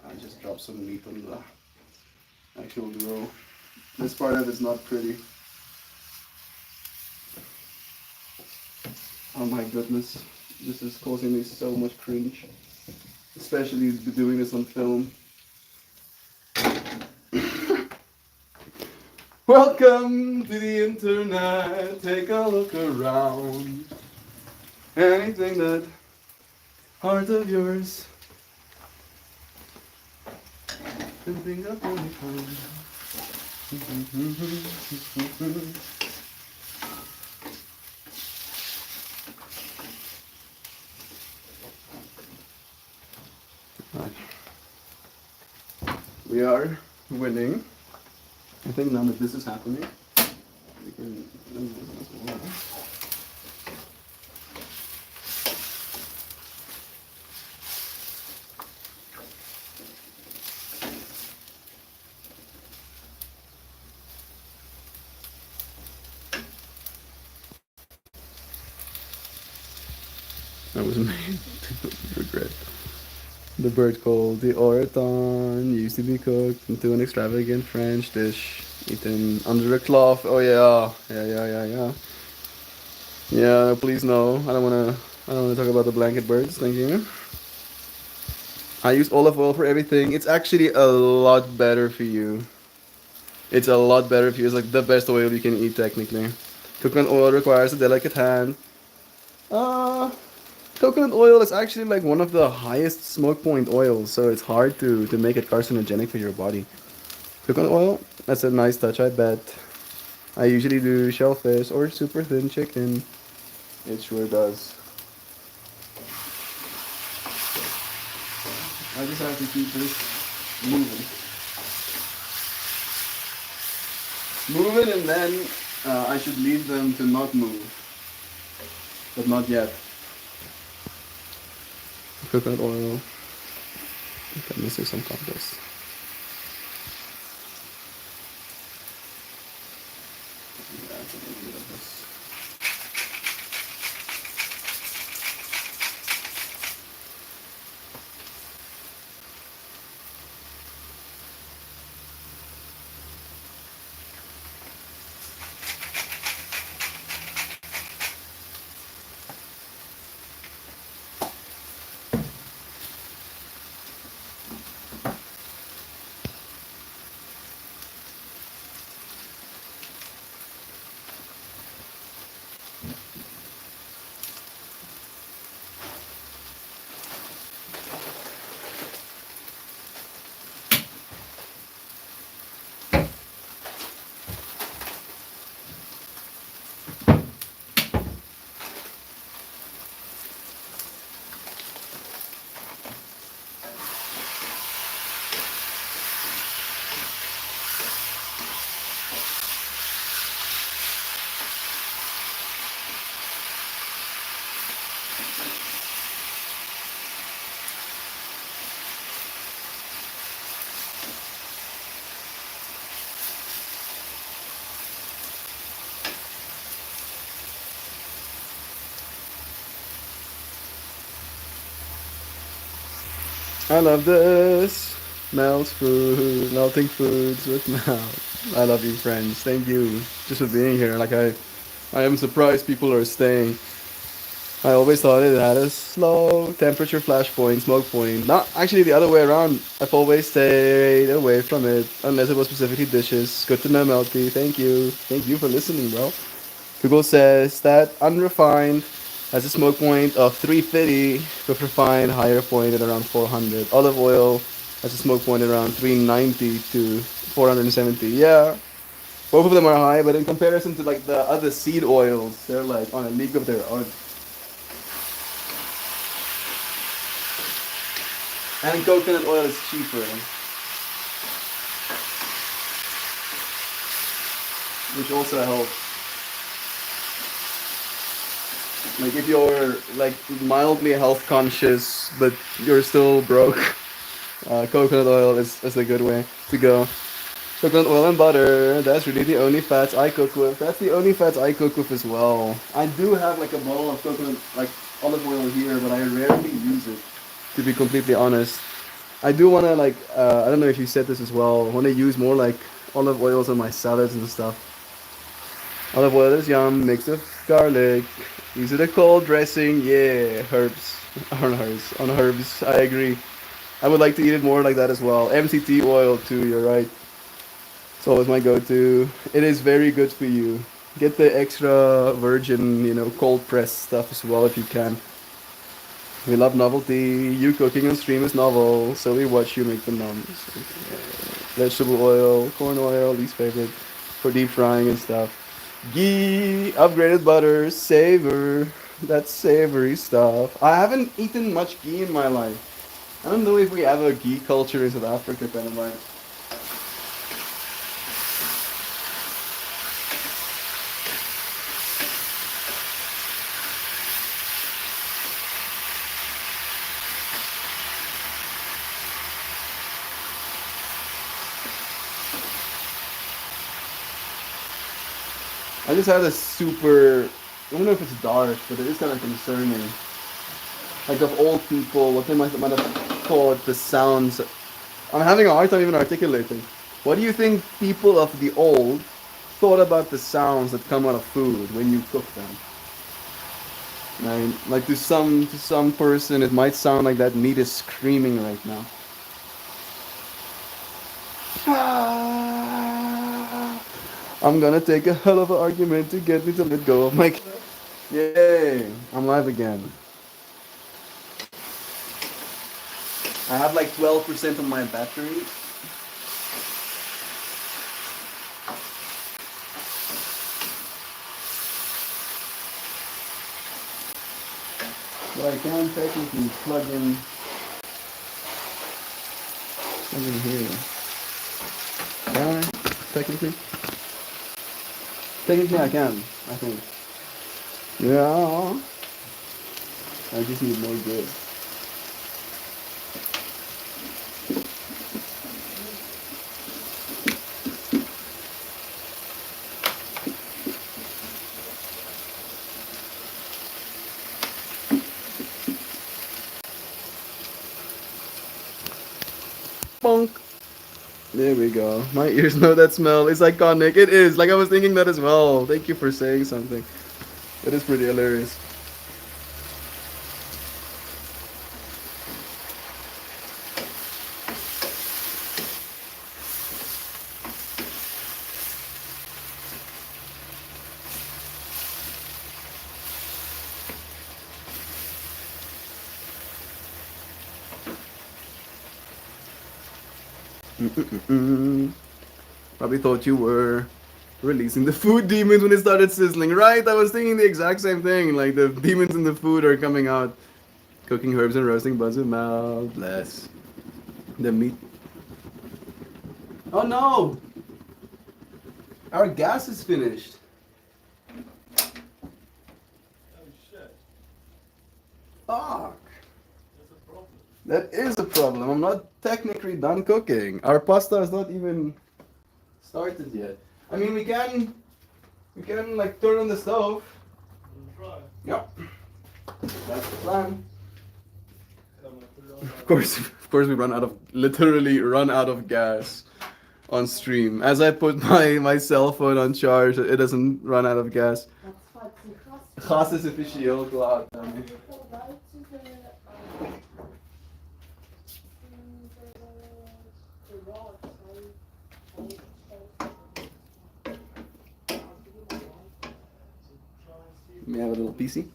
I just dropped some meat on the actual grill. This part of it's not pretty. Oh my goodness. This is causing me so much cringe. Especially doing this on film. Welcome to the internet. Take a look around. Anything that heart of yours can think of any time. We are winning. I think now that this is happening, we can do this as well. That was made to regret. The bird called the orton used to be cooked into an extravagant French dish eaten under a cloth. Oh yeah, yeah. Yeah, please no. I don't wanna talk about the blanket birds. Thank you. I use olive oil for everything. It's actually a lot better for you. It's a lot better for you. It's like the best oil you can eat technically. Coconut oil requires a delicate hand. Coconut oil is actually like one of the highest smoke point oils, so it's hard to make it carcinogenic for your body. Coconut oil, that's a nice touch, I bet. I usually do shellfish or super thin chicken. It sure does. I just have to keep this moving. Moving, and then I should leave them to not move. But not yet. Coconut oil. Okay, missing some compost. Yeah, that's a little bit of this. I love this. Melting foods with mouth. I love you, friends. Thank you just for being here. Like I am surprised people are staying. I always thought it had a slow temperature flash point, smoke point. Not actually the other way around. I've always stayed away from it unless it was specifically dishes. Good to know, Melty. Thank you. Thank you for listening, bro. Google says that unrefined has a smoke point of 350, with refined higher point at around 400. Olive oil has a smoke point around 390 to 470. Yeah, both of them are high, but in comparison to like the other seed oils, they're like on a league of their own. And coconut oil is cheaper, which also helps. Like if you're like mildly health conscious, but you're still broke, coconut oil is a good way to go. Coconut oil and butter, that's really the only fats I cook with. That's the only fats I cook with as well. I do have like a bottle of coconut, like olive oil here, but I rarely use it, to be completely honest. I do want to like, I don't know if you said this as well, I want to use more like olive oils on my salads and stuff. Olive oil is yum, mixed with garlic. Use it a cold dressing, yeah, herbs. On herbs, I agree. I would like to eat it more like that as well. MCT oil too, you're right. It's always my go-to. It is very good for you. Get the extra virgin, cold pressed stuff as well if you can. We love novelty. You cooking on stream is novel, so we watch you make the noms. Vegetable oil, corn oil, least favorite for deep frying and stuff. Ghee, upgraded butter, savor. That's savory stuff. I haven't eaten much ghee in my life. I don't know if we have a ghee culture in South Africa, kind of like. I just had a super, I don't know if it's dark, but it is kind of concerning. Like of old people, what they might have thought the sounds. I'm having a hard time even articulating. What do you think people of the old thought about the sounds that come out of food when you cook them? Right? Like to some person, it might sound like that meat is screaming right now. I'm gonna take a hell of an argument to get me to let go of my. Yay! I'm live again. I have like 12% on my battery. But I can technically plug in here. Can I? Technically? Technically I can, I think. Yeah. I just need more grid. Bonk. There we go. My ears know that smell. It's iconic. It is. Like I was thinking that as well. Thank you for saying something. It is pretty hilarious. Probably thought you were releasing the food demons when it started sizzling, right? I was thinking the exact same thing. Like the demons in the food are coming out, cooking herbs and roasting buns with mouth. Bless the meat. Oh no! Our gas is finished. Oh shit. Fuck. That's a problem. That is a problem. I'm not technically done cooking. Our pasta is not even started yet. I mean, we can like turn on the stove. We'll try. Yep. That's the plan. Come and put it on. Of course, we literally run out of gas on stream. As I put my cell phone on charge, it doesn't run out of gas. Gas is officieel, klaar. May I have a little PC?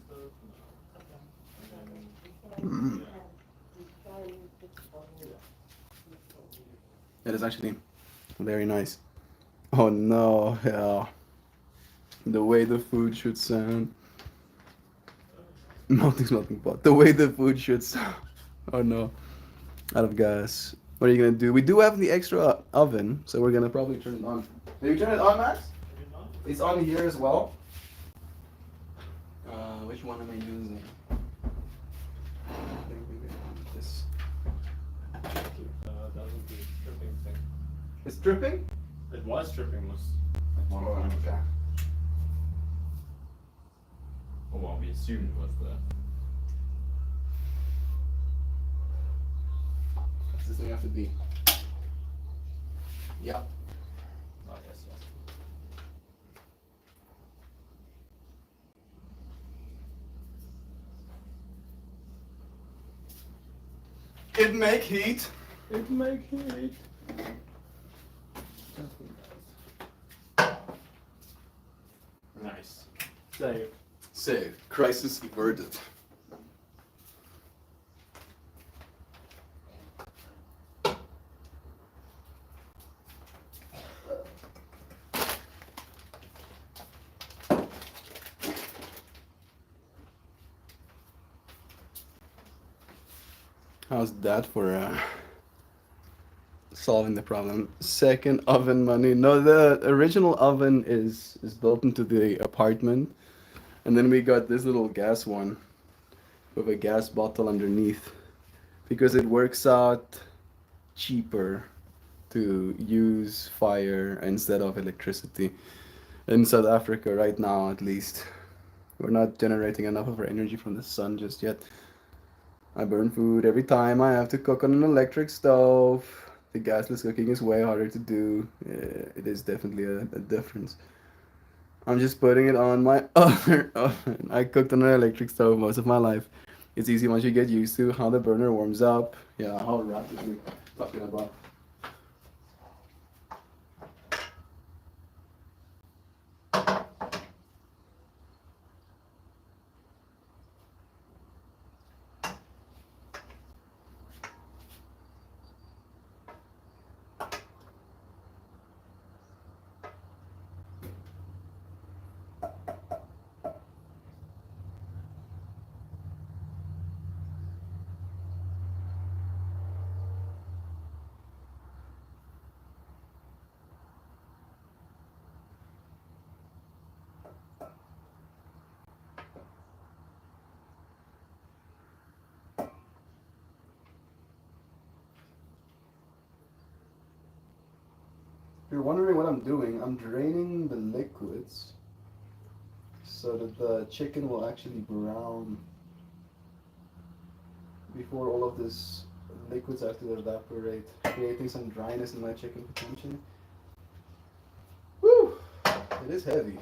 That is actually very nice. Oh no, yeah. The way the food should sound. Melting pot. The way the food should sound. Oh no. Out of gas. What are you gonna do? We do have the extra oven, so we're gonna probably turn it on. Did you turn it on, Max? It's on here as well. Which one am I using? I think maybe this. That was the stripping thing. It's dripping? It was stripping most at one Oh, point. okay. Oh, well, we assumed it was the. What's this thing have to be? Yeah. Oh, yes, yes. It make heat. It make heat. Nice. Save. Save. Crisis averted. How's that for solving the problem? Second oven money. No, the original oven is built into the apartment, and then we got this little gas one with a gas bottle underneath because it works out cheaper to use fire instead of electricity. In South Africa right now, at least, we're not generating enough of our energy from the sun just yet. I burn food every time I have to cook on an electric stove. The gasless cooking is way harder to do. It is definitely a difference. I'm just putting it on my other oven. I cooked on an electric stove most of my life. It's easy once you get used to how the burner warms up. Yeah, how rapidly. Talking about. If you're wondering what I'm doing, I'm draining the liquids so that the chicken will actually brown before all of this liquids have to evaporate, creating some dryness in my chicken potentially. Woo! It is heavy.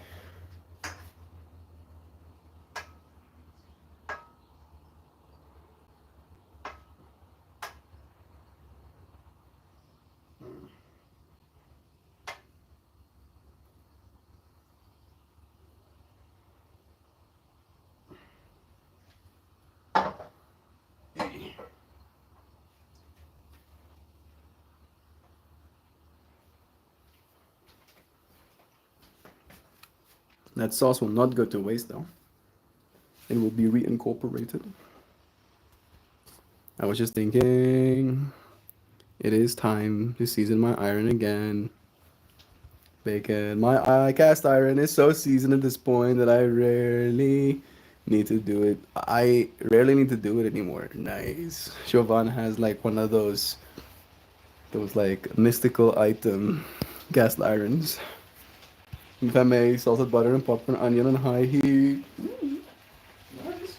That sauce will not go to waste though. It will be reincorporated. I was just thinking it is time to season my iron again. Bacon. My cast iron is so seasoned at this point that I rarely need to do it. I rarely need to do it anymore. Nice. Siobhan has like one of those like mystical item cast irons. If I may, salted butter and popcorn, onion on high heat. Nice.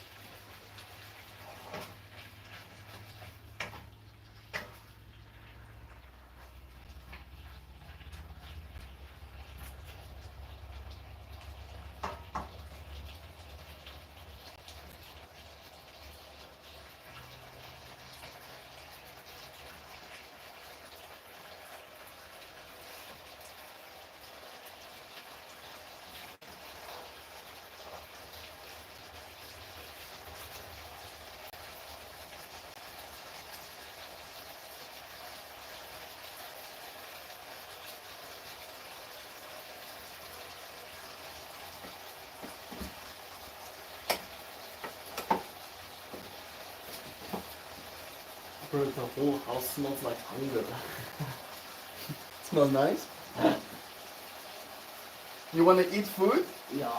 Bro, the whole house smells like hunger. Smells nice. You want to eat food? Yeah.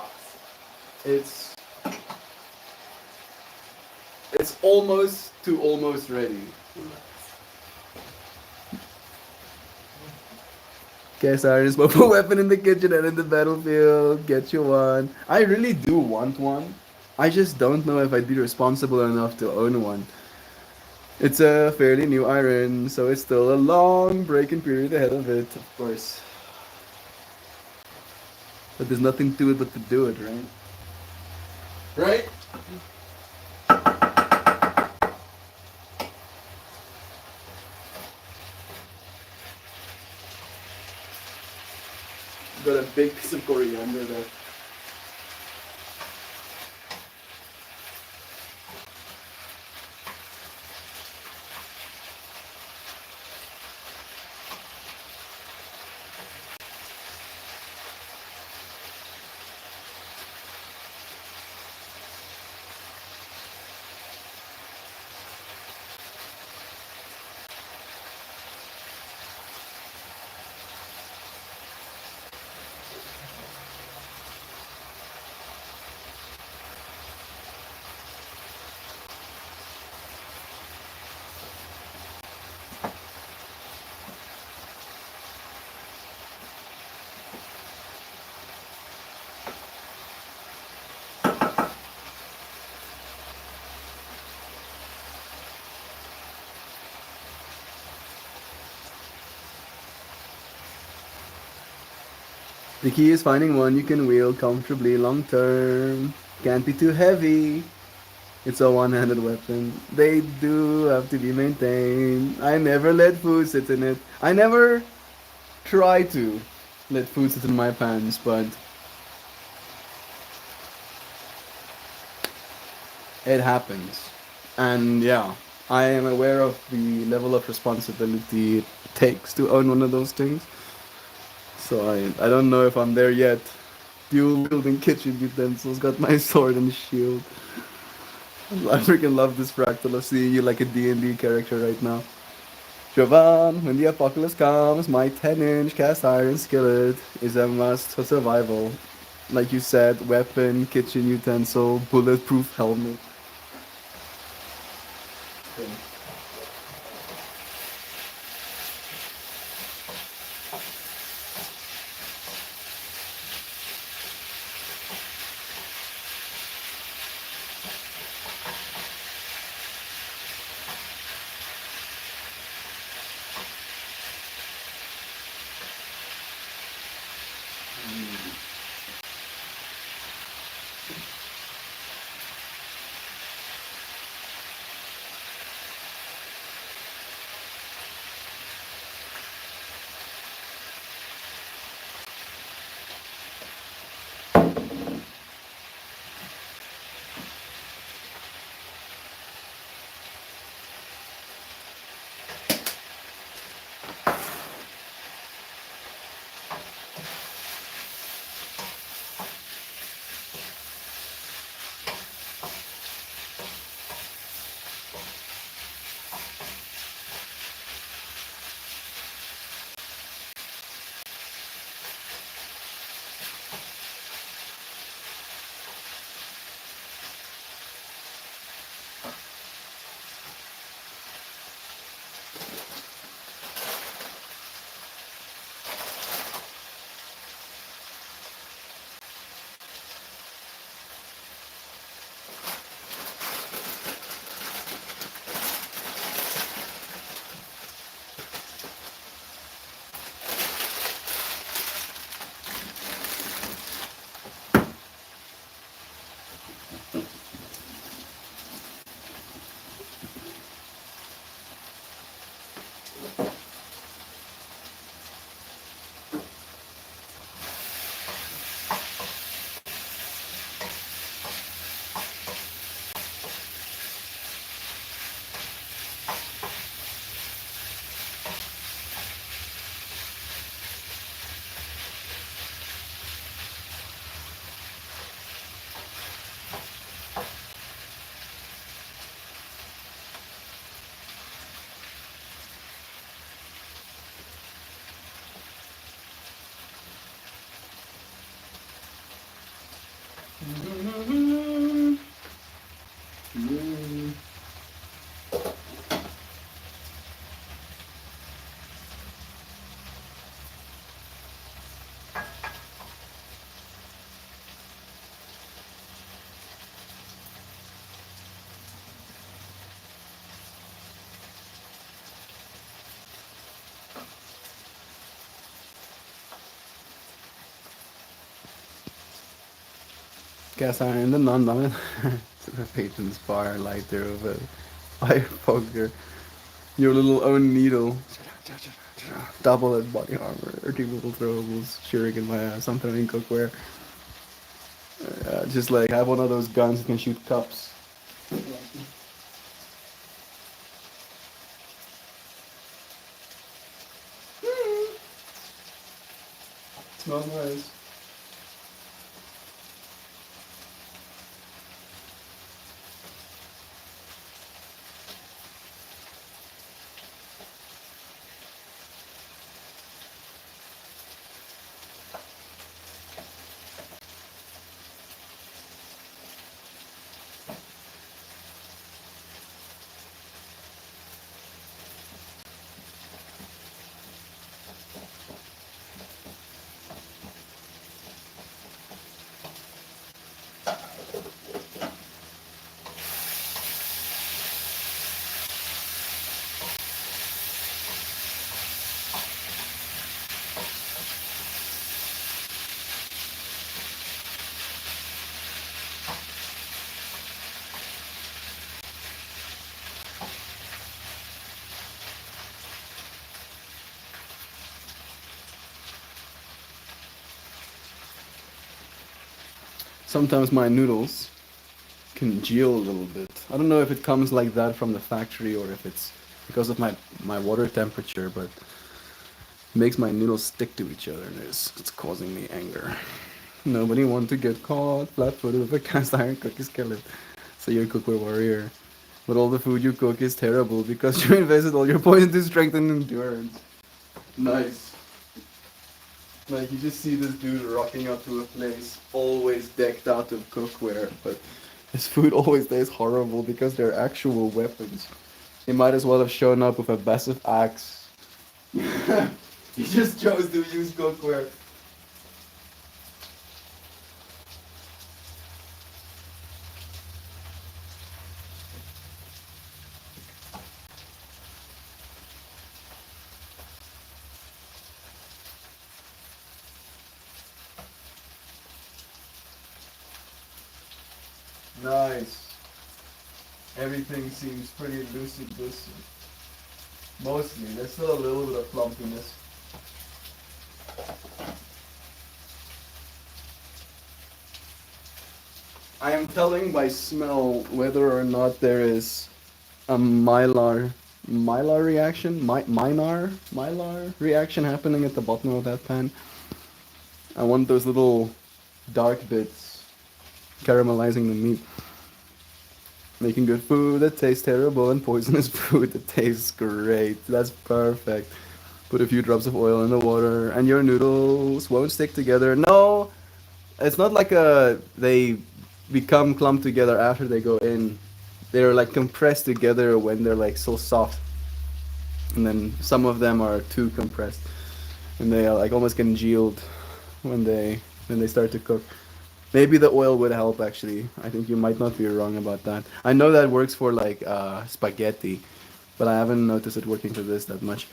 It's almost ready. Cast iron is more weapon in the kitchen and in the battlefield. Get you one. I really do want one. I just don't know if I'd be responsible enough to own one. It's a fairly new iron, so it's still a long breaking period ahead of it, of course. But there's nothing to it but to do it, right? Right? Got a big piece of coriander there. The key is finding one you can wield comfortably long term. Can't be too heavy. It's a one-handed weapon. They do have to be maintained. I never let food sit in it. I never try to let food sit in my pans, but it happens. And yeah, I am aware of the level of responsibility it takes to own one of those things. So I don't know if I'm there yet. Dual wielding kitchen utensils, got my sword and shield. I freaking love this fractal of seeing you like a D&D character right now. Jovan, when the apocalypse comes, my 10-inch cast iron skillet is a must for survival. Like you said, weapon, kitchen utensil, bulletproof helmet. Okay. Cast iron, den andan Peyton's firelighter of a fire poker. Your little own needle. Double-edged body armor, 30 little throwables, shuriken my ass, I'm throwing cookware. Just like have one of those guns that can shoot cups. Smells nice. Sometimes my noodles congeal a little bit. I don't know if it comes like that from the factory or if it's because of my water temperature, but it makes my noodles stick to each other and it's causing me anger. Nobody wants to get caught flat-footed with a cast iron cookie skillet. So you're a cookware warrior. But all the food you cook is terrible because you invested all your points to strengthen endurance. Nice. Like, you just see this dude rocking up to a place, always decked out of cookware, but his food always tastes horrible because they're actual weapons. He might as well have shown up with a massive axe. He just chose to use cookware. Nice. Everything seems pretty loosey-goosey. Mostly. There's still a little bit of plumpiness. I am telling by smell whether or not there is a Mylar reaction happening at the bottom of that pan. I want those little dark bits caramelizing the meat. Making good food that tastes terrible and poisonous food that tastes great. That's perfect. Put a few drops of oil in the water and your noodles won't stick together. No, it's not like they become clumped together after they go in. They're like compressed together when they're like so soft. And then some of them are too compressed and they are like almost congealed when they start to cook. Maybe the oil would help actually. I think you might not be wrong about that. I know that works for like spaghetti, but I haven't noticed it working for this that much.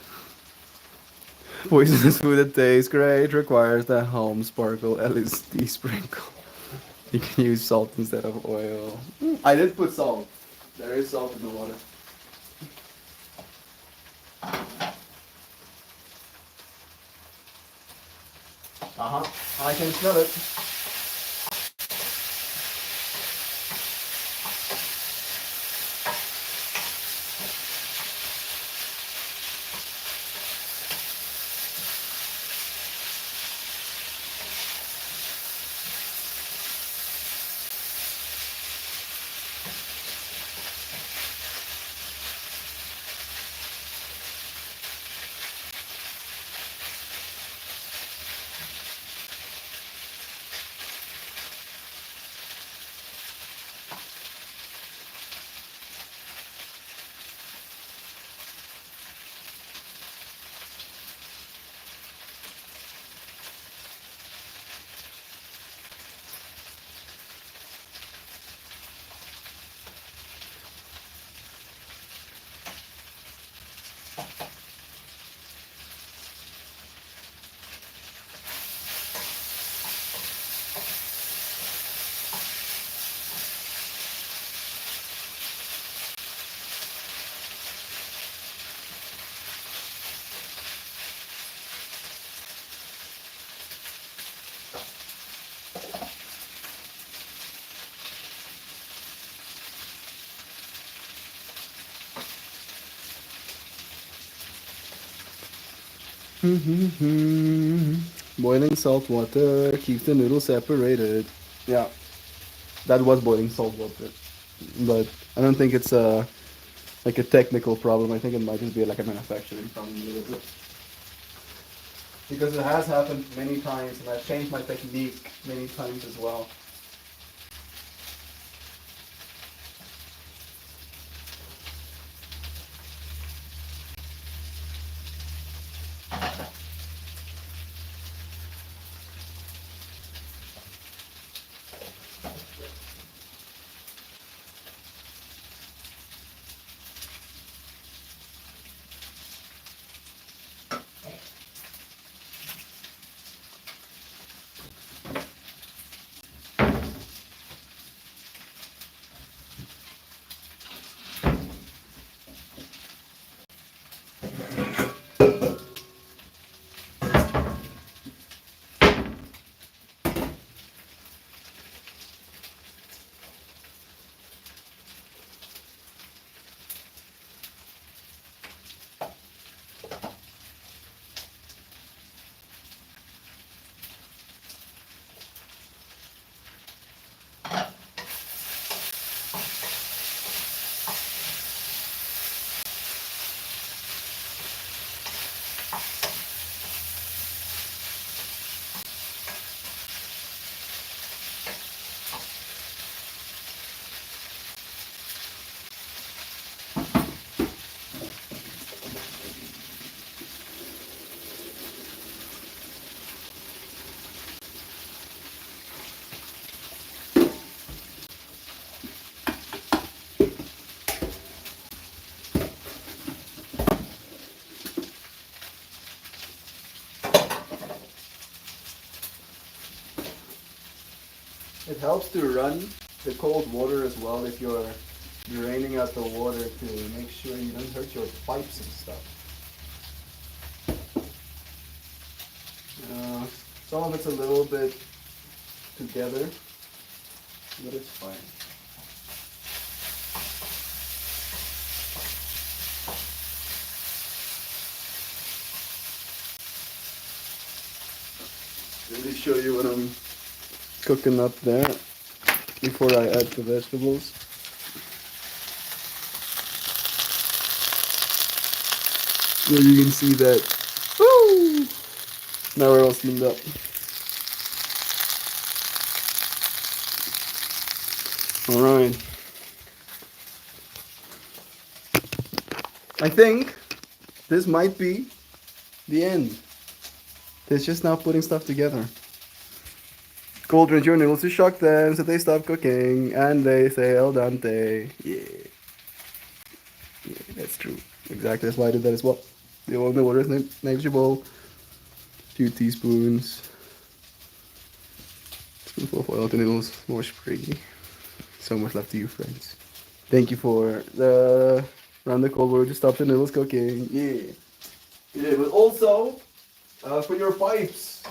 Poisonous food that tastes great requires the home sparkle LSD sprinkle. You can use salt instead of oil. I did put salt. There is salt in the water. I can smell it. Boiling salt water keeps the noodles separated. Yeah, that was boiling salt water, but I don't think it's like a technical problem. I think it might just be like a manufacturing problem a little bit. Because it has happened many times, and I've changed my technique many times as well. It helps to run the cold water as well if you're draining out the water to make sure you don't hurt your pipes and stuff. Some of it's a little bit together, but it's fine. Let me show you what I'm cooking up there before I add the vegetables. Well, you can see that. Woo! Now we're all steamed up. All right. I think this might be the end. It's just now putting stuff together. Cauldron your noodles to shock them so they stop cooking and they say al dente. Yeah. Yeah, that's true. Exactly, that's why I did that as well. The water is negligible. 2 teaspoons. Spoonful of oil to noodles. More spray. So much love to you, friends. Thank you for the run the cold water to stop the noodles cooking. Yeah. Yeah, but also for your pipes.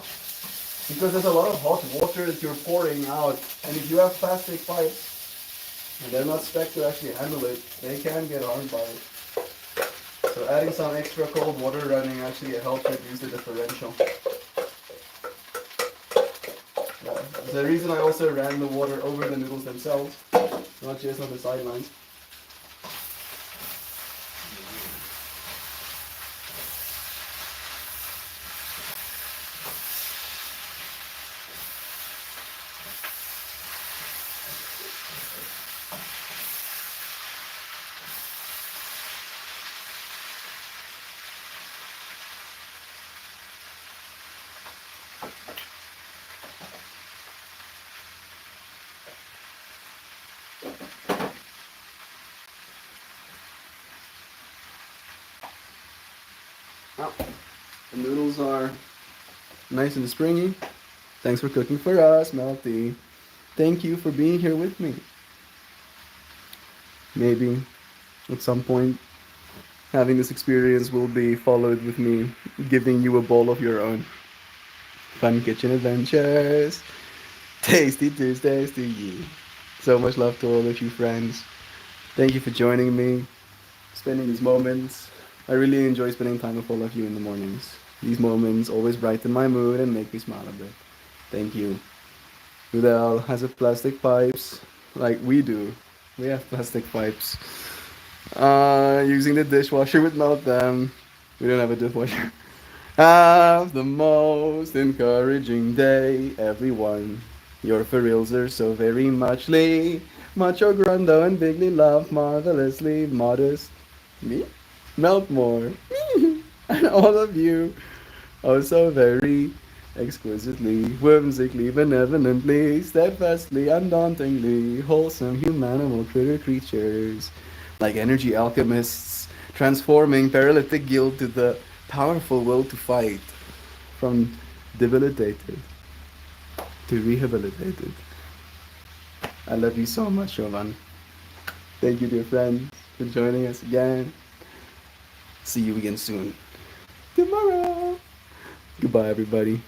Because there's a lot of hot water that you're pouring out. And if you have plastic pipes, and they're not spec to actually handle it, they can get harmed by it. So adding some extra cold water running actually helps reduce the differential. Yeah. There's a reason I also ran the water over the noodles themselves, not just on the sidelines. Well, the noodles are nice and springy. Thanks for cooking for us, Melty. Thank you for being here with me. Maybe at some point having this experience will be followed with me giving you a bowl of your own. Fun kitchen adventures. Tasty Tuesdays to you. So much love to all of you friends. Thank you for joining me, spending these moments. I really enjoy spending time with all of you in the mornings. These moments always brighten my mood and make me smile a bit. Thank you. Udal has a plastic pipes like we do. We have plastic pipes. Using the dishwasher would melt them. We don't have a dishwasher. Have the most encouraging day, everyone. Your for reals are so very muchly. Macho Grundo and Bigly love marvelously modest. Me? Melt more. And all of you oh so very exquisitely, whimsically, benevolently, steadfastly, undauntingly, wholesome, humanimal critter creatures, like energy alchemists, transforming paralytic guilt to the powerful will to fight, from debilitated to rehabilitated. I love you so much, Jovan. Thank you, dear friends, for joining us again. See you again soon. Tomorrow. Goodbye, everybody.